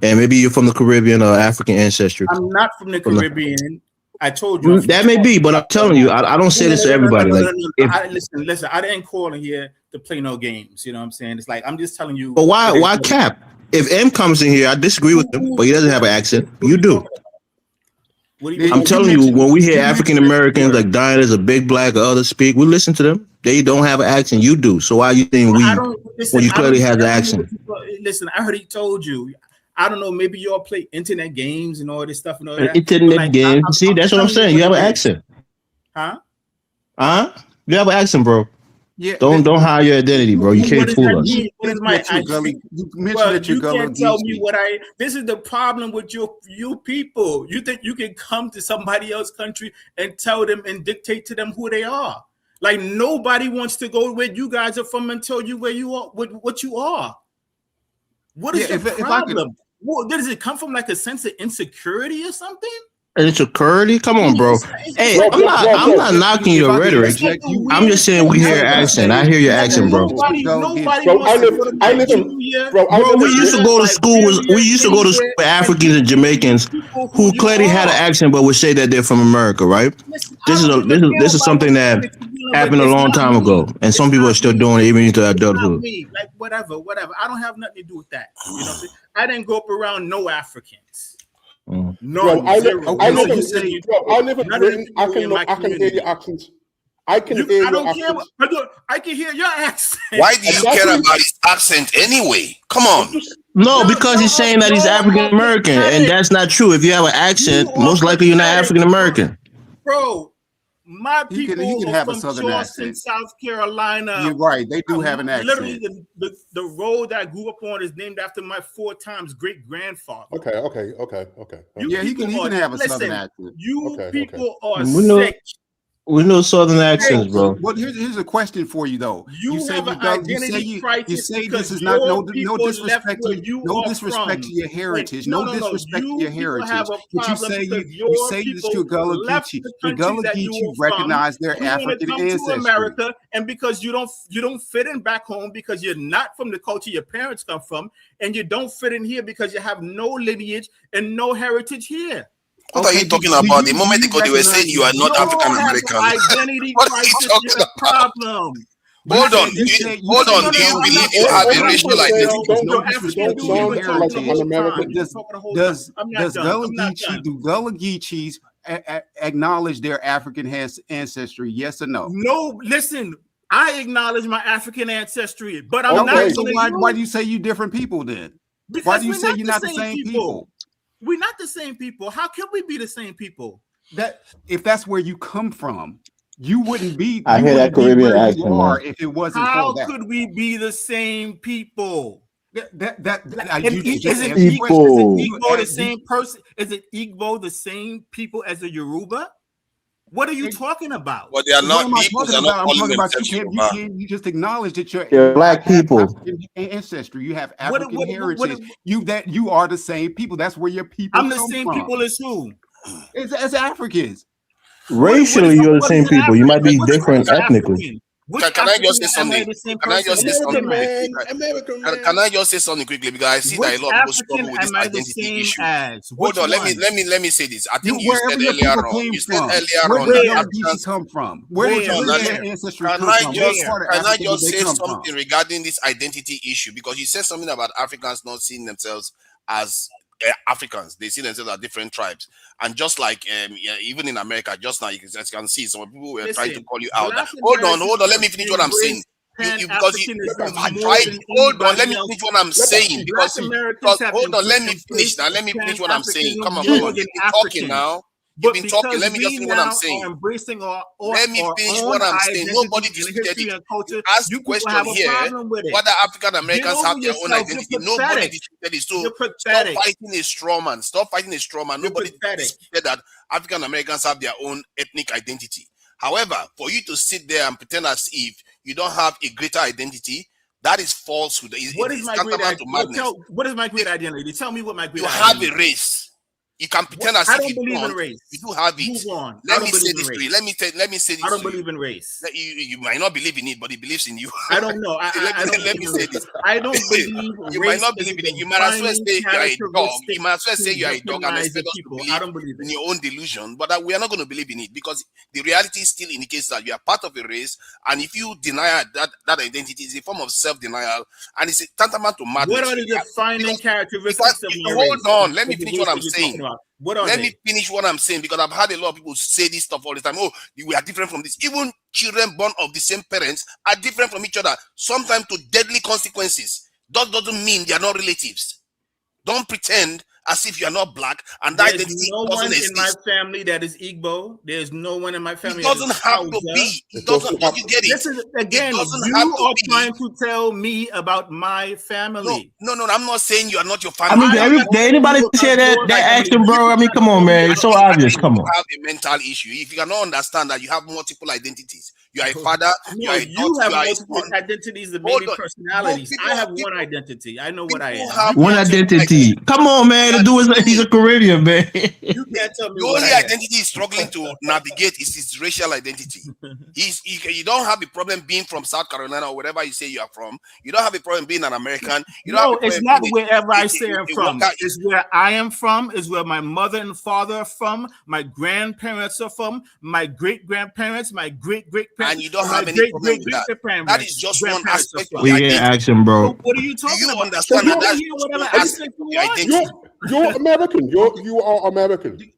and maybe you're from the Caribbean or African ancestry. I'm not from the Caribbean. I told you that may be, but I'm telling you, I don't say this to everybody. Listen, I didn't call in here to play no games. You know what I'm saying? It's like, I'm just telling you. But why cap? If M comes in here, I disagree with him, but he doesn't have an accent. You do. I'm telling you, when we hear African Americans like dying as a big black or others speak, we listen to them. They don't have an accent. You do. So why are you saying when you clearly have the accent? Listen, I already told you. I don't know. Maybe y'all play internet games and all this stuff and all that. Internet games. See, that's what I'm saying. You have an accent. Huh? You have an accent, bro. Yeah. Don't hide your identity, bro. You can't fool us. What is my accent? You can't tell me what I. This is the problem with you people. You think you can come to somebody else's country and tell them and dictate to them who they are? Like nobody wants to go where you guys are from and tell you where you are, what you are. What is the problem? Well, does it come from like a sense of insecurity or something? Insecurity? Come on, bro. Hey, I'm not knocking your rhetoric. I'm just saying we hear your accent. I hear your accent, bro. Nobody wants to go to Nigeria. Bro, we used to go to school with Africans and Jamaicans who clearly had an accent, but would say that they're from America, right? This is something that happened a long time ago, and some people are still doing it even into adulthood. Like whatever. I don't have nothing to do with that. You know what I'm saying? I didn't grow up around no Africans. No, I live in Britain. I can hear your accents. I can hear your accent. I can hear your accent. Why do you care about his accent anyway? Come on. No, because he's saying that he's African American, and that's not true. If you have an accent, most likely you're not African American. Bro, my people he can have a from southern Charleston, accent. South Carolina. You're right. They do have an accent. Literally, the road that I grew up on is named after my 4 times great grandfather. Okay. Yeah, he can have a southern accent. You people are sick. We know southern accents, bro. Well, here's a question for you though. You say have an identity crisis. You say because this is not no disrespect disrespect to your heritage. No disrespect to your heritage. But you say this to Gullah Geechee. The Gullah Geechee recognize their African ancestry. America, and because you don't fit in back home because you're not from the culture your parents come from, and you don't fit in here because you have no lineage and no heritage here. What are you talking about? The moment they were saying you are not African American. Identity What are you talking about? Problem. Hold on. Do you believe you have a racial identity? Do Gullah Geechees acknowledge their African ancestry? Yes or no? No, listen. I acknowledge my African ancestry, but I'm not. So why do you say you different people then? Why do you say you're not the same people? We're not the same people. How can we be the same people? That if that's where you come from, you wouldn't be. I hear that Caribbean accent. If it wasn't how for that. could we be the same people? Is it Igbo the same person? Is it Igbo the same people as a Yoruba? What are you talking about? Well, they are not. Igbos are not calling themselves Yoruba. You just acknowledge that you're black people. African ancestry. You have African heritage. You are the same people. That's where your people. I'm the same people as who? As Africans. Racially, you're the same people. You might be different ethnically. Can I just say something? Can I just say something quickly? Can I just say something quickly because I see that a lot of people struggle with this identity issue. Hold on, let me say this. I think you said earlier on. You said earlier on that Africans come from. Where did your ancestry come from? Can I just say something regarding this identity issue? Because you said something about Africans not seeing themselves as Africans. They see themselves as different tribes, and just like even in America, just now, as you can see, some people were trying to call you out. Hold on, let me finish what I'm saying. Because you tried. Hold on, let me finish what I'm saying. Because hold on, let me finish now. Let me finish what I'm saying. Come on. You've been talking now. You've been talking. Let me just finish what I'm saying. Let me finish what I'm saying. Nobody disputed it. You asked the question here whether African Americans have their own identity. Nobody disputed it. So stop fighting a straw man. Stop fighting a straw man. Nobody disputed that African Americans have their own ethnic identity. However, for you to sit there and pretend as if you don't have a greater identity, that is falsehood. What is my great identity? What is my great identity? Tell me what my great identity is. You have a race. You can pretend as if you believe don't. in race. You do have it. Let me say this to you. Let me say this. I don't believe in race. You might not believe in it, but it believes in you. I don't know. Let me say this. I don't believe you might not believe in it. You might as well say you are a dog. You might as well say you are a dog and expect us to believe in your own delusion. But we are not going to believe in it because the reality still indicates that you are part of a race, and if you deny that identity, it's a form of self-denial, and it's tantamount to madness. What are the defining characteristics of my race? Hold on. Let me finish what I'm saying. Let me finish what I'm saying because I've had a lot of people say this stuff all the time. Oh, we are different from this. Even children born of the same parents are different from each other, sometimes to deadly consequences. That doesn't mean they are not relatives. Don't pretend as if you are not black and that identity doesn't exist. There's no one in my family that is Igbo. There's no one in my family. It doesn't have to be. It doesn't. You get it. Listen, again, you are trying to tell me about my family. No. I'm not saying you are not your family. I mean, anybody say that action, bro? I mean, come on, man. It's so obvious. Come on. You have a mental issue. If you cannot understand that you have multiple identities, You are a father. You No, are a you daughter. have You are a multiple son. identities and Hold many on. personalities. No, I have people, one identity. I know what I people am. have One multiple identity. Come on, man. The dude he's a Caribbean, man. You can't tell me The what only I am. identity he's struggling to navigate is his racial identity. You don't have a problem being from South Carolina or wherever you say you are from. You don't have a problem being an American. You don't have No, a problem it's not being wherever I say I'm a from. worker. It's where I am from. It's where my mother and father are from. My grandparents are from. My great grandparents. My great grandparents. And you don't my have any great problem great with that. great grandparents. That is just one grandparents are aspect of from. your We ain't identity. action, bro. What are you Do talking you about? understand that that's Hear just whatever one aspect accent of you your want. identity? You're American. You are American.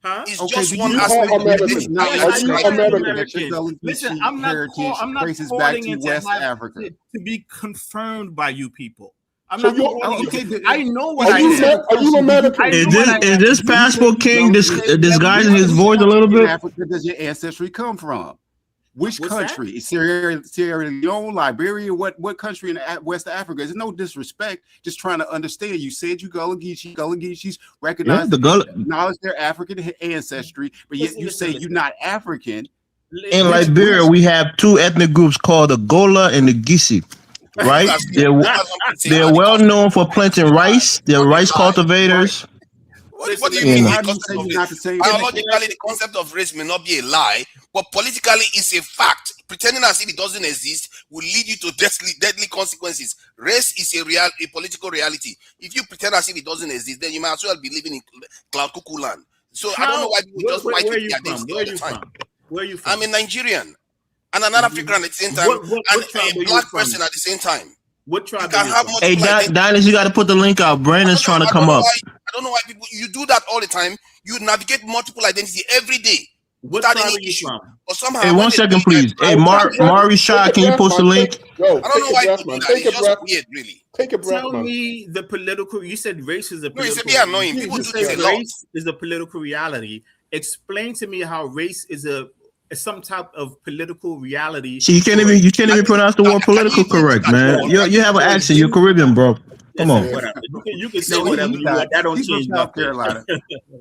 Huh? It's Okay, just do one you aspect of your American. identity. not Yes, Are I you know I am American? that your American. Gullah Listen, Geechee I'm not traces back calling to it West Africa? to be confirmed by you people. I'm So not you're calling Okay, it. I know what are I you am. Are you American? I know what I Is am. this Passport King disguising his Which voice a little country in bit? Africa does your ancestry come from? Which What's that? country? Sierra Leone, Liberia? What country in West Africa? There's no disrespect. Just trying to understand. You said you Gullah Geechee. Gullah Geechees Yeah, recognize, the Gullah acknowledge their African ancestry, but yet you say you're not African. in Liberia we have two ethnic groups called the Gola and the Gisi. Right? They're well known for planting rice. They're rice cultivators. What do you You mean know. the concept of race? Biologically, the concept of race may not be a lie, but politically, it's a fact. Pretending as if it doesn't exist will lead you to deadly consequences. Race is a political reality. If you pretend as if it doesn't exist, then you might as well be living in cloud cuckoo land. So I don't know why people just fight with the identity all the time. Where are you from? I'm a Nigerian and an African at the same time, and a black person at the same time. What tribe you can are you have from? multiple Hey, identities. Dinus, you got to put the link out. Brandon's trying to come up. I don't know why people you do that all the time. You navigate multiple identity every day without any issue. But somehow, Hey, 1 second, please. Hey, Mari Shah, can you post the link? Yo, I don't know why people do that. It's just weird, really. Take a breath, Tell man. me the political. You said race is a No, it's political. a bit annoying. People You do say this a lot. race is a political reality. Explain to me how race is some type of political reality. See, you can't even pronounce the word political correct, man. You have an accent. You're Caribbean, bro. Come on. Whatever. You can say whatever you want. That don't change South nothing. Carolina.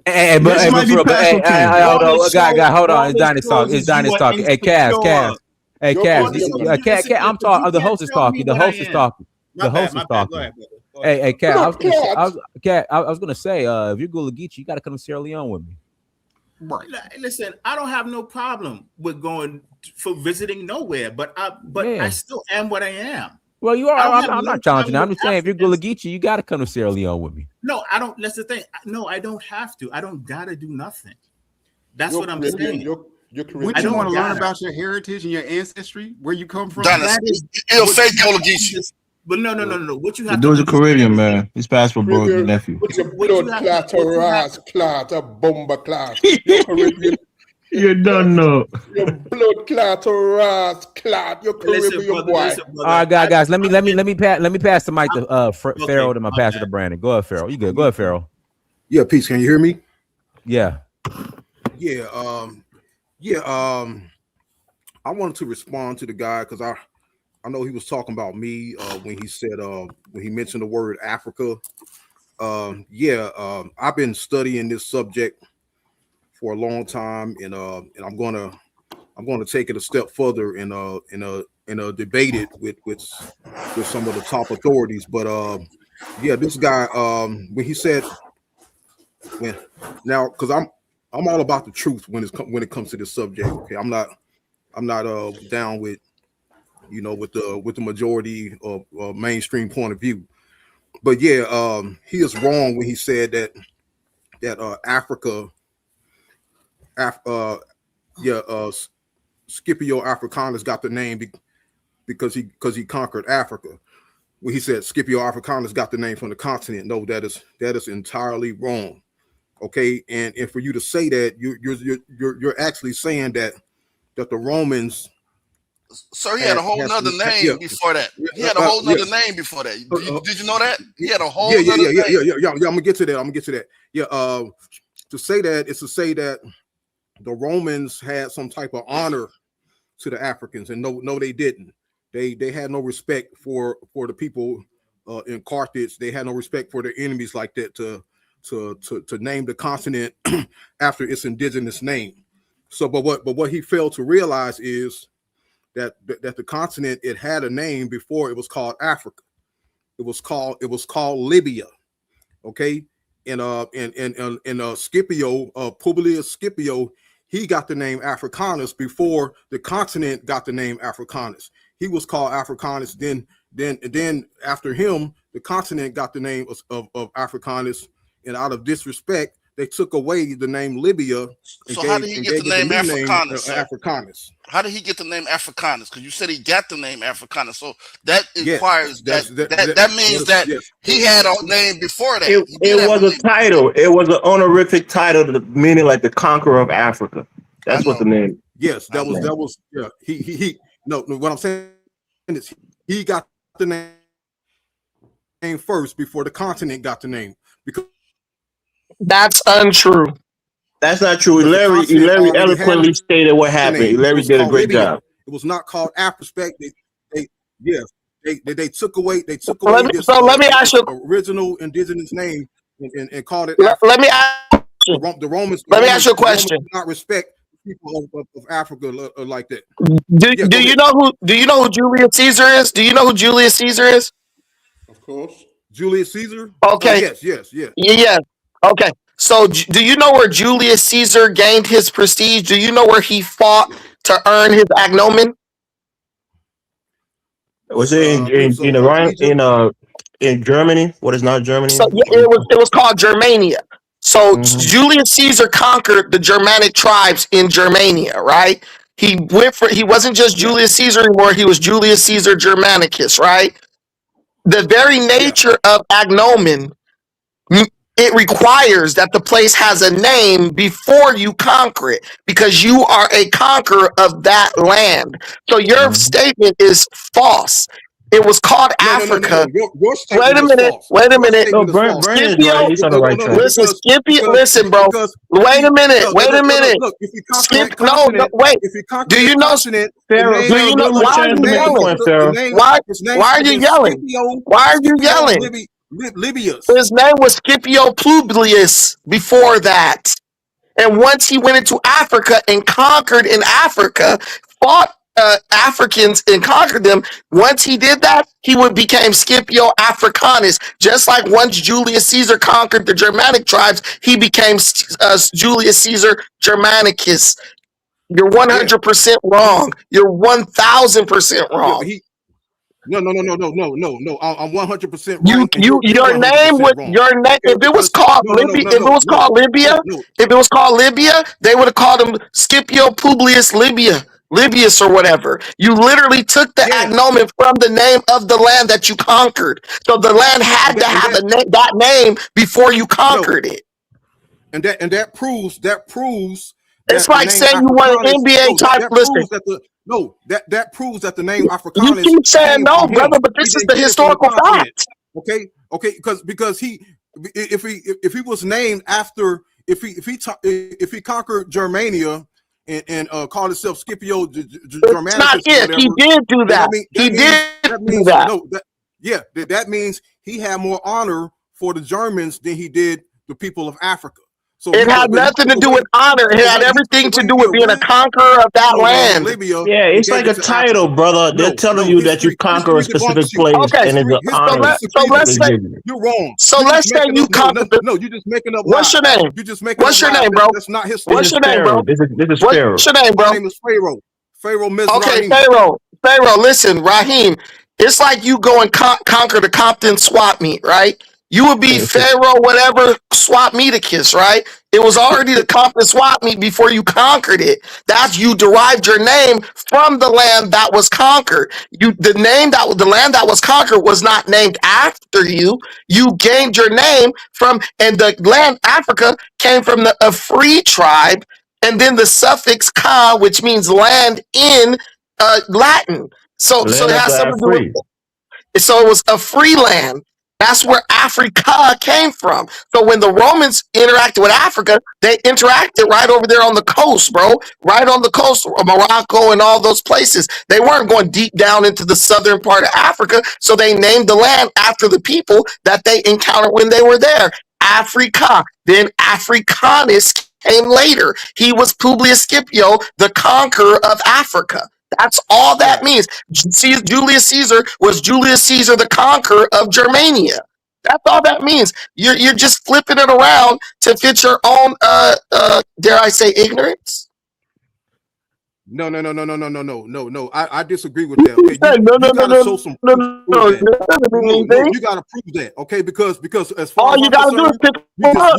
Hey, but This might be Passport King. hold on, guy, hold on. It's Dinus talking. It's Dinus talking. Hey, Cass. Hey, Cass. I'm talking. The host is talking. The host is talking. The host is talking. Hey, Cass. I was gonna say, if you're Gullah Geechee, you gotta come to Sierra Leone with me. Right. Listen, I don't have no problem with going for visiting nowhere, but I still am what I am. Well, you are. I'm not challenging. I'm just saying, if you're Gullah Geechee, you got to come to Sierra Leone with me. No, I don't. That's the thing. No, I don't have to. I don't gotta do nothing. That's what I'm saying. Would you want to learn about your heritage and your ancestry, where you come from? You're fake Gullah Geechee. But no. What you have The dude's a Caribbean, man. He's Passport Bro's nephew. With your blood clot or ass clot or bomber clot. You're Caribbean. You don't know. Your blood clot or ass clot. You're Caribbean, boy. All right, guys. Let me pass the mic to Pharaoh. To my pastor to Brandon. Go ahead, Pharaoh. You good? Go ahead, Pharaoh. Yeah, peace. Can you hear me? Yeah. Yeah. I wanted to respond to the guy because I know he was talking about me when he said when he mentioned the word Africa. I've been studying this subject for a long time, and I'm gonna take it a step further and debate it with some of the top authorities. But this guy when he said because I'm all about the truth when it comes to this subject. Okay, I'm not down with with the majority of mainstream point of view. But he is wrong when he said that Africa, Scipio Africanus got the name because he conquered Africa. When he said Scipio Africanus got the name from the continent, no, that is entirely wrong. Okay, and for you to say that, you're actually saying that the Romans. Sir, he had a whole nother name before that. He had a whole nother name before that. Did you know that? He had a whole name. Yeah. I'm gonna get to that. To say that is to say that the Romans had some type of honor to the Africans, and no, they didn't. They had no respect for the people in Carthage. They had no respect for their enemies like that to name the continent after its indigenous name. So, but what he failed to realize is that the continent, it had a name before it was called Africa. It was called Libya. Okay. And Scipio, Publius Scipio, he got the name Africanus before the continent got the name Africanus. He was called Africanus. Then after him, the continent got the name of Africanus. And out of disrespect, they took away the name Libya. So how did he get the name Africanus? Africanus. How did he get the name Africanus? Because you said he got the name Africanus. So that inquires that means that he had a name before that. It was a title. It was an honorific title, meaning like the conqueror of Africa. That's what the name. Yes, that was yeah. He no, what I'm saying is he got the name first before the continent got the name. Because that's untrue. That's not true. Larry eloquently stated what happened. Larry did a great job. It was not called Afrospec. They took away this let me ask you original indigenous name and called it let me ask you. The Romans. Let me ask you a question. Not respect people of Africa like that. Do you know who Julius Caesar is? Do you know who Julius Caesar is? Of course. Julius Caesar? Okay. Yes. Okay. So do you know where Julius Caesar gained his prestige? Do you know where he fought to earn his agnomen? Was it in Germany? What is not Germany? So it was called Germania. So Julius Caesar conquered the Germanic tribes in Germania, right? He wasn't just Julius Caesar anymore, he was Julius Caesar Germanicus, right? The very nature of agnomen, it requires that the place has a name before you conquer it, because you are a conqueror of that land. So your statement is false. It was called Africa. No. Your Wait a minute. No, Brandon is right. He's on the right track. Listen, Scipio. Listen, bro. Wait a minute. Look, if you conquer wait. If you conquer do you know? Pharaoh, Do you know? Why are you yelling? Why are you yelling? Why are you yelling? Libius. His name was Scipio Publius before that. And once he went into Africa and conquered in Africa, fought Africans and conquered them, once he did that, he became Scipio Africanus. Just like once Julius Caesar conquered the Germanic tribes, he became Julius Caesar Germanicus. You're 100% wrong. You're 1,000% wrong. No. I'm 100% right. Your name would if it was called Libya, they would have called him Scipio Publius Libius or whatever. You literally took the agnomen from the name of the land that you conquered. So the land had to have that name before you conquered it. And that proves it's like saying you want an NBA type listing. That proves that the name Africanus. You keep saying no, brother, but this is the historical fact. Okay, because if he was named after if he conquered Germania and called himself Scipio Germanicus. It's not if he did do that. That means he had more honor for the Germans than he did the people of Africa. So it had nothing to do with honor. It had everything to do with being a conqueror of that land. Yeah, it's like a title, brother. They're telling you that you conquer a specific place, and it's an honor. So let's say you're wrong. So let's say you conquer. No, you're just making up. What's your name? You just making. What's your name, bro? That's not his. What's your name, bro? This is Pharaoh. What's your name, bro? My name is Pharaoh. Pharaoh Mizraim. Okay, Pharaoh. Listen, Raheem. It's like you go and conquer the Compton swap meet, right? You would be Pharaoh, whatever, swap meeticus, right? It was already the Compton swap meet before you conquered it. That's you derived your name from the land that was conquered. The land that was conquered was not named after you. You gained your name from, and the land Africa came from a free tribe, and then the suffix "ka," which means land in Latin. So it has something to do with it. So it was a free land. That's where Africa came from. So when the Romans interacted with Africa, they interacted right over there on the coast, bro. Right on the coast of Morocco and all those places. They weren't going deep down into the southern part of Africa. So they named the land after the people that they encountered when they were there. Africa. Then Africanus came later. He was Publius Scipio, the conqueror of Africa. That's all that means. Julius Caesar was Julius Caesar, the conqueror of Germania. That's all that means. You're just flipping it around to fit your own dare I say ignorance? No. I disagree with that. Okay, you gotta show some proof to prove that. No, you gotta prove that. Okay, because as far as I'm concerned,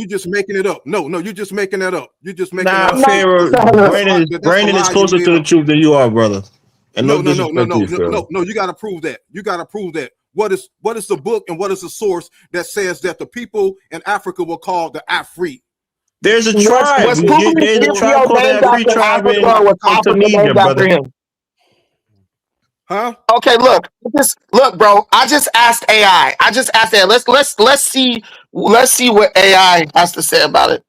you're just making it up. No, you're just making that up. You're just making it up. Pharaoh, Brandon is closer to the truth than you are, brother. And no. You gotta prove that. You gotta prove that. What is the book and what is the source that says that the people in Africa were called the Afri? There's a tribe. There's a tribe called the Afri tribe in Tunisia, brother. Huh? Okay, look, bro. I just asked AI. Let's see what AI has to say about it.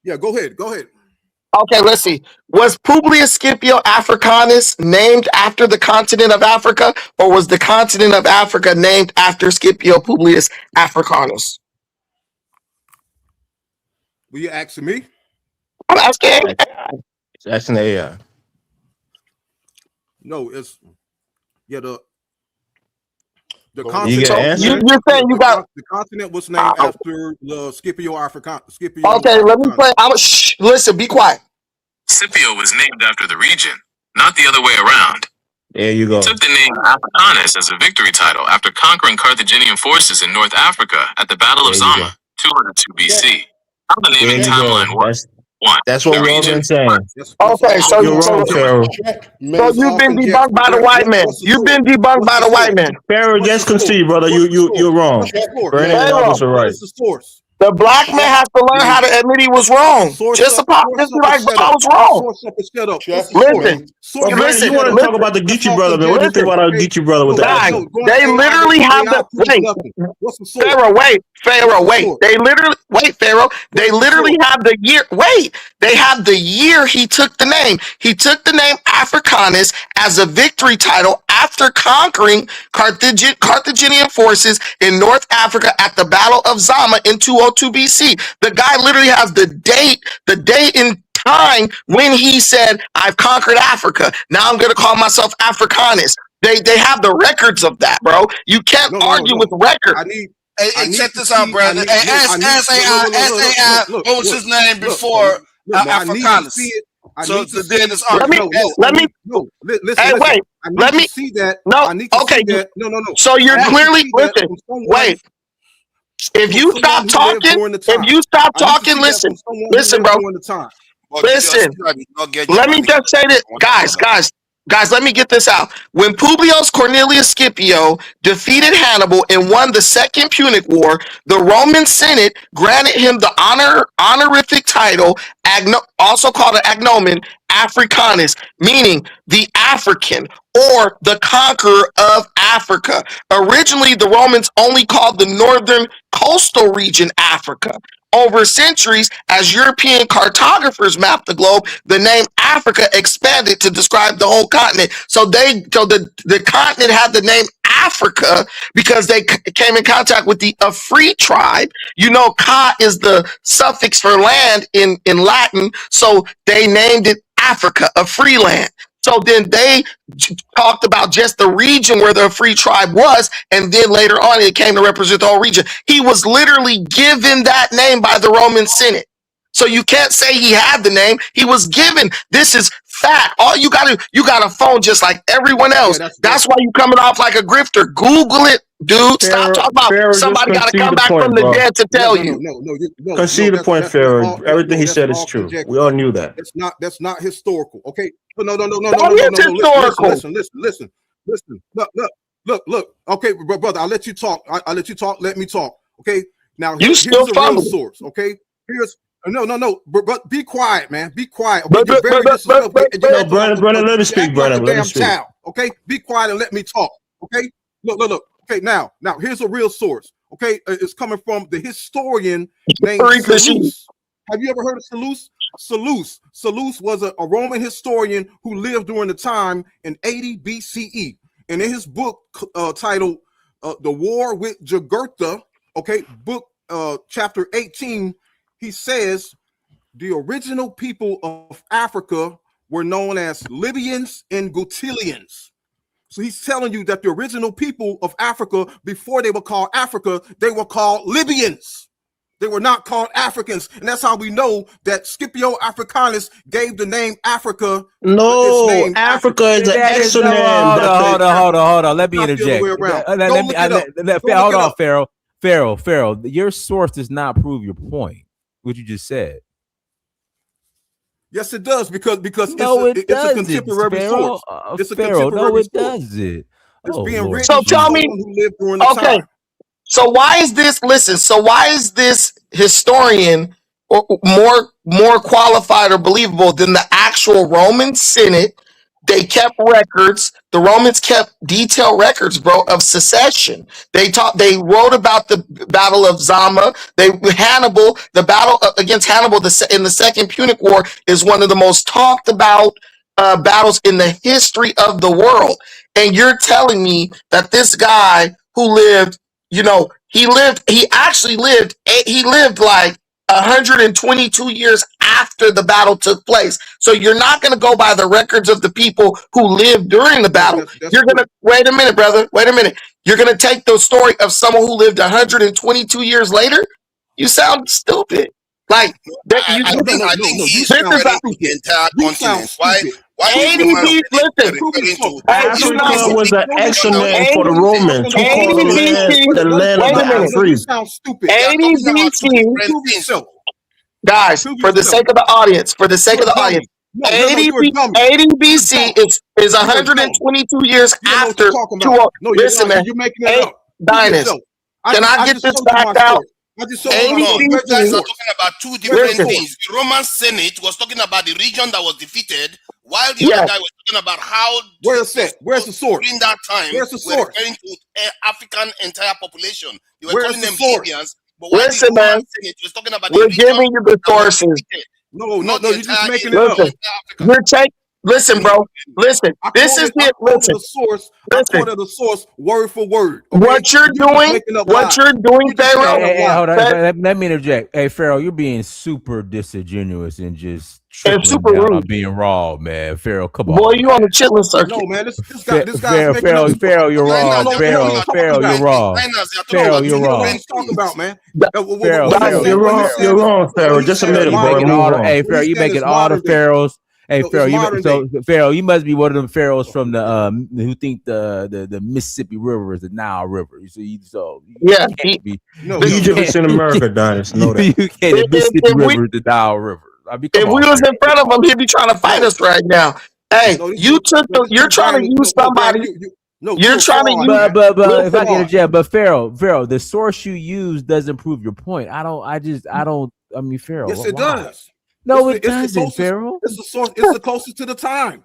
Yeah, go ahead. Okay, let's see. Was Publius Scipio Africanus named after the continent of Africa, or was the continent of Africa named after Scipio Publius Africanus? Were you asking me? I'm asking. It's asking the AI. No, it's the continent. You get an answer? You're saying you got the continent was named after the Scipio Africanus. Okay, let me play. Listen, be quiet. Scipio was named after the region, not the other way around. There you go. He took the name Africanus as a victory title after conquering Carthaginian forces in North Africa at the Battle of Zama, 202 BC. How the naming timeline works? That's what we've been saying. Okay, so you're wrong, Pharaoh. So you've been debunked by the white man. You've been debunked by the white man. Pharaoh, just concede, brother. You're wrong. Brandon and others are right. The black man has to learn how to admit he was wrong. Just like I was wrong. Listen, you want to talk about the Geechee brother, man? What do you think about our Geechee brother with the accent? They literally have the Pharaoh, wait. They literally have the year. Wait, they have the year he took the name. He took the name Africanus as a victory title after conquering Carthaginian forces in North Africa at the Battle of Zama in 202 BC. The guy literally has the date in time when he said, "I've conquered Africa. Now I'm going to call myself Africanus." They have the records of that, bro. You can't argue with records. Hey, check this out, brother. Ask AI, what was his name before Africanus? So then it's see that. No, okay. No. So you're clearly listen. Wait. If you stop talking, listen, bro. Listen. Let me just say this, guys. Let me get this out. When Publius Cornelius Scipio defeated Hannibal and won the Second Punic War, the Roman Senate granted him the honorific title, also called an agnomen, Africanus, meaning the African or the conqueror of Africa. Originally, the Romans only called the northern coastal region Africa. Over centuries, as European cartographers mapped the globe, the name Africa expanded to describe the whole continent. So the continent had the name Africa because they came in contact with the Afri tribe. You know, Ka is the suffix for land in Latin, so they named it Africa, a free land. So then they talked about just the region where the free tribe was, and then later on it came to represent the whole region. He was literally given that name by the Roman Senate. So you can't say he had the name. He was given. This is fact. All you got a phone just like everyone else. That's why you coming off like a grifter. Google it, dude. Stop talking about somebody got to come back from the dead to tell you. No. Concede the point, Pharaoh. Everything he said is true. We all knew that. That's not historical. Okay. No. Listen. Look. Okay, brother. I'll let you talk. Let me talk. Okay. Now here's the real source. Okay. No. But be quiet, man. Be quiet. Okay. Brandon, let me speak, Brandon. Let me speak. Okay. Be quiet and let me talk. Okay. Look. Okay. Now here's a real source. Okay. It's coming from the historian named Seleucus. Have you ever heard of Seleucus? Seleucus was a Roman historian who lived during the time in 80 BCE. And in his book titled The War with Jugurtha, okay, book chapter 18, he says the original people of Africa were known as Libyans and Gutilians. So he's telling you that the original people of Africa, before they were called Africa, they were called Libyans. They were not called Africans. And that's how we know that Scipio Africanus gave the name Africa. No, its name Africa is an That is no, exonym. hold on. Let me Not the other interject. way around. Let Go me look it up. hold on, Pharaoh. Your source does not prove your point. What you just said. Yes, it does because No, it's a contemporary Pharaoh. source. It's a Pharaoh, no, contemporary it source. doesn't. It's Oh, being Lord. written So by tell me, someone who lived during the okay. time. So why is this? Listen. So why is this historian more qualified or believable than the actual Roman Senate? They kept records. The Romans kept detailed records, bro, of secession. They wrote about the Battle of Zama. Hannibal, the battle against Hannibal in the Second Punic War is one of the most talked about battles in the history of the world. And you're telling me that this guy who lived, he actually lived like 122 years after the battle took place. So you're not going to go by the records of the people who lived during the battle. You're going to wait a minute, brother. Wait a minute. You're going to take the story of someone who lived 122 years later. You sound stupid. Like that. I think he's You sound referring to stupid. the entire You sound continent. Why stupid. would Roman ADB, listen. referring to Africa was an exonym for the Romans who called the land of Wait the a minute. You Afri. sound stupid. ADBC, guys, for the sake of the audience, ADBC is 122 years after. Listen, man. You're making it up. Dynasty. Can I get this backed out? You guys are talking about two different Listen. things. The Roman Senate was talking about the region that was defeated, while the other guy was talking about how. Where's the source? During that time, Where's the we're source? referring to African entire population. They were Where's calling the them source? Libyans, but while Listen, the Roman man. Senate was talking about We're the region giving you the that was sources. defeated. No, Not you're the just making it entire up. Listen, listen, bro. Listen, this is it. Listen, I quoted the source word for word. Okay? What you're doing, Pharaoh. Hold on. Let me interject. Hey, Pharaoh, you're being super disingenuous and just tripling super down rude. on being raw, man. Pharaoh, come on. Boy, you on the chitlin circuit. No, man, this guy's making Pharaoh, up. Pharaoh, you're wrong. Pharaoh, you're wrong. Pharaoh, you're wrong. What he's talking about, man. Pharaoh, You're wrong, Pharaoh. Just admit it, boy. Move on. Hey, Pharaoh, you making all the pharaohs. Hey, Pharaoh, Pharaoh, you must be one of them pharaohs from the who think the Mississippi River is the Nile River. Yeah, Egypt is in America, Dynasty. Know that. You can't. The Mississippi River is the Nile River. I mean, if we was in front of him, he'd be trying to fight us right now. Hey, you're trying to use somebody. You're trying to use. But if I get a jab, but Pharaoh, the source you use doesn't prove your point. I mean, Pharaoh. Yes, it does. No, it doesn't, Pharaoh. It's the source. It's the closest to the time.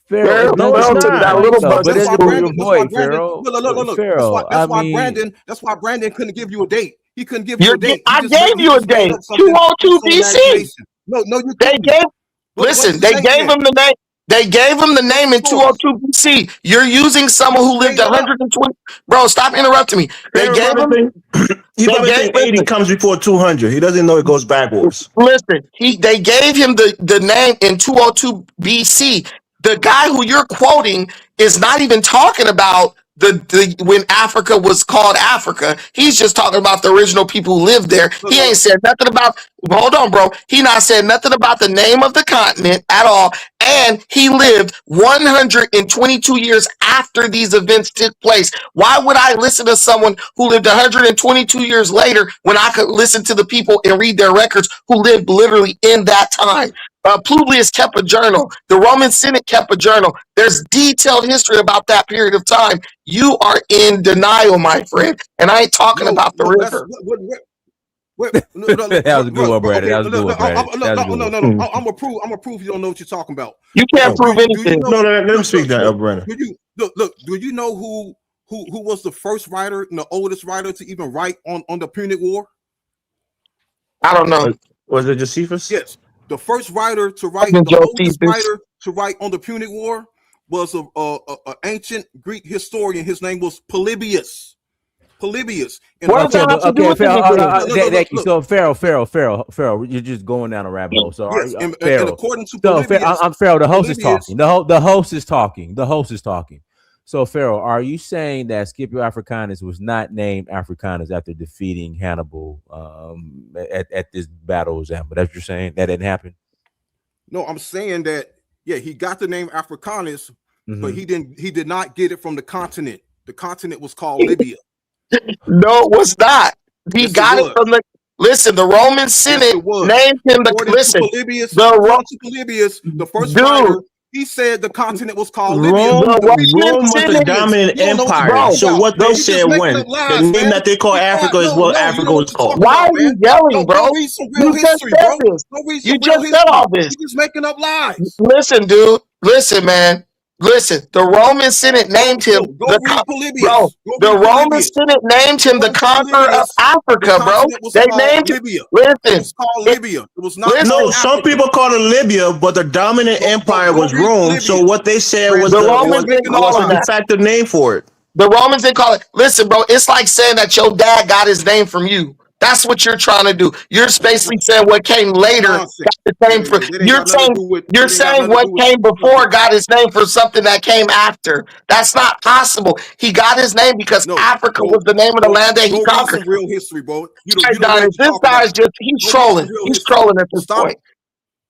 Pharaoh, no, it's not. But it's your point, Pharaoh. Look. Pharaoh, That's why Brandon couldn't give you a date. He couldn't give you a date. I gave you a date. 202 BC. No, you they gave. Listen, they gave him the name. They gave him the name in 202 BC. You're using someone who lived 120. Bro, stop interrupting me. They gave him. He probably think 80 comes before 200. He doesn't know it goes backwards. Listen, they gave him the name in 202 BC. The guy who you're quoting is not even talking about the when Africa was called Africa. He's just talking about the original people who lived there. He ain't said nothing about. Hold on, bro. He not said nothing about the name of the continent at all. And he lived 122 years after these events took place. Why would I listen to someone who lived 122 years later when I could listen to the people and read their records who lived literally in that time? Publius kept a journal. The Roman Senate kept a journal. There's detailed history about that period of time. You are in denial, my friend. And I ain't talking about the river. That was a good one, Brandon. That was a good one, Brandon. No. I'm gonna prove you don't know what you're talking about. You can't prove anything. Let him speak that, Brandon. Do you know who was the first writer and the oldest writer to even write on the Punic War? I don't know. Was it Josephus? Yes. The first writer to write, the oldest writer to write on the Punic War was a ancient Greek historian. His name was Polybius. polybius. What does that have to do with anything? Thank you. So Pharaoh, you're just going down a rabbit hole. So Yes, and according to Polybius, I'm Pharaoh. The host is Polybius- talking. The host is talking. The host is talking. So Pharaoh, are you saying that Scipio Africanus was not named Africanus after defeating Hannibal at this battle of Zama? That's what you're saying? That didn't happen? No, I'm saying that he got the name Africanus, but he did not get it from the continent. The continent was called Libya. No, it was not. He got it from the. Listen, the Roman Senate named him the. Listen, according to Polybius, the first writer, he said the continent was called Libya. Rome was the dominant empire. So what they said when the name that they call Africa is what Africa was called. Why are you yelling, bro? Go read some real You just history, said bro. this. Go read some You real just history. said all this. You're just making up lies. Listen, dude. Listen, man. Listen. The Roman Senate named him Go read Polybius. bro. Go The read Roman Polybius. Senate named him the conqueror of Africa, The bro. continent was They called named Libya. Listen. It was called Libya. It was not Listen. No, called some Africa. people call it Libya, but the dominant empire was read Rome. Polybius. So what they said was The the Romans didn't call it de that. facto name for it. The Romans didn't call it. Listen, bro, it's like saying that your dad got his name from you. That's what you're trying to do. You're basically saying what came later got his name from. You're saying what came before got his name for something that came after. That's not possible. He got his name because Africa was the name of the land that he Go read conquered. some real history, bro. You Hey, don't know what Donis, you're this talking guy's about. he's Go read trolling. some real He's history. trolling at this Stop point.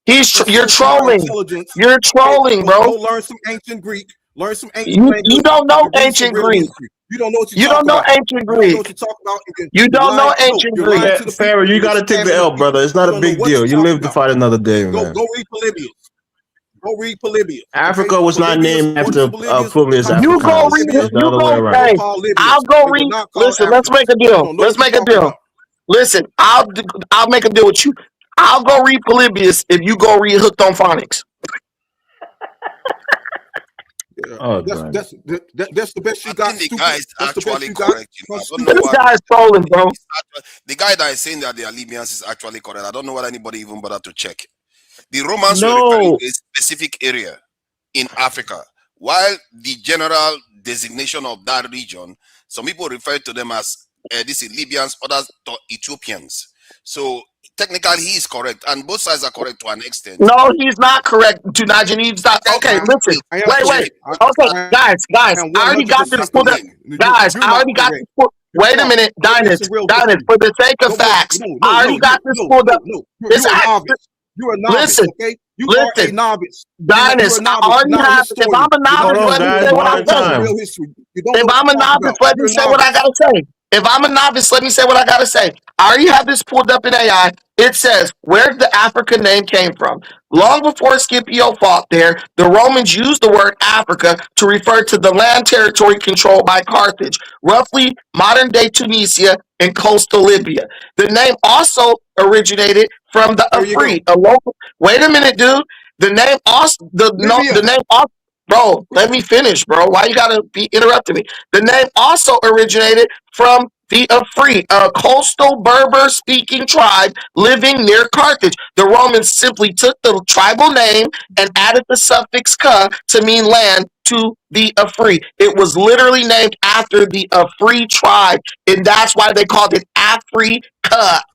You're insulting our trolling. intelligence. You're trolling, Go bro. learn some ancient Greek. Learn some ancient You language. don't know and read some ancient real Greek. history. You don't know what You you're don't talking know about. ancient You don't know Greek. what you're talking about. You don't know ancient You're lying Greek. to the Pharaoh, people. you got to take the L, brother. It's not a big deal. You live to fight another day, man. Go read Polybius. Go read Polybius. Africa was not named after Publius You go Africanus. read. It's the You other way go around. say. I'll go read. Listen, let's make a deal. Let's make a deal. Listen, I'll make a deal with you. I'll go read Polybius if you go read Hooked on Phonics. That's the best you got. The guy is That's the best actually you got. correct. I don't know This what guy's trolling, bro. the guy that is saying that they are Libyans is actually correct. I don't know what anybody even bothered to check. The Romans were referring to a specific area in Africa, while the general designation of that region, some people refer to them as this is Libyans, others to Ethiopians. So technically, he is correct, and both sides are correct to an extent. No, he's not correct. To Najee, okay, listen. Wait. Okay, guys, I already got this pulled up. Guys, I already got this pulled. Wait a minute, Dinus, for the sake of facts, I already got this pulled up. You're a novice, okay? You are a novice. Dinus, I already have. If I'm a novice, let me say what I say. If I'm a novice, let me say what I gotta say. If I'm a novice, let me say what I gotta say. I already have this pulled up in AI. It says where the African name came from. Long before Scipio fought there, the Romans used the word Africa to refer to the land territory controlled by Carthage, roughly modern-day Tunisia and coastal Libya. The name also originated from the Afri, a local. Wait a minute, dude. The name also Bro, let me finish, bro. Why you gotta be interrupting me? The name also originated from the Afri, a coastal Berber-speaking tribe living near Carthage. The Romans simply took the tribal name and added the suffix "ka" to mean land to the Afri. It was literally named after the Afri tribe, and that's why they called it Africa,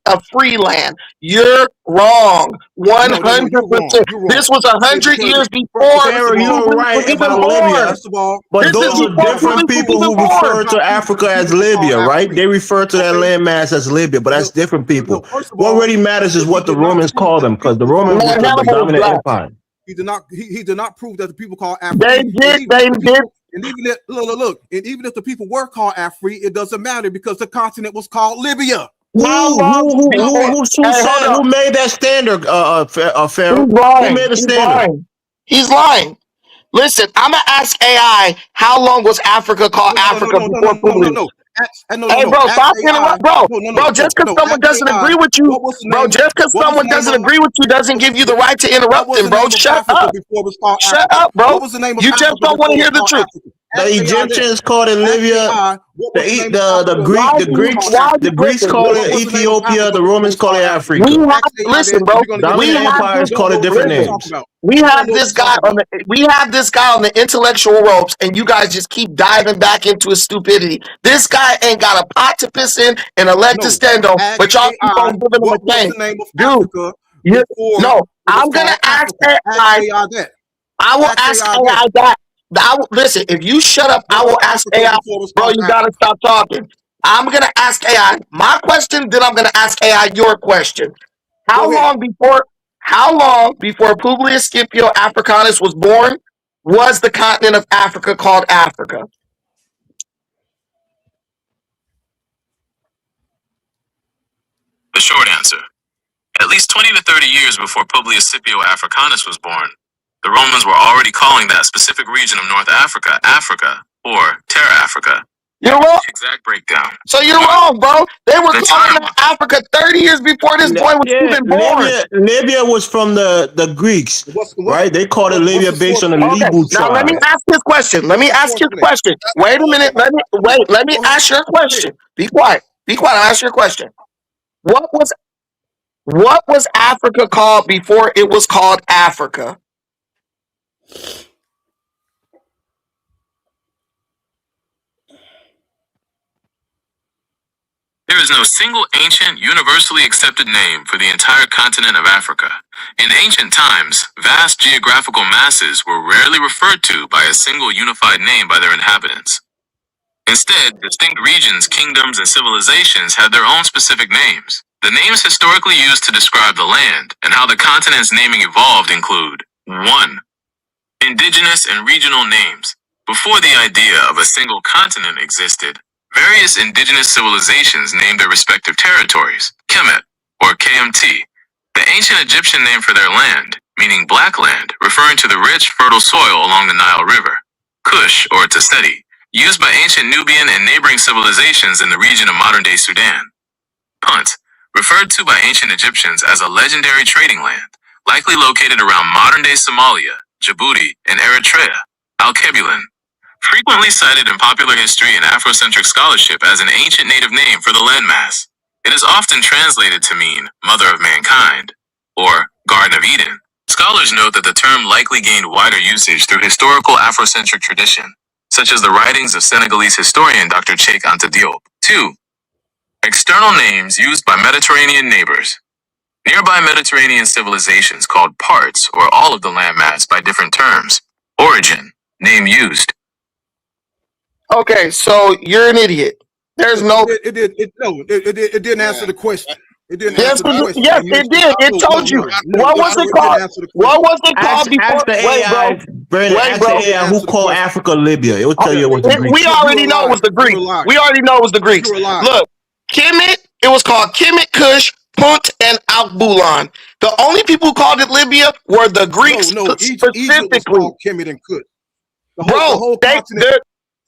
a free land. You're wrong. 100%. This was 100 years before. Pharaoh, you're right about Libya, but those are different people who refer to Africa as Libya, right? They refer to that landmass as Libya, but that's different people. What really matters is what the Romans call them, because the Romans were the dominant empire. He did not prove that the people called Africa. They did. And even if look, and even if the people were called Afri, it doesn't matter because the continent was called Libya. Who made that standard, Pharaoh? Who made the standard? He's lying. Listen, I'm gonna ask AI how long was Africa called Africa before Publius? Hey, bro, stop interrupting, bro. Just because someone doesn't agree with you, doesn't give you the right to interrupt them, bro. Shut up. Shut up, bro. You just don't want to hear the truth. The Egyptians called it Libya. The Greeks call it Ethiopia. The Romans call it Africa. Listen, bro. Dominant empires call it different names. We have this guy on the intellectual ropes, and you guys just keep diving back into his stupidity. This guy ain't got a pot to piss in and a leg to stand on, but y'all keep on giving him a thing. Dude, no, I'm gonna ask AI that. I will ask AI that. Listen, if you shut up, I will ask AI. Bro, you gotta stop talking. I'm gonna ask AI my question, then I'm gonna ask AI your question. How long before Publius Scipio Africanus was born was the continent of Africa called Africa? The short answer: at least 20 to 30 years before Publius Scipio Africanus was born, the Romans were already calling that specific region of North Africa, Africa, or Terra Africa. You're wrong. Exact breakdown. So you're wrong, bro. They were calling that Africa 30 years before this boy was even born. Libya was from the Greeks, right? They called it Libya based on the Libu tribe. Now let me ask his question. Wait a minute. Let me ask your question. Be quiet. I'll ask your question. What was Africa called before it was called Africa? There is no single ancient, universally accepted name for the entire continent of Africa. In ancient times, vast geographical masses were rarely referred to by a single unified name by their inhabitants. Instead, distinct regions, kingdoms, and civilizations had their own specific names. The names historically used to describe the land and how the continent's naming evolved include 1. Indigenous and regional names. Before the idea of a single continent existed, various indigenous civilizations named their respective territories, Kemet, or KMT, the ancient Egyptian name for their land, meaning black land, referring to the rich, fertile soil along the Nile River, Kush, or Taseti, used by ancient Nubian and neighboring civilizations in the region of modern-day Sudan. Punt, referred to by ancient Egyptians as a legendary trading land, likely located around modern-day Somalia, Djibouti, and Eritrea, Al-Kebulin, frequently cited in popular history and Afrocentric scholarship as an ancient native name for the landmass. It is often translated to mean Mother of Mankind, or Garden of Eden. Scholars note that the term likely gained wider usage through historical Afrocentric tradition, such as the writings of Senegalese historian Dr. Cheikh Anta Diop. 2. External names used by Mediterranean neighbors. Nearby Mediterranean civilizations called parts or all of the landmass by different terms. Origin, name used. Okay, so you're an idiot. There's no. It didn't answer the question. It didn't yes, answer the question. Yes, it did. It told you. What was it called? What was it called before? Ask the AI, Brandon, ask the AI who called Africa Libya. It will tell you what the Greeks. We already know it was the Greeks. Look, Kemet, it was called Kemet, Kush, Punt, and Al-Bulan. The only people who called it Libya were the Greeks specifically. Egypt was called Kemet and Kush. The whole continent.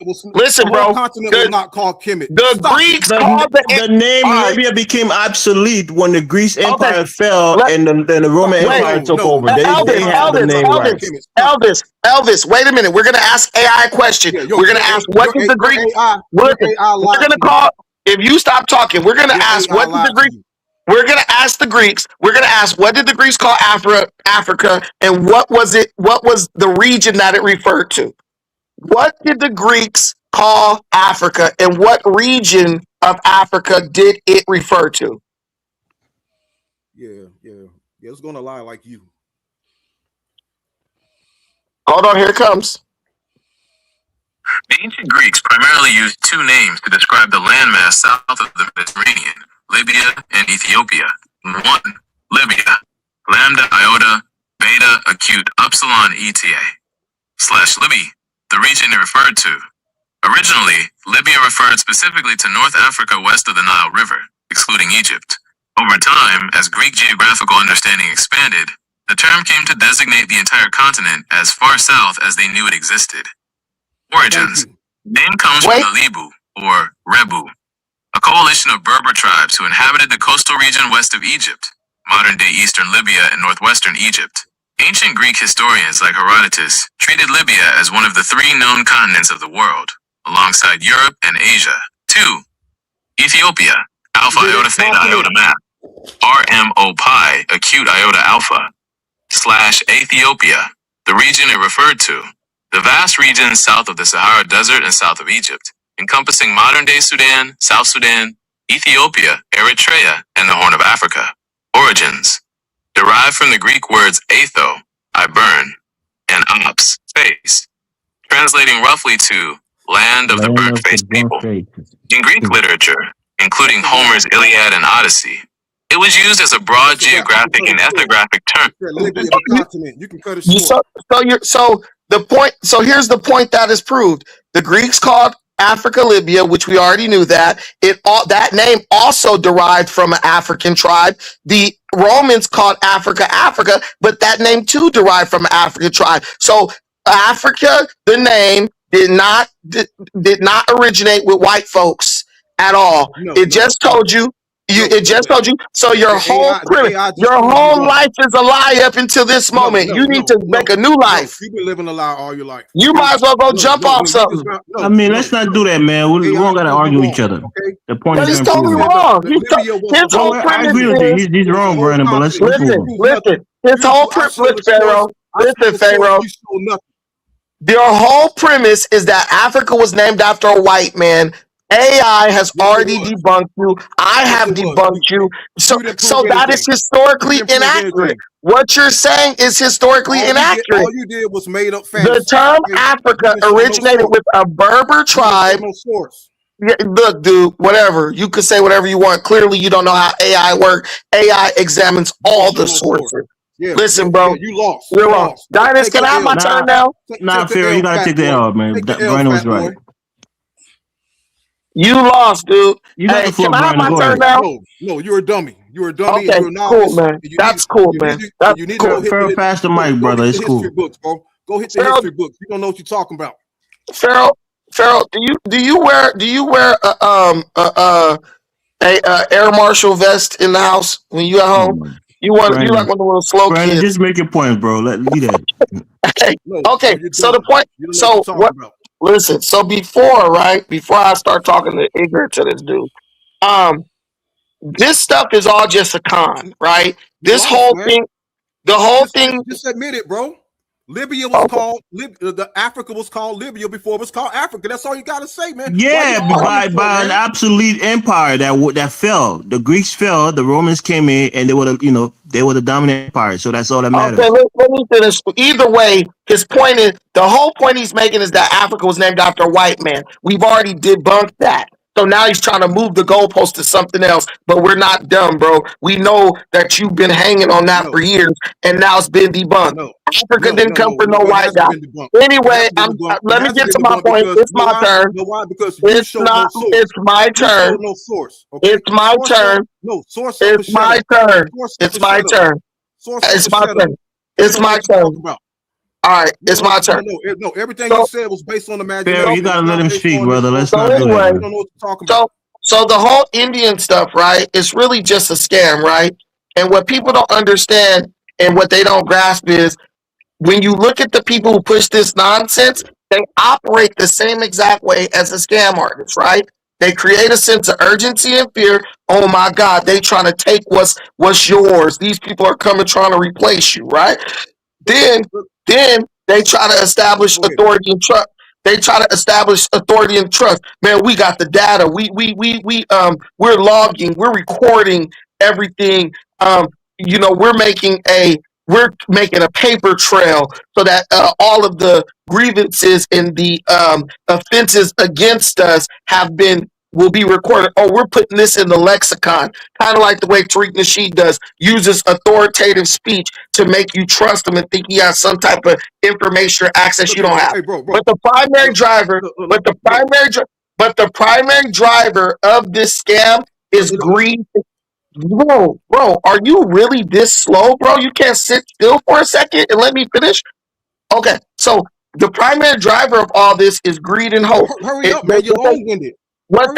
Listen, the bro. whole continent was not called Kemet. The Greeks called the name Libya became obsolete when the Greece Empire fell and the Roman Empire took over. They had the name right. Elvis, wait a minute. We're gonna ask AI a question. We're gonna ask what did the Greeks. We're gonna call. If you stop talking, we're gonna ask what did the Greeks. We're gonna ask the Greeks. We're gonna ask what did the Greeks call Africa, and what was it? What was the region that it referred to? What did the Greeks call Africa, and what region of Africa did it refer to? Yeah. It's gonna lie like you. Hold on, here it comes. The ancient Greeks primarily used two names to describe the landmass south of the Mediterranean, Libya and Ethiopia. 1. Libya, lambda iota beta acute upsilon eta / Libby, the region it referred to. Originally, Libya referred specifically to North Africa west of the Nile River, excluding Egypt. Over time, as Greek geographical understanding expanded, the term came to designate the entire continent as far south as they knew it existed. Origins. Name comes from the Libu, or Rebu, a coalition of Berber tribes who inhabited the coastal region west of Egypt, modern-day eastern Libya and northwestern Egypt. Ancient Greek historians like Herodotus treated Libya as one of the 3 known continents of the world, alongside Europe and Asia. 2. Ethiopia, Alpha Iota Theta Iota Map, RMO Pi Acute Iota Alpha, / Ethiopia, the region it referred to, the vast regions south of the Sahara Desert and south of Egypt, encompassing modern-day Sudan, South Sudan, Ethiopia, Eritrea, and the Horn of Africa. Origins, derived from the Greek words aetho, I burn, and ops, face, translating roughly to land of the burnt-faced people. In Greek literature, including Homer's Iliad and Odyssey, it was used as a broad geographic and ethnographic term. You can cut it short. So the point. So here's the point that is proved. The Greeks called Africa Libya, which we already knew that. That name also derived from an African tribe. The Romans called Africa Africa, but that name too derived from an African tribe. So Africa, the name did not originate with white folks at all. It just told you. It just told you. So your whole life is a lie up until this moment. You need to make a new life. You've been living a lie all your life. You might as well go jump off something. I mean, let's not do that, man. We don't got to argue with each other. The point is totally wrong. I agree with you. He's wrong, Brandon. But let's listen. His whole premise, Pharaoh. Listen, Pharaoh. Their whole premise is that Africa was named after a white man. AI has already debunked you. I have debunked you. So that is historically inaccurate. What you're saying is historically inaccurate. All you did was made up facts. The term Africa originated with a Berber tribe. Yeah, look, dude, whatever. You could say whatever you want. Clearly, you don't know how AI works. AI examines all the sources. Listen, bro. You lost. You're wrong. Dinus, can I have my turn now? Nah, Pharaoh, you got to take the L, man. Brandon was right. You lost, dude. Hey, can I have my turn now? No, you're a dummy. You're a dummy. Okay, cool, man. That's cool, man. That's cool. Pharaoh, pass the mic, brother. It's cool. Books, bro. Go hit the history books. You don't know what you're talking about. Pharaoh, do you wear a air marshal vest in the house when you at home? You like one of the little slow Brandon, kids. just make your point, bro. Leave that. Okay. So the point. So what? Listen. So before I start talking to ignorant to this dude, this stuff is all just a con, right? This whole thing, thing. Just admit it, bro. Libya was called the Africa was called Libya before it was called Africa. That's all you gotta say, man. Yeah, by an absolute empire that fell. The Greeks fell, the Romans came in, and they were the dominant empire. So that's all that matters. Okay, let me finish. Either way, the whole point he's making is that Africa was named after a white man. We've already debunked that. So now he's trying to move the goalpost to something else, but we're not dumb, bro. We know that you've been hanging on that for years, and now it's been debunked. Africa didn't come from no white guy. Anyway, let me get to my point. It's my turn. It's my turn. No source. Okay? It's my turn. No source. It's my turn. It's my turn. It's my turn. It's my turn. All right, it's my turn. No, everything you said was based on imagination. Pharaoh, you gotta let him speak, brother. Let's not do that. So the whole Indian stuff, right? It's really just a scam, right? And what people don't understand and what they don't grasp is when you look at the people who push this nonsense, they operate the same exact way as a scam artist, right? They create a sense of urgency and fear. Oh my God, they trying to take what's yours. These people are coming trying to replace you, right? Then they try to establish authority and trust. Man, we got the data. We're logging. We're recording everything. We're making a paper trail so that all of the grievances and the offenses against us will be recorded. Oh, we're putting this in the lexicon, kind of like the way Tariq Nasheed does, uses authoritative speech to make you trust him and think he has some type of information or access you don't have. Hey, bro. But the primary driver of this scam is greed. Bro, are you really this slow, bro? You can't sit still for a second and let me finish? Okay, so the primary driver of all this is greed and hope. Hurry up, man. You're long-winded. What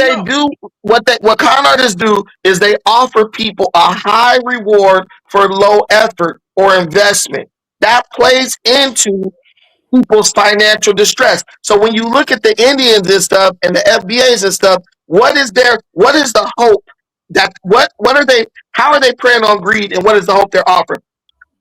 con artists do is they offer people a high reward for low effort or investment. that plays into people's financial distress. So when you look at the Indians and stuff and the FBAs and stuff, what is the hope that what are they, how are they preying on greed, and what is the hope they're offering?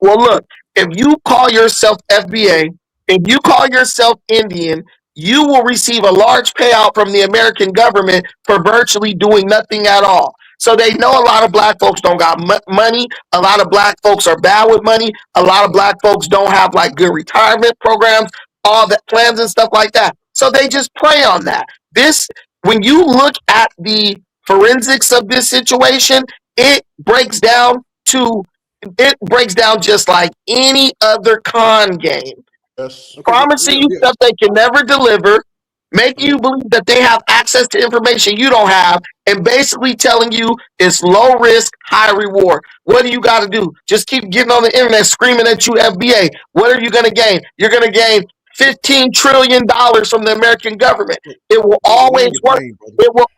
Well, look, if you call yourself FBA, if you call yourself Indian, you will receive a large payout from the American government for virtually doing nothing at all. So they know a lot of black folks don't got money. A lot of black folks are bad with money. A lot of black folks don't have like good retirement programs, all that plans and stuff like that. So they just prey on that. This, when you look at the forensics of this situation, it breaks down to it breaks down just like any other con game. Yes. Okay, Promising you stuff they can never deliver, making you believe that they have access to information you don't have, and basically telling you it's low risk, high reward. What do you got to do? Just keep getting on the internet screaming at you, FBA. What are you going to gain? You're going to gain $15 trillion from the American government. It will always work.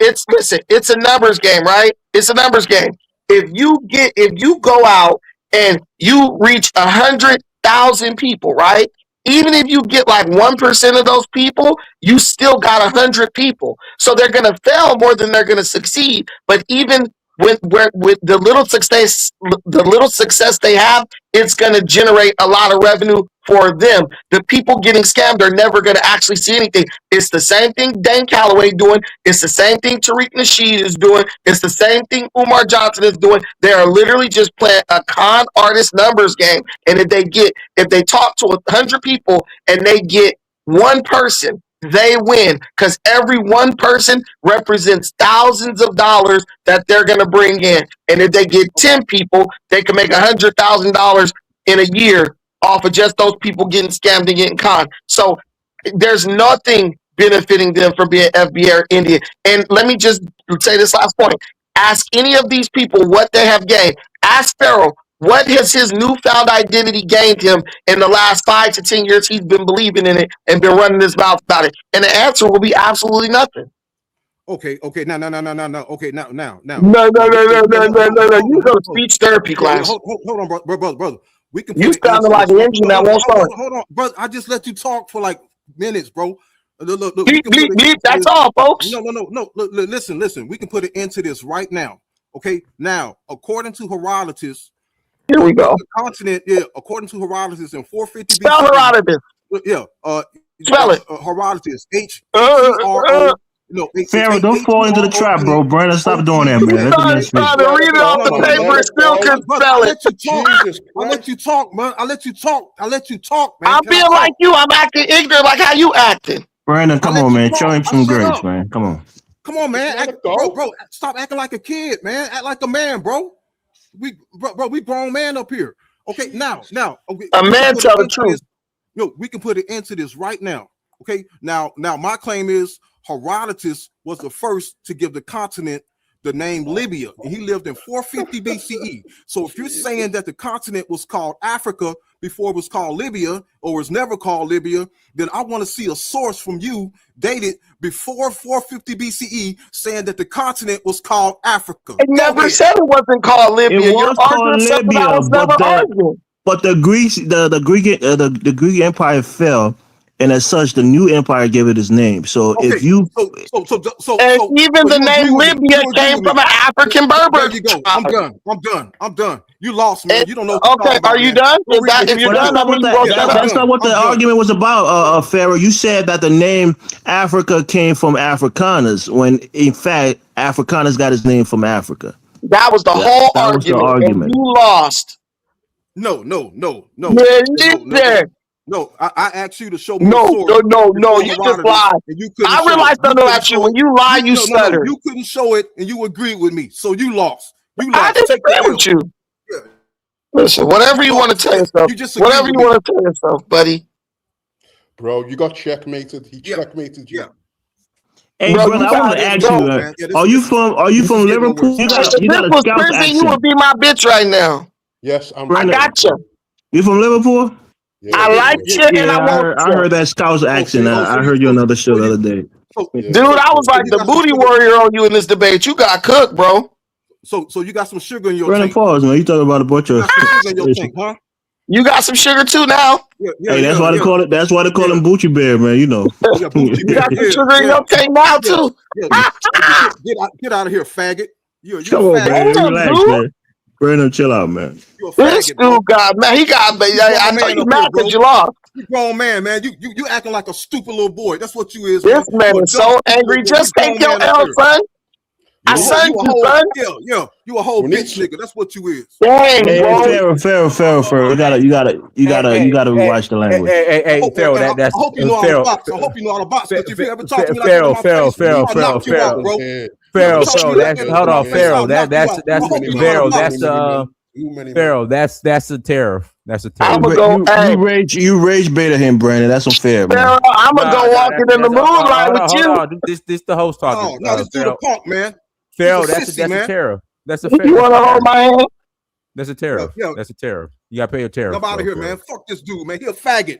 It's a numbers game, right? It's a numbers game. If you go out and you reach 100,000 people, right? Even if you get like 1% of those people, you still got 100 people. So they're going to fail more than they're going to succeed. But even with the little success they have, it's going to generate a lot of revenue for them. The people getting scammed are never going to actually see anything. It's the same thing Dane Calloway doing. It's the same thing Tariq Nasheed is doing. It's the same thing Umar Johnson is doing. They are literally just playing a con artist numbers game. And if they talk to 100 people and they get one person, they win, because every one person represents thousands of dollars that they're going to bring in. And if they get 10 people, they can make $100,000 in a year off of just those people getting scammed and getting conned. So there's nothing benefiting them from being FBA or Indian. And let me just say this last point. Ask any of these people what they have gained. Ask Pharaoh, what has his newfound identity gained him in the last 5 to 10 years he's been believing in it and been running his mouth about it? And the answer will be absolutely nothing. Okay. Now. Okay, now. No. You go to speech therapy class. Hold on, brother. We can. You sounding like an engine that won't start. Hold on, brother. I just let you talk for like minutes, bro. Look, bleep, that's all, folks. No. Look, listen. We can put an end to this right now. Okay. Now, according to Herodotus, here we go. The continent, according to Herodotus in 450 spell BC. Herodotus. Spell it. Herodotus. HRO. No, Pharaoh, don't fall into the trap, bro. Brandon, stop doing that, man. Trying to read it off the paper, still can spell it. I let you talk, man. I let you talk, man. I'm being like you. I'm acting ignorant, like how you acting. Brandon, come on, man. Show him some grace, man. Come on, man. Bro, stop acting like a kid, man. Act like a man, bro. We grown man up here. Okay, now. Okay, a man tell the truth. We can put an end to this right now. Okay, now my claim is Herodotus was the first to give the continent the name Libya, and he lived in 450 BCE. So if you're saying that the continent was called Africa before it was called Libya, or was never called Libya, then I want to see a source from you dated before 450 BCE saying that the continent was called Africa. It never said it wasn't called Libya. It was called Libya, but the Greeks, the Greek Empire fell. And as such, the new empire gave it its name. So if you, even the name Libya came from an African Berber. There you go. I'm done. You lost, man. You don't know. Okay, are you done? If you're done, that's not what the argument was about, Pharaoh. You said that the name Africa came from Afrikaners, when in fact Afrikaners got its name from Africa. That was the whole argument. You lost. No. No, I asked you to show me. No. You just lied. I realized something about you. When you lie, you stutter. You couldn't show it, and you agreed with me, so you lost. I didn't agree with you. Yeah. Listen, whatever you want to tell yourself. Whatever you want to tell yourself, buddy. Bro, you got checkmated. He checkmated you. Yeah. Hey, brother, I want to ask you. Are you from Liverpool? You got a Scouse accent. You would be my bitch right now. Yes, I got you. You from Liverpool? Yeah, I like you, and I heard that Scouse accent. I heard you on another show the other day. Dude, I was like the booty warrior on you in this debate. You got cooked, bro. So you got some sugar in your tank. Pause, man. You talking about a bunch of sugar in your tank, huh? You got some sugar too now. Hey, that's why they call it. That's why they call him Bucci Bear, man. You know. Yeah, Bucci You got Bear. some sugar in your tank now Yeah, too. get out of here, faggot. You a Come on, faggot. man. Relax, man. Brandon, chill out, man. You a This faggot, bro. dude got man. He got. I know you mad because you lost. You grown man, man. You acting like a stupid little boy. That's what you is, This man. man You a is dumb, so stupid angry. little boy. Just You take grown your man up L, here. son. I sent You a you, whole, son. yeah. You a whole bitch nigga. That's what you is. Dang, Hey, bro. Pharaoh. You gotta watch the language. Hey, Pharaoh. I hope you know how to box. I hope you know how to box. Because if you ever talk to me like that in my face, I'll knock you out, bro. Pharaoh. That's hold on, Pharaoh. That's Pharaoh. That's a tariff. That's a Hey, tariff. but you rage baited him, Brandon. That's unfair, man. Pharaoh, I'm gonna go walking in the moonlight with hold you. on. This the host talking. No, this dude a punk, man. Pharaoh, He's a sissy, man. a tariff. That's a You want to hold my hand? That's a tariff. Yeah. That's a tariff. You gotta pay your tariff. I'm out of here, man. Fuck this dude, man. He a faggot.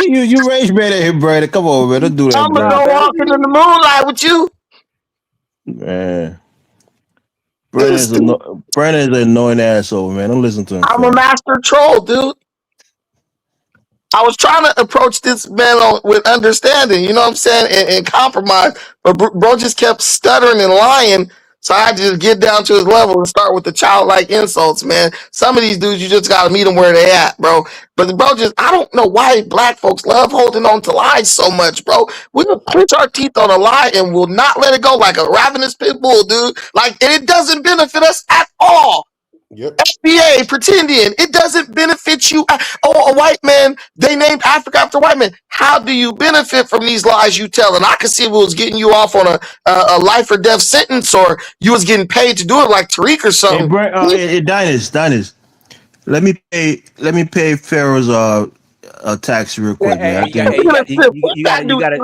you rage baited him, Brandon. Come on, man. Don't do that, I'm bro. gonna go walking in the moonlight with you. Man. Brandon's an annoying asshole, man. Don't listen to him. I'm a master troll, dude. I was trying to approach this man with understanding, you know what I'm saying, and compromise, but bro just kept stuttering and lying. So I had to just get down to his level and start with the childlike insults, man. Some of these dudes, you just gotta meet them where they at, bro. But bro, I don't know why black folks love holding on to lies so much, bro. We'll clench our teeth on a lie and will not let it go like a ravenous pit bull, dude. Like, and it doesn't benefit us at all. Yep. FBA, pretending it doesn't benefit you. Oh, a white man, they named Africa after white man. How do you benefit from these lies you tell? And I could see if it was getting you off on a life or death sentence, or you was getting paid to do it like Tariq or something. Hey, Dinus. Let me pay Pharaoh's tax real quick, man. You gotta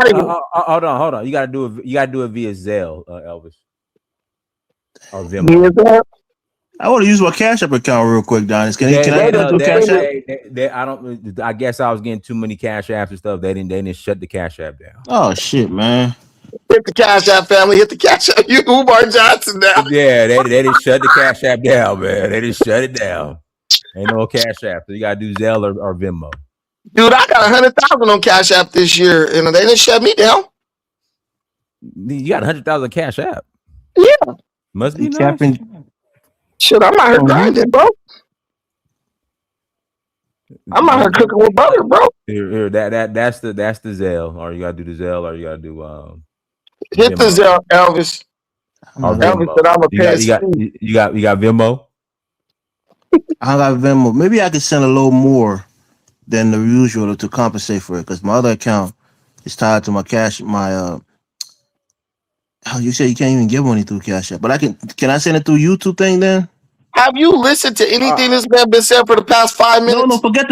hold on. You gotta do it via Zelle, Elvis. Or Venmo. I want to use my Cash App account real quick, Dinus. Can I do Cash App? I don't. I guess I was getting too many Cash Apps and stuff. They didn't shut the Cash App down. Oh shit, man! Hit the Cash App, family. Hit the Cash App. You Umar Johnson now. Yeah, they didn't shut the Cash App down, man. They didn't shut it down. Ain't no Cash App. So you gotta do Zelle or Venmo. Dude, I got 100,000 on Cash App this year, and they didn't shut me down. You got 100,000 Cash App? Yeah. Must be nice. Shit, I'm out here grinding, bro. I'm out here cooking with butter, bro. Here, that's the Zelle. Or you gotta do the Zelle, or you gotta do hit the Zelle, Elvis. Or Elvis said I'm a you got Venmo? I got Venmo. Maybe I could send a little more than the usual to compensate for it, because my other account is tied to my cash. You said you can't even give money through Cash App, but can I send it through YouTube thing then? Have you listened to anything this man been said for the past 5 minutes? No, forget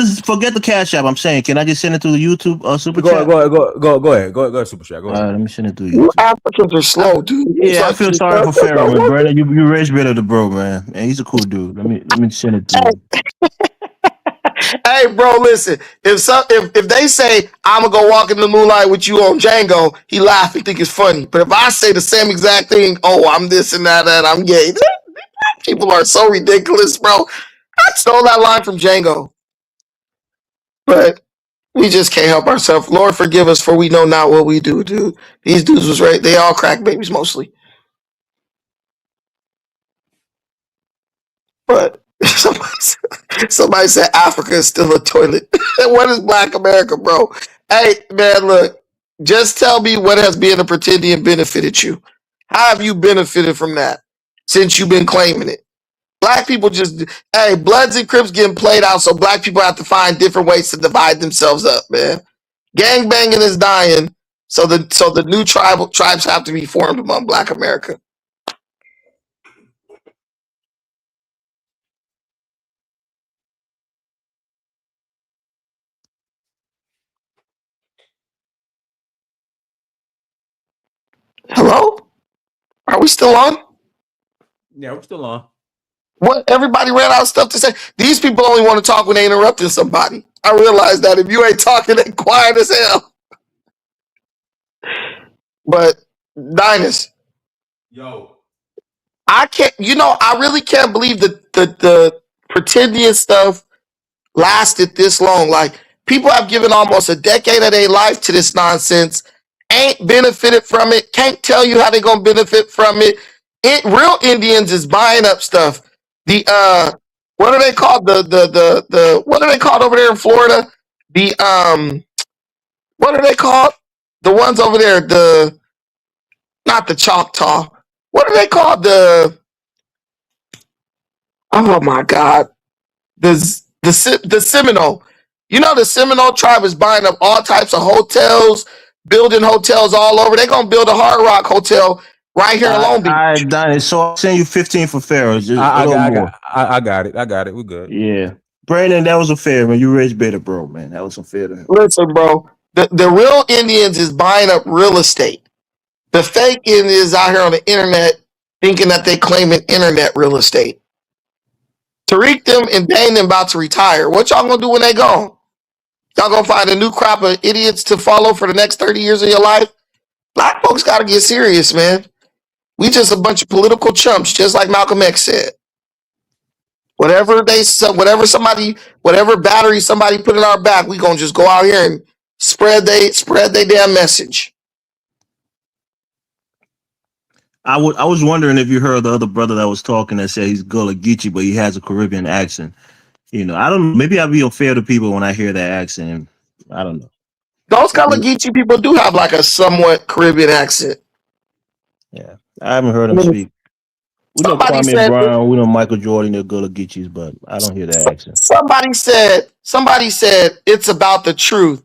the Cash App. I'm saying, can I just send it through the YouTube Super Chat? Go ahead, Super Chat. Go ahead. All right, let me send it through YouTube. You Africans are slow, dude. Yeah, I feel sorry for Pharaoh, man. Brandon, you raised better the bro, man. And he's a cool dude. Let me send it to you. Hey, bro, listen. If they say I'm gonna go walk in the moonlight with you on Django, he laugh. He think it's funny. But if I say the same exact thing, oh, I'm this and that, and I'm gay. People are so ridiculous, bro. I stole that line from Django, but we just can't help ourselves. Lord, forgive us, for we know not what we do, dude. These dudes was right. They all crack babies mostly, but somebody said Africa is still a toilet. What is Black America, bro? Hey, man, look. Just tell me what has being a pretendian benefited you. How have you benefited from that since you've been claiming it? Black people Bloods and Crips getting played out, so black people have to find different ways to divide themselves up, man. Gang banging is dying, so the new tribes have to be formed among Black America. Hello? Are we still on? Yeah, we're still on. What? Everybody ran out of stuff to say. These people only want to talk when they interrupting somebody. I realize that if you ain't talking, they quiet as hell. But Dinus, yo, I can't. I really can't believe the pretendian stuff lasted this long. Like, people have given almost a decade of their life to this nonsense, ain't benefited from it, can't tell you how they're gonna benefit from it. Real Indians is buying up stuff. The what are they called? The what are they called over there in Florida? The what are they called? The ones over there, not the Choctaw. What are they called? Oh my God, the Seminole. You know, the Seminole tribe is buying up all types of hotels, building hotels all over. They're gonna build a Hard Rock hotel right here in Long Beach. I done it. So I'll send you 15 for Pharaoh. Just I a little got, more. I got it. I got it. We're good. Yeah. Brandon, that was unfair, man. You raised better, bro, man. That was unfair to him. Listen, bro, the real Indians is buying up real estate. The fake Indians out here on the internet thinking that they claiming internet real estate. Tariq them and Dane them about to retire. What y'all gonna do when they gone? Y'all gonna find a new crop of idiots to follow for the next 30 years of your life? Black folks gotta get serious, man. We just a bunch of political chumps, just like Malcolm X said. Whatever battery somebody put in our back, we gonna just go out here and spread they damn message. I was wondering if you heard the other brother that was talking that said he's Gullah Geechee, but he has a Caribbean accent. You know, I don't. Maybe I'll be unfair to people when I hear that accent. I don't know. Those Gullah Geechee people do have like a somewhat Caribbean accent. Yeah, I haven't heard him speak. We know Kwame Brown, we know Michael Jordan, they're Gullah Geechees, but I don't hear that accent. Somebody said it's about the truth.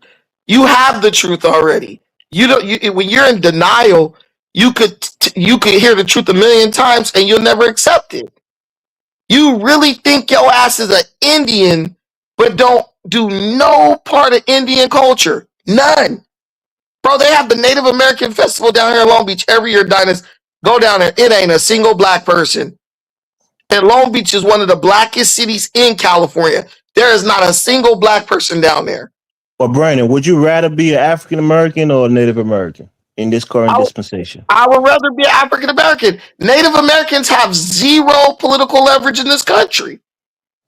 You have the truth already. You don't. When you're in denial, you could hear the truth a million times and you'll never accept it. You really think your ass is an Indian, but don't do no part of Indian culture. None. Bro, they have the Native American Festival down here in Long Beach every year, Dinus. Go down there. It ain't a single black person. And Long Beach is one of the blackest cities in California. There is not a single black person down there. Well, Brandon, would you rather be an African American or a Native American in this current dispensation? I would rather be an African American. Native Americans have zero political leverage in this country.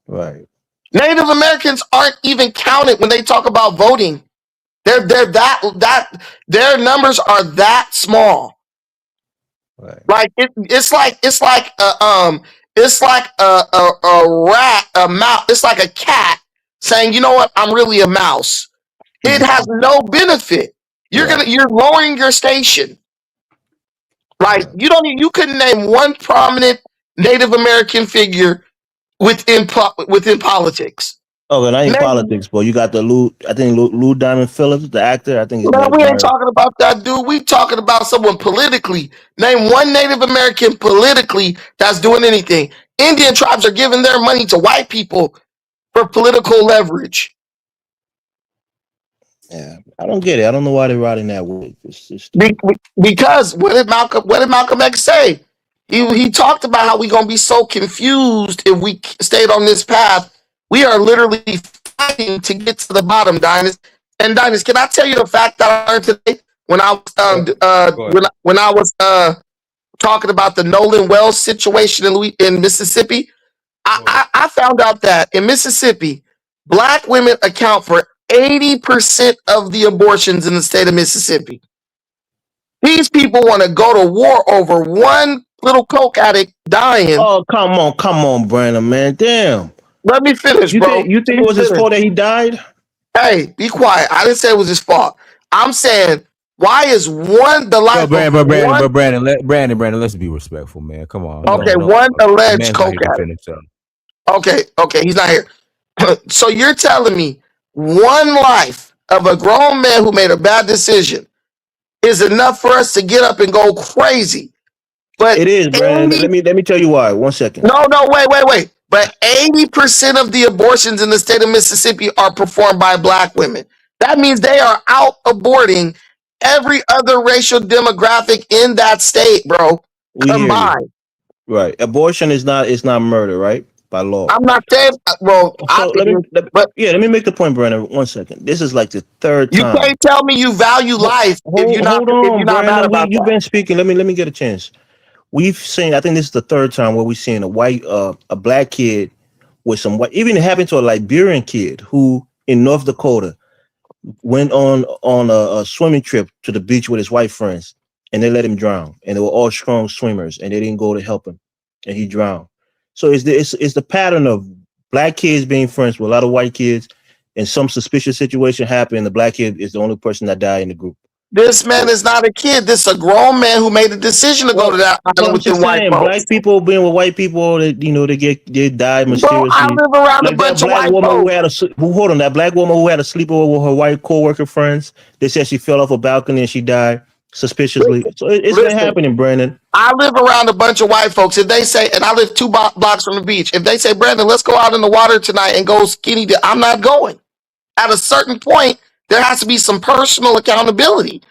Right. Native Americans aren't even counted when they talk about voting. Their numbers are that small. Right. Like it's like a rat, a mouse. It's like a cat saying, "You know what? I'm really a mouse." It has no benefit. You're lowering your station. Like you couldn't name one prominent Native American figure within politics. Oh, but I ain't politics, but you got Lou Diamond Phillips, the actor. I think he's we ain't talking about that dude. We talking about someone politically. Name one Native American politically that's doing anything. Indian tribes are giving their money to white people for political leverage. Yeah, I don't get it. I don't know why they're riding that way. Because what did Malcolm X say? He talked about how we gonna be so confused if we stayed on this path. We are literally fighting to get to the bottom, Dinus. And Dinus, can I tell you the fact that I learned today when I was when I was talking about the Nolan Wells situation in Mississippi? I found out that in Mississippi, black women account for 80% of the abortions in the state of Mississippi. These people want to go to war over one little coke addict dying. Oh, come on, Brandon, man. Damn. Let me finish, bro. You think it was his fault that he died? Hey, be quiet. I didn't say it was his fault. I'm saying, why is the life of Brandon, let's be respectful, man. Come on. Okay, one alleged coke addict. Okay, he's not here. So you're telling me one life of a grown man who made a bad decision is enough for us to get up and go crazy? But it is, Brandon. Let me tell you why. 1 second. No, wait. But 80% of the abortions in the state of Mississippi are performed by black women. That means they are out aborting every other racial demographic in that state, bro. Combined. Right. Abortion is not murder, right? By law. I'm not saying, well, let me make the point, Brandon. 1 second. This is like the third time. You can't tell me you value life if you're not mad about You've been speaking. Let me get a chance. We've seen, I think this is the third time where we've seen a black kid with some white. Even it happened to a Liberian kid who in North Dakota went on a swimming trip to the beach with his white friends, and they let him drown. And they were all strong swimmers, and they didn't go to help him, and he drowned. So it's the pattern of black kids being friends with a lot of white kids, and some suspicious situation happened. The black kid is the only person that died in the group. This man is not a kid. This is a grown man who made the decision to go to that island with the white folks. Black people being with white people, they die mysteriously. Bro, I live around a bunch of white folks. Hold on, that black woman who had a sleepover with her white co-worker friends. They said she fell off a balcony and she died suspiciously. So it's been happening, Brandon. I live around a bunch of white folks. If they say, and I live 2 blocks from the beach, if they say, Brandon, let's go out in the water tonight and go skinny dip, I'm not going. At a certain point, there has to be some personal accountability,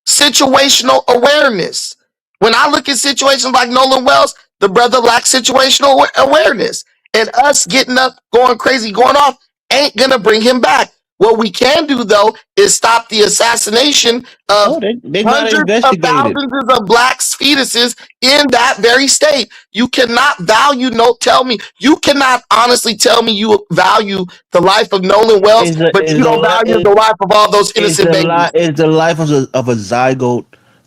situational awareness. When I look at situations like Nolan Wells, the brother lacks situational awareness. And us getting up, going crazy, going off, ain't going to bring him back. What we can do, though, is stop the assassination of hundreds of thousands of black fetuses in that very state. You cannot you cannot honestly tell me you value the life of Nolan Wells, but you don't value the life of all those innocent babies. Is the life of a zygote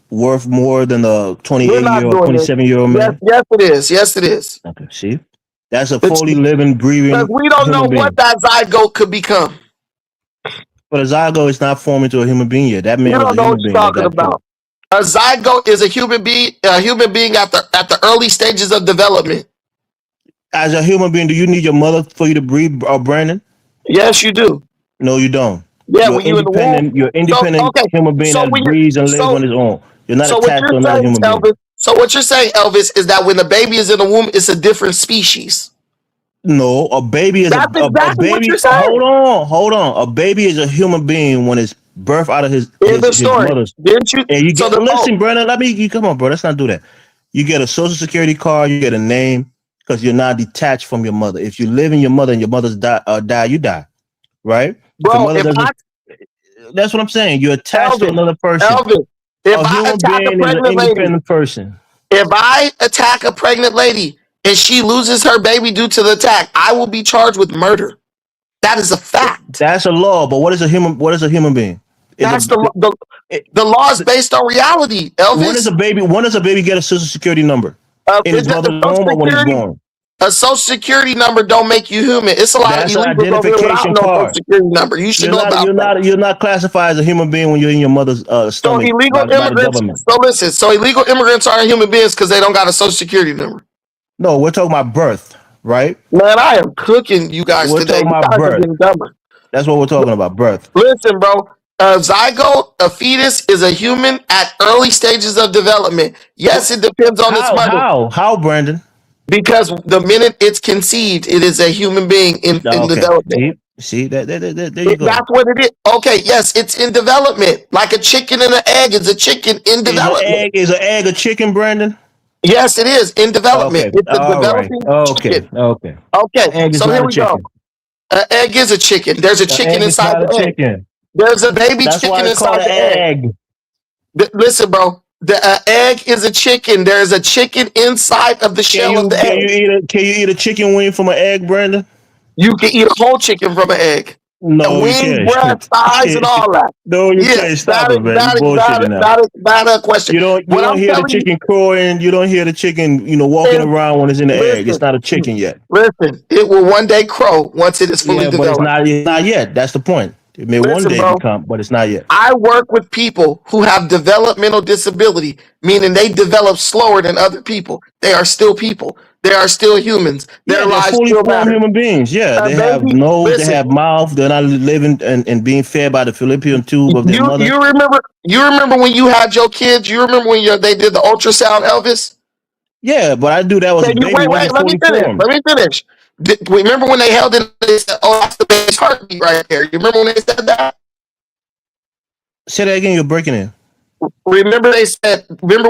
worth more than a 28-year or 27-year-old man? Yes, it is. Yes, it is. Okay, see? That's a fully living, breathing. Because we don't know what that zygote could become. But a zygote is not forming to a human being yet. That man you was don't a know human what being. you're talking about. A zygote is a human being at the early stages of development. As a human being, do you need your mother for you to breathe, Brandon? Yes, you do. No, you don't. Yeah, when you're in the womb. You're an independent human being that breathes and lives on his own. You're not attached to another human being. So what you're saying, Elvis, is that when the baby is in the womb, it's a different species. No, a baby is a baby. What you're saying. Hold on. A baby is a human being when it's birthed out of his mother's. Didn't you? And you get listen, Brandon. Come on, bro. Let's not do that. You get a social security card. You get a name because you're not detached from your mother. If you live in your mother and your mother's die, you die, right? Bro, that's what I'm saying. You're attached to another person. Elvis, if a human being is an independent person. If I attack a pregnant lady and she loses her baby due to the attack, I will be charged with murder. That is a fact. That's a law, but what is a human being? That's the law is based on reality, Elvis. When does a baby get a social security number? In his mother's womb or when he's born? A social security number don't make you human. It's a lot of illegals identification no social security number. You should know about that. You're not classified as a human being when you're in your mother's stomach. So illegal immigrants. So listen. So illegal immigrants aren't human beings because they don't got a social security number. No, we're talking about birth, right? Man, I am cooking you guys today. Talking about birth. That's what we're talking about, birth. Listen, bro. A zygote, a fetus, is a human at early stages of development. Yes, it depends on its mother. How, Brandon? Because the minute it's conceived, it is a human being in development. See there you go. That's what it is. Okay, yes, it's in development. Like a chicken and an egg is a chicken in development. Is an egg a chicken, Brandon? Yes, it is in development. Okay. It's a developing chicken. Okay. So here we go. An egg is a chicken. There's a chicken inside the egg. Chicken. There's a baby chicken inside the egg. Listen, bro. The egg is a chicken. There is a chicken inside of the shell of the egg. Can you eat a chicken wing from an egg, Brandon? You can eat a whole chicken from an egg. No, wing, breast, thighs, and all that. No, you can't. Stop it, man. Not a question. You don't hear the chicken crowing. You don't hear the chicken, walking around when it's in the egg. It's not a chicken yet. Listen, it will one day crow once it is fully developed. But it's not yet. That's the point. It may one day become, but it's not yet. I work with people who have developmental disability, meaning they develop slower than other people. They are still people. They are still humans. They're fully formed human beings. Yeah, they have nose, they have mouth. They're not living and being fed by the fallopian tube of their mother. You remember when you had your kids? You remember when they did the ultrasound, Elvis? Yeah, but I do that was a baby. Wait, let me finish. Remember when they held it? They said, "Oh, that's the baby's heartbeat right there." You remember when they said that? Say that again. You're breaking it. Remember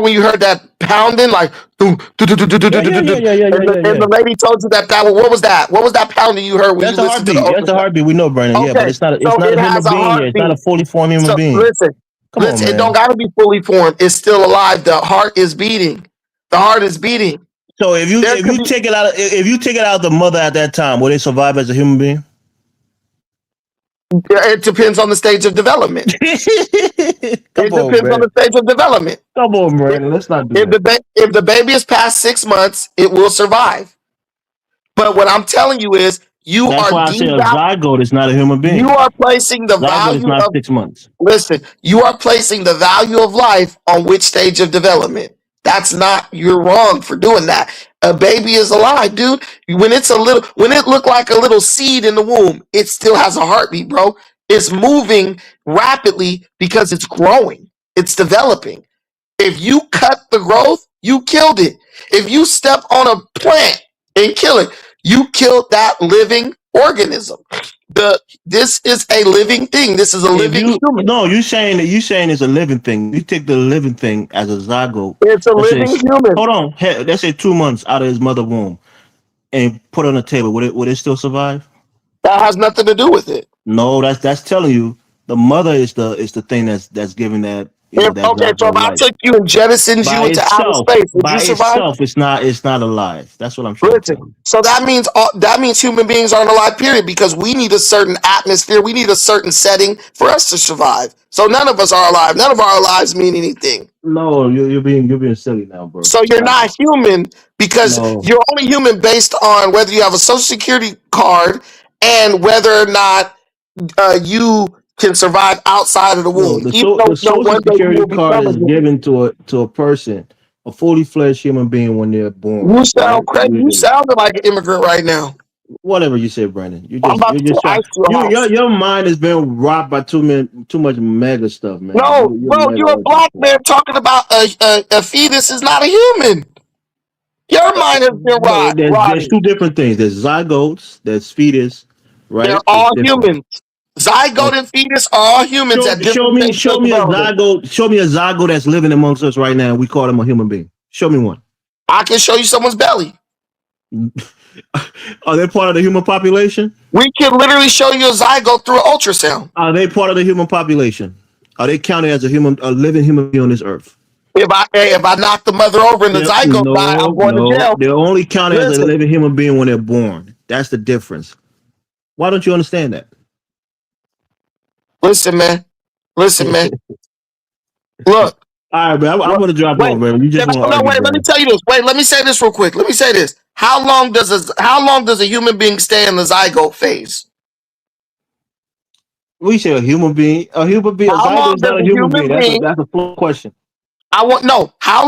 when you heard that pounding, like, and the lady told you that what was that? What was that pounding you heard when you listened to the ultrasound? That's a heartbeat. We know, Brandon. Okay. Yeah, but it's not a human being. It's not a fully formed human being. Listen, it don't got to be fully formed. It's still alive. The heart is beating. The heart is beating. So if you take it out, if you take it out of the mother at that time, will they survive as a human being? It depends on the stage of development. It depends on the stage of development. Come on, man. Let's not do that. If the baby is past 6 months, it will survive. But what I'm telling you is, That's why I say a zygote is not a human being. You are placing the zygote value is not of 6 months. Listen, you are placing the value of life on which stage of development. That's not, you're wrong for doing that. A baby is alive, dude. When it looked like a little seed in the womb, it still has a heartbeat, bro. It's moving rapidly because it's growing. It's developing. If you cut the growth, you killed it. If you step on a plant and kill it, you killed that living organism. This is a living thing. This is a living human. No, you're saying it's a living thing. You take the living thing as a zygote. It's a living human. Hold on. Let's say 2 months out of his mother womb and put it on the table. Would it still survive? That has nothing to do with it. No, that's telling you the mother is the thing that's giving that. Okay, so if I took you and jettisoned you into outer space, would you survive? Itself, it's not alive. That's what I'm trying to tell you. So that means human beings aren't alive, period, because we need a certain atmosphere, we need a certain setting for us to survive. So none of us are alive. None of our lives mean anything. No, you're being silly now, bro. So you're not human because you're only human based on whether you have a social security card and whether or not you can survive outside of the womb. The social security card is given to a person, a fully fledged human being when they're born. You sound crazy. You sounded like an immigrant right now. Whatever you say, Brandon. Your mind has been robbed by too much mega stuff, man. No, bro, you're a black man talking about a fetus is not a human. Your mind has been robbed. There's two different things. There's zygotes, there's fetus, right? They're all humans. Zygote and fetus are all humans. Show me a zygote. Show me a zygote that's living amongst us right now. We call them a human being. Show me one. I can show you someone's belly. Are they part of the human population? We can literally show you a zygote through an ultrasound. Are they part of the human population? Are they counted as a living human being on this earth? If I knock the mother over and the zygote die, I'm going to jail. They're only counted as a living human being when they're born. That's the difference. Why don't you understand that? Listen, man. Look. All right, man. I'm going to drop off, man. You just wait. Let me tell you this. Wait. Let me say this real quick. Let me say this. How long does a human being stay in the zygote phase? We say a human being. A human being. A zygote is not a human being. That's a full question. How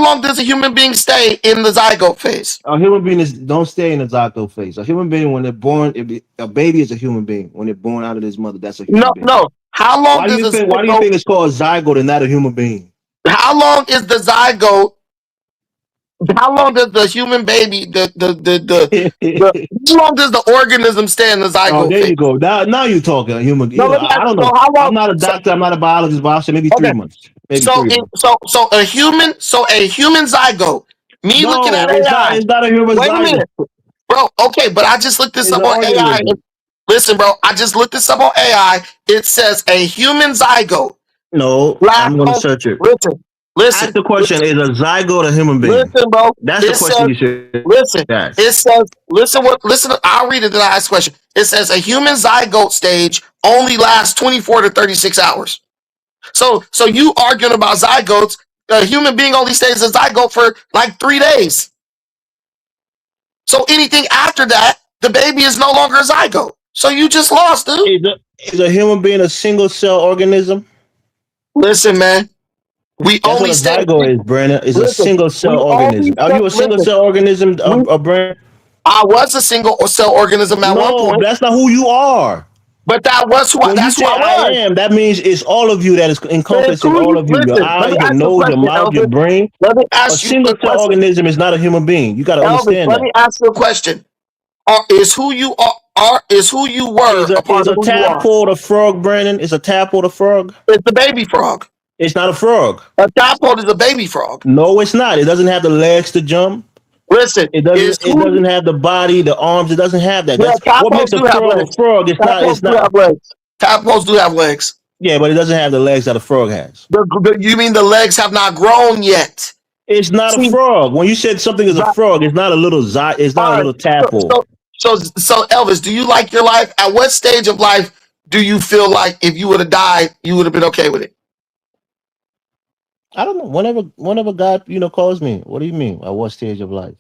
long does a human being stay in the zygote phase? A human being don't stay in the zygote phase. A human being, when they're born, a baby is a human being. When they're born out of his mother, that's a human being. No. How long why do you think it's called a zygote and not a human being? How long is the zygote? How long does the human baby how long does the organism stay in the zygote? Oh, there you go. Now you're talking a human. No, I don't know. I'm not a doctor. I'm not a biologist, but I'll say maybe 3 months. Maybe so 3 months. So a human zygote. Looking at AI. It's not a human zygote. Wait a minute, bro. Okay, but I just looked this up on AI. Listen, bro. I just looked this up on AI. It says a human zygote. No, I'm going to search it. Listen. Ask the question: is a zygote a human being? Listen, bro. That's the question you should. Listen. Ask. It says. Listen. I'll read it. Then I ask the question. It says a human zygote stage only lasts 24 to 36 hours. So you arguing about zygotes? A human being only stays a zygote for like 3 days. So anything after that, the baby is no longer a zygote. So you just lost, dude. Is a human being a single cell organism? Listen, man. That's what a zygote is, Brandon. It's a single cell organism. Are you a single cell organism, Brandon? I was a single cell organism at one point. That's not who you are. But that was who I am. That means it's all of you that is encompassing all of you. Your eyes, your nose, your mouth, your brain. Let me ask a single cell organism is not a human being. You got to understand that. Let me ask you a question. Is who you were? Is a tadpole a frog, Brandon? Is a tadpole a frog? It's the baby frog. It's not a frog. A tadpole is a baby frog. No, it's not. It doesn't have the legs to jump. Listen, it doesn't have the body, the arms. It doesn't have that. That's what makes a frog a frog. It's not. Tadpoles do have legs. Yeah, but it doesn't have the legs that a frog has. You mean the legs have not grown yet? It's not a frog. When you said something is a frog, it's not a little it's not a little tadpole. So Elvis, do you like your life? At what stage of life do you feel like if you would have died, you would have been okay with it? I don't know. Whenever God, calls me. What do you mean? At what stage of life?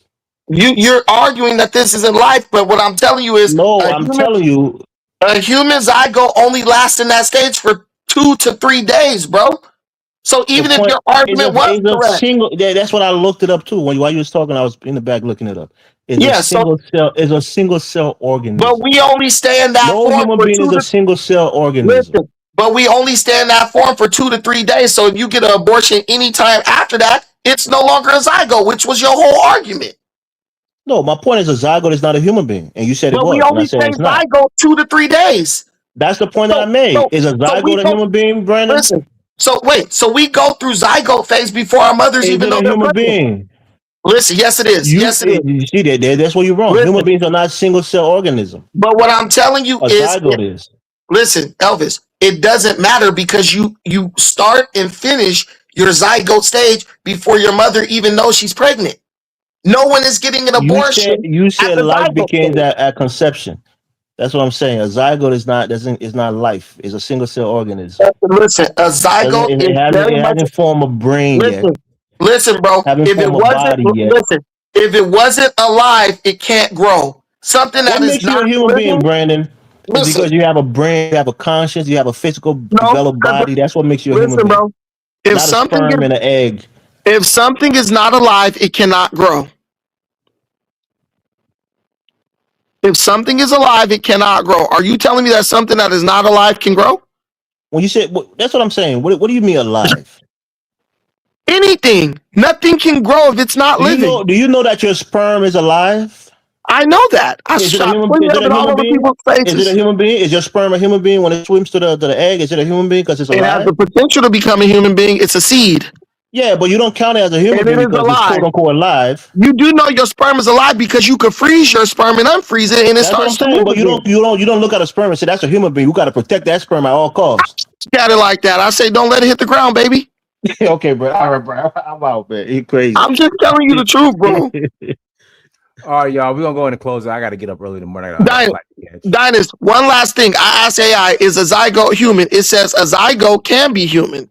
You're arguing that this isn't life, but what I'm telling you is telling you a human zygote only lasts in that stage for 2 to 3 days, bro. So even if your argument was correct, that's what I looked it up too. While you was talking, I was in the back looking it up. It's a single cell organism. But we only stay in that form. No human being is a single cell organism. Listen, but we only stay in that form for 2 to 3 days. So if you get an abortion anytime after that, it's no longer a zygote, which was your whole argument. No, my point is a zygote is not a human being, and you said it was. We only stay zygote 2 to 3 days. That's the point that I made. Is a zygote a human being, Brandon? Listen. So we go through zygote phase before our mothers even know they're human being. Listen, yes, it is. Yes, it is. You see that? That's where you're wrong. Human beings are not single cell organisms. But what I'm telling you is, zygote is. Listen, Elvis, it doesn't matter because you start and finish your zygote stage before your mother even knows she's pregnant. No one is getting an abortion. You said life begins at conception. That's what I'm saying. A zygote is not life. It's a single cell organism. Listen, a zygote it hasn't formed a brain yet. Listen, bro. If it wasn't alive, it can't grow. Something that makes you a human being, Brandon. It's because you have a brain, you have a conscience, you have a physical developed body. That's what makes you a human being. Bro. If not a sperm and an egg. If something is not alive, it cannot grow. If something is alive, it cannot grow. Are you telling me that something that is not alive can grow? When you said that's what I'm saying. What do you mean alive? Anything. Nothing can grow if it's not living. Do you know that your sperm is alive? I know that. Is it a human being? Is your sperm a human being when it swims to the egg? Is it a human being because it's alive? It has the potential to become a human being. It's a seed. Yeah, but you don't count it as a human being because it's quote unquote alive. You do know your sperm is alive because you could freeze your sperm and unfreeze it, and it starts to move. But you don't look at a sperm and say that's a human being. You got to protect that sperm at all costs. Got it like that. I say don't let it hit the ground, baby. Okay, bro. All right, bro. I'm out, man. You crazy. I'm just telling you the truth, bro. All right, y'all. We're gonna go into closing. I got to get up early in the morning. Dinus, one last thing. I asked AI, is a zygote human? It says a zygote can be human,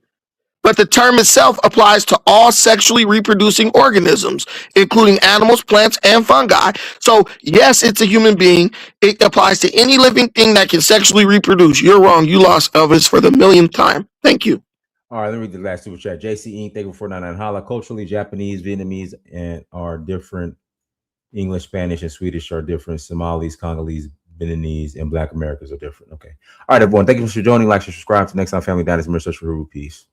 but the term itself applies to all sexually reproducing organisms, including animals, plants, and fungi. So, yes, it's a human being. It applies to any living thing that can sexually reproduce. You're wrong. You lost, Elvis, for the millionth time. Thank you. All right, let me read the last super chat. JC Inc. Thank you for 499. Holla. Culturally, Japanese, Vietnamese, and are different. English, Spanish, and Swedish are different. Somalis, Congolese, Beninese, and Black Americans are different. Okay. All right, everyone. Thank you for joining. Like, share, subscribe. To Next Time Family Dynasty. Peace.